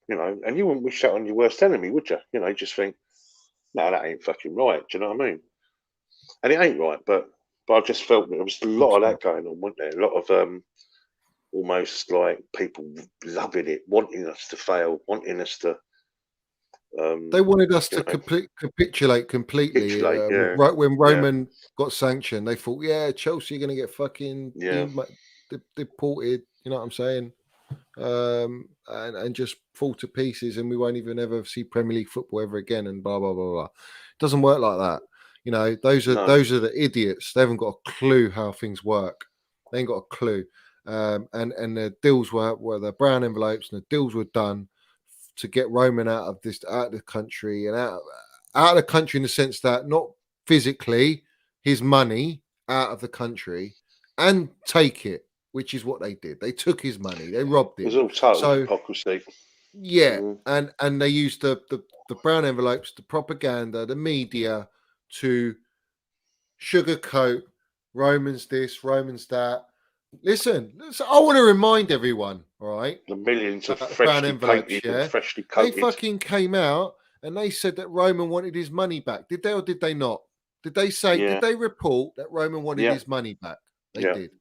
you know, and you wouldn't wish that on your worst enemy, would you? You know, you just think, no, that ain't fucking right. Do you know what I mean? And it ain't right, but I just felt there was a lot of that going on, wasn't there? A lot of almost like people loving it, wanting us to fail, wanting us to. They wanted us to capitulate completely. Right when Roman got sanctioned, they thought, yeah, Chelsea are going to get fucking deported. You know what I'm saying? And just fall to pieces, and we won't even ever see Premier League football ever again, and blah blah blah blah. It doesn't work like that. You know, those are the idiots. They haven't got a clue how things work. They ain't got a clue. And the deals were the brown envelopes, and the deals were done to get Roman out of the country, and out of the country in the sense that not physically, his money out of the country, and take it, which is what they did. They took his money, they robbed him. It was all total hypocrisy. Yeah, and they used the brown envelopes, the propaganda, the media to sugarcoat Roman's this, Roman's that. Listen, I want to remind everyone, all right? The millions of freshly painted and freshly coated. They fucking came out and they said that Roman wanted his money back. Did they or did they not? Did they say, did they report that Roman wanted his money back? They did.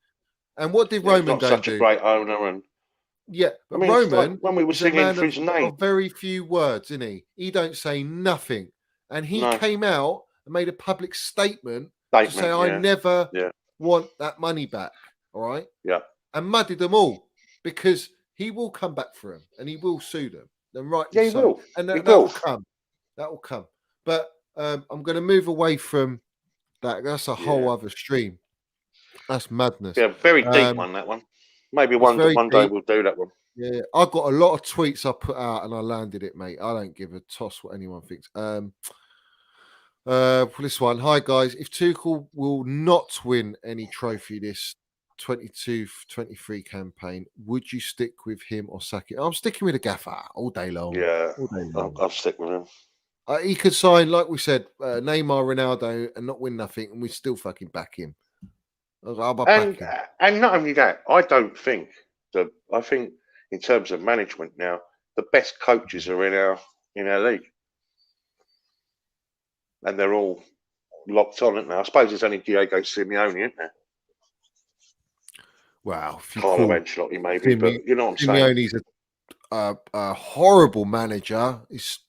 And what did Roman go such do? A great owner and but I mean, Roman, like when we were singing for his name, of very few words, isn't he? He don't say nothing, and he came out and made a public statement to say, "I never want that money back." All right, and muddied them all because he will come back for him and he will sue them. And rightly he so. will, and that will come. That will come. But I'm going to move away from that. That's a whole other stream. That's madness. Yeah, very deep one, that one. Maybe one day we'll do that one. Yeah, I got a lot of tweets I put out and I landed it, mate. I don't give a toss what anyone thinks. This one. Hi guys. If Tuchel will not win any trophy this 22-23 campaign, would you stick with him or sack it? I'm sticking with the gaffer all day long. Yeah, all day long. I'll stick with him. He could sign, like we said, Neymar, Ronaldo, and not win nothing, and we still fucking back him. And not only that, I think in terms of management now, the best coaches are in our league, and they're all locked on it now. I suppose there's only Diego Simeone, isn't there? Wow, Carlo Ancelotti maybe, but you know what I'm saying. Simeone's a horrible manager. He's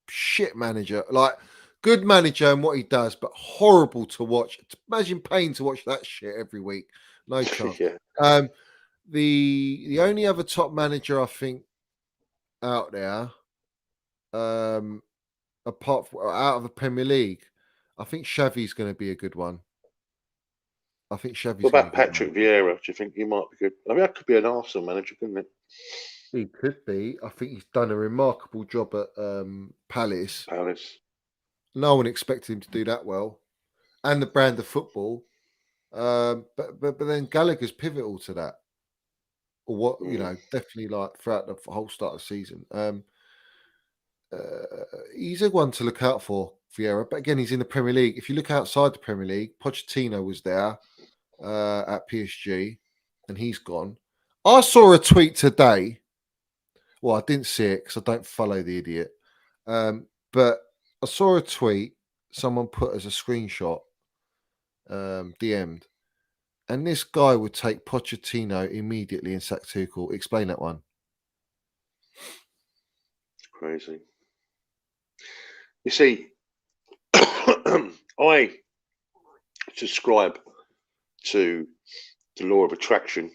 shit manager, like good manager and what he does, but horrible to watch. Imagine paying to watch that shit every week. No chance. The only other top manager I think out there, apart from out of the Premier League, I think Xavi's going to be a good one. I think Xavi's. What about Patrick Vieira? Do you think he might be good? I mean, that could be an Arsenal manager, couldn't it? He could be. I think he's done a remarkable job at Palace. No one expected him to do that well, and the brand of football. But then Gallagher's pivotal to that, or what definitely like throughout the whole start of the season. He's a one to look out for, Vieira. But again, he's in the Premier League. If you look outside the Premier League, Pochettino was there at PSG, and he's gone. I saw a tweet today. Well, I didn't see it because I don't follow the idiot. But I saw a tweet someone put as a screenshot, DM'd, and this guy would take Pochettino immediately and sack Tuchel. Explain that one. Crazy. You see, I subscribe to the law of attraction,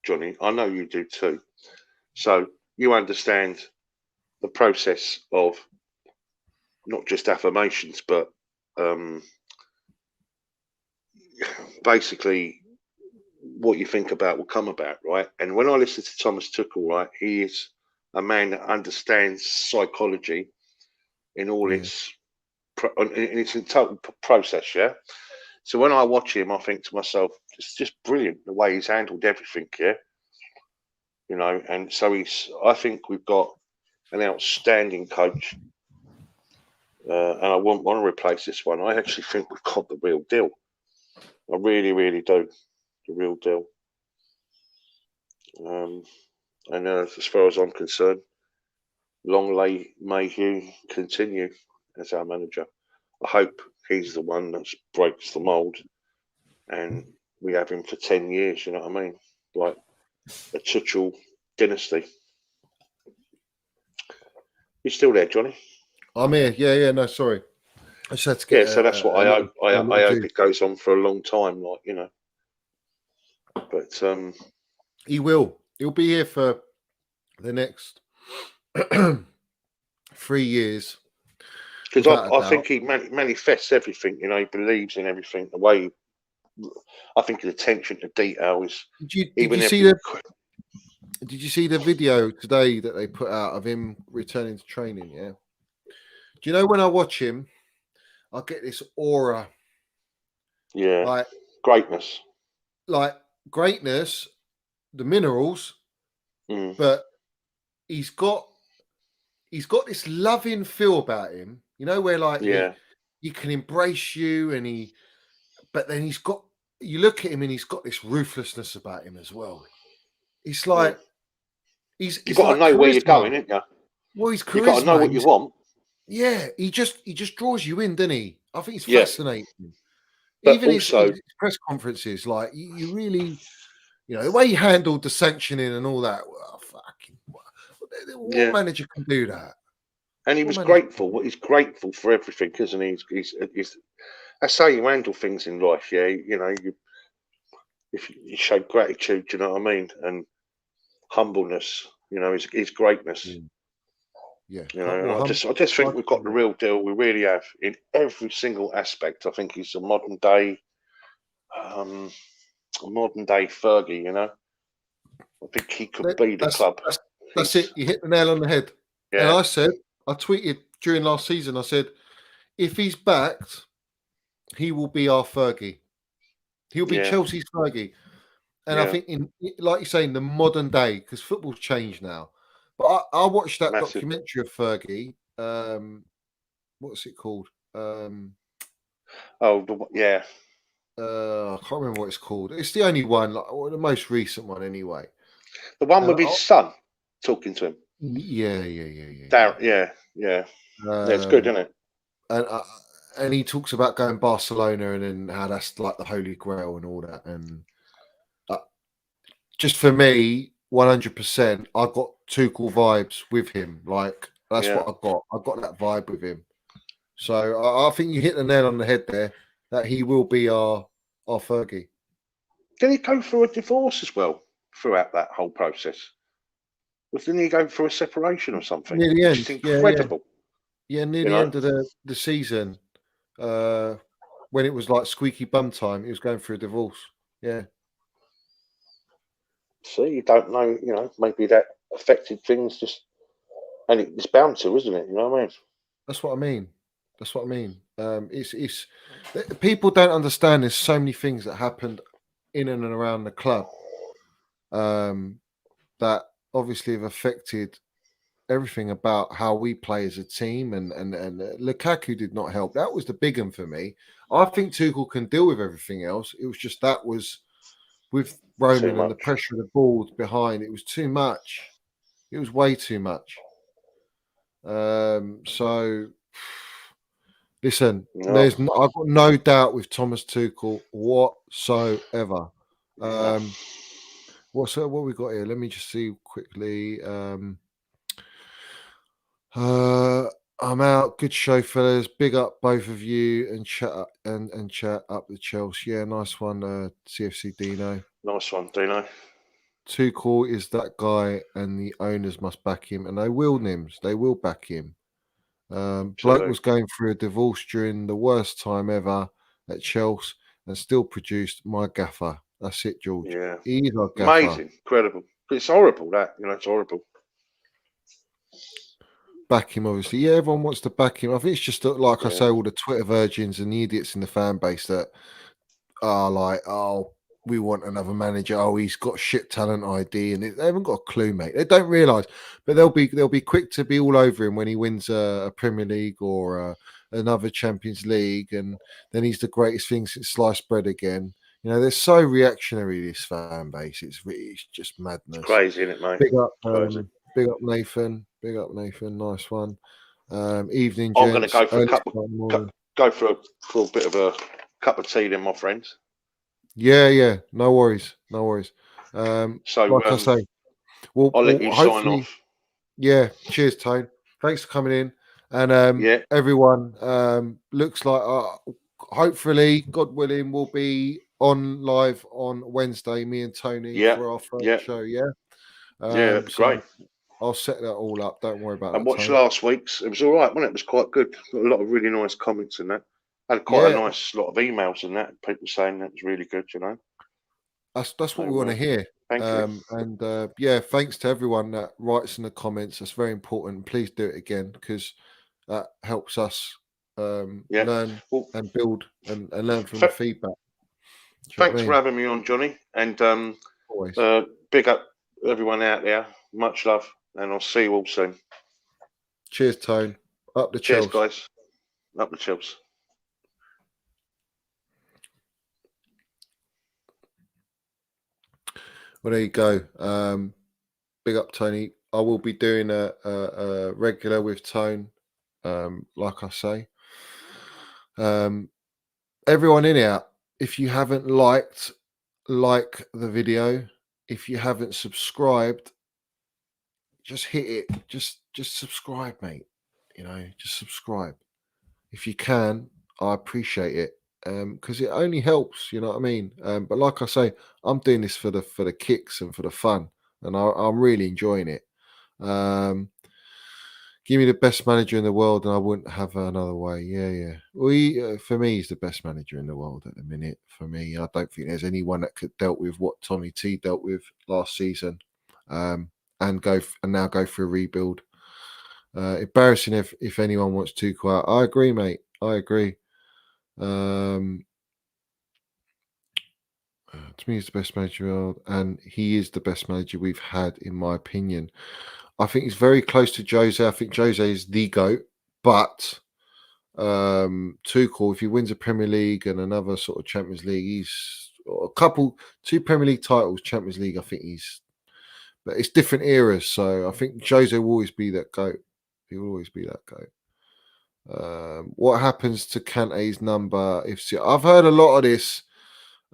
Johnny. I know you do too. So you understand the process of not just affirmations, but basically what you think about will come about, right? And when I listen to Thomas Tuchel, right, he is a man that understands psychology in all its total process, yeah. So when I watch him, I think to myself, it's just brilliant the way he's handled everything, yeah. You know, and so I think we've got an outstanding coach, and I wouldn't want to replace this one. I actually think we've got the real deal. I really, really do, the real deal. And as far as I'm concerned, may he continue as our manager. I hope he's the one that breaks the mould and we have him for 10 years, you know what I mean? Like a Tuchel dynasty. You still there, Johnny? I'm here. Yeah, no, sorry. I just had to get so that's what I hope. I hope it goes on for a long time, like, you know. But he will. He'll be here for the next 3 years. Because I think he manifests everything, you know, he believes in everything. The way I think his attention to detail is. Did you see the video today that they put out of him returning to training? Yeah. Do you know when I watch him, I get this aura. Yeah. Like greatness. Like greatness, the minerals, but he's got this loving feel about him. You know, where like he can embrace you, but then you look at him and he's got this ruthlessness about him as well. It's like you've got to know where you're going, ain't you? Well, he's charisma. You've got to know what you want. Yeah, he just draws you in, doesn't he? I think it's fascinating. But even also, his press conferences, like you really, you know, the way he handled the sanctioning and all that. Well, fucking, what manager can do that? And he was grateful. He's grateful for everything, isn't he? He's that's how you handle things in life. Yeah, you know, if you show gratitude, you know what I mean, and humbleness, you know, his greatness. Yeah, you know, I just think we've got the real deal. We really have in every single aspect. I think he's a modern day Fergie. You know, I think he could be the club. That's it. You hit the nail on the head. Yeah. And I tweeted during last season. I said, if he's backed, he will be our Fergie. He'll be Chelsea's Fergie. And I think, like you say, in the modern day, because football's changed now. But I watched that documentary of Fergie. What's it called? I can't remember what it's called. It's the only one, like the most recent one, anyway. The one with his son talking to him. Yeah. It's good, isn't it? And he talks about going Barcelona and then how that's like the holy grail and all that. And just for me, 100%, I got Tuchel vibes with him. Like that's what I got. I got that vibe with him. So I think you hit the nail on the head there. That he will be our Fergie. Did he go through a divorce as well throughout that whole process? Didn't he go through a separation or something? Near the end, it's incredible. Yeah, near the end of the season, when it was like squeaky bum time, he was going through a divorce. Yeah. See, you don't know, you know, maybe that affected things and it's bound to, isn't it? You know what I mean? That's what I mean. It's people don't understand. There's so many things that happened in and around the club that obviously have affected everything about how we play as a team. And Lukaku did not help. That was the big one for me. I think Tuchel can deal with everything else. It was just that was with Roman and the pressure of the ball behind. It was too much. It was way too much. So. Listen, I've got no doubt with Thomas Tuchel whatsoever. What we got here? Let me just see quickly. I'm out. Good show, fellas. Big up both of you and chat up and chat up the Chels. Yeah, nice one, CFC Dino. Nice one, Dino. Tuchel is that guy, and the owners must back him, and they will, Nims. They will back him. Bloke was going through a divorce during the worst time ever at Chels and still produced my gaffer. That's it, George. Yeah. He's our gaffer. Amazing, incredible. But it's horrible that, you know, it's horrible. Back him, obviously. Yeah, everyone wants to back him. I think it's just like I say, all the Twitter virgins and the idiots in the fan base that are like, oh, we want another manager. Oh, he's got shit talent ID, and they haven't got a clue, mate. They don't realise, but they'll be quick to be all over him when he wins a Premier League or another Champions League, and then he's the greatest thing since sliced bread again. You know, they're so reactionary, this fan base. It's just madness. It's crazy, isn't it, mate? Big up Nathan. Big up Nathan. Nice one. Evening, I'm going to gents. go for a bit of a cup of tea, then, my friends. Yeah. No worries. So, like I say, I'll let you sign off. Yeah. Cheers, Tone. Thanks for coming in. And everyone, looks like hopefully, God willing, we'll be on live on Wednesday, me and Tony, for our first show. Yeah. That'd be great. I'll set that all up. Don't worry about that. And watch last week's. It was all right, wasn't it? It was quite good. Got a lot of really nice comments in that. Had quite a nice lot of emails in that. People saying that was really good. You know. That's what we want to hear. Thank you. And thanks to everyone that writes in the comments. That's very important. Please do it again, because that helps us learn and build and learn from the feedback. Thanks for having me on, Johnny. And big up everyone out there. Much love, and I'll see you all soon. Cheers, Tone. Up the Chels. Cheers, guys. Up the Chels. Well, there you go. Big up, Tony. I will be doing a regular with Tone, like I say. Everyone in here, if you haven't like the video, if you haven't subscribed, just hit it. Just subscribe, mate. You know, just subscribe. If you can, I appreciate it. Because it only helps, you know what I mean? But like I say, I'm doing this for the kicks and for the fun, and I'm really enjoying it. Give me the best manager in the world, and I wouldn't have another way. Yeah. Well, for me, he's the best manager in the world at the minute. For me, I don't think there's anyone that could dealt with what Tommy T dealt with last season, and now go for a rebuild. Embarrassing if anyone wants too quiet. I agree, mate. I agree. To me, he's the best manager in the world, and he is the best manager we've had, in my opinion. I think he's very close to Jose. I think Jose is the GOAT, but Tuchel, if he wins a Premier League and another sort of Champions League, he's two Premier League titles, Champions League. I think but it's different eras. So I think Jose will always be that GOAT. He will always be that GOAT. What happens to Kante's number? I've heard a lot of this.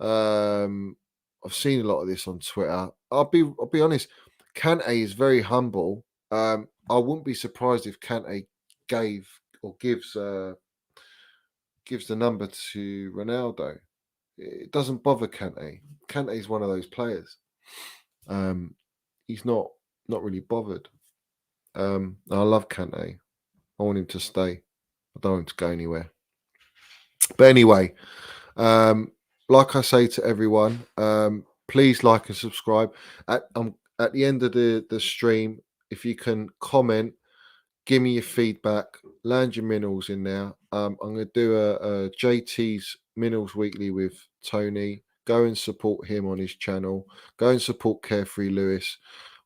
I've seen a lot of this on Twitter. I'll be honest. Kante is very humble. I wouldn't be surprised if Kante gives the number to Ronaldo. It doesn't bother Kante. Kante is one of those players. He's not really bothered. I love Kante. I want him to stay. I don't want him to go anywhere. But anyway, like I say to everyone, please like and subscribe. At the end of the stream, if you can comment, give me your feedback, land your minerals in there. I'm going to do a JT's Minerals Weekly with Tony. Go and support him on his channel. Go and support Carefree Lewis,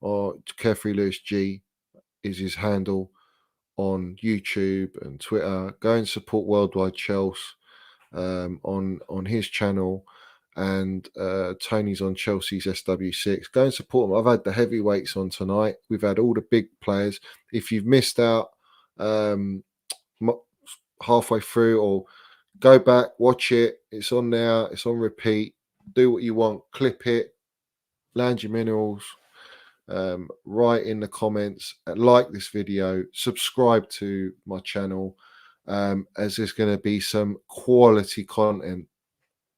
or Carefree Lewis G is his handle on YouTube and Twitter. Go and support Worldwide Chels on his channel. And Tony's on Chelsea's SW6. Go and support them. I've had the heavyweights on tonight. We've had all the big players. If you've missed out halfway through, or go back, watch it. It's on there. It's on repeat. Do what you want. Clip it. Land your minerals. Write in the comments. Like this video. Subscribe to my channel, as there's going to be some quality content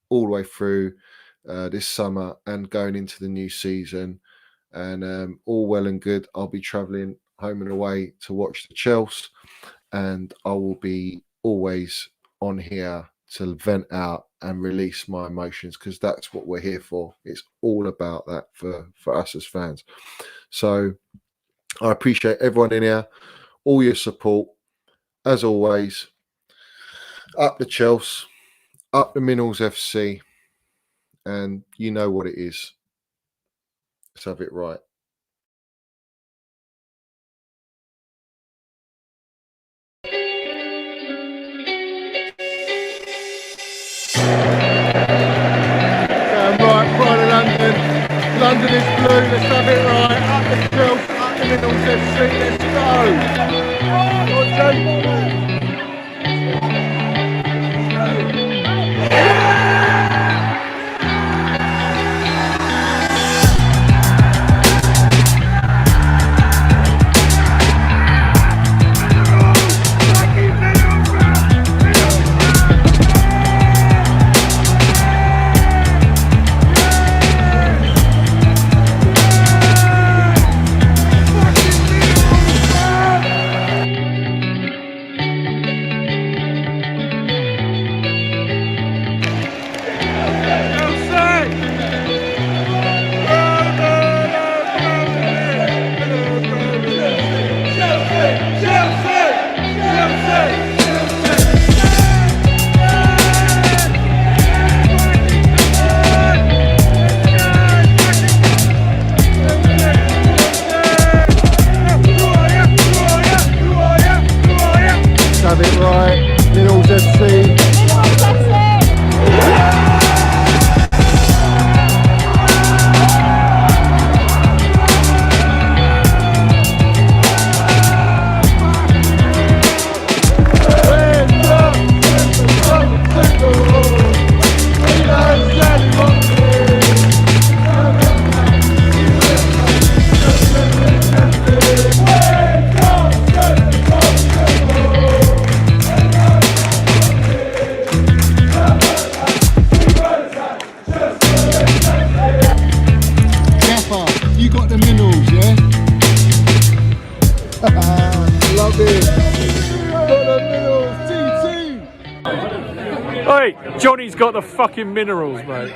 all the way through this summer and going into the new season. And all well and good. I'll be traveling home and away to watch the Chels, and I will be always on here to vent out and release my emotions, because that's what we're here for. It's all about that for us as fans. So I appreciate everyone in here, all your support. As always, up the Chels, up the Minerals FC, and you know what it is. Let's have it right. let's have it right. Middles FC. You got the minerals, yeah? Love it. Got the minerals, TT. Hey, Johnny's got the fucking minerals, mate.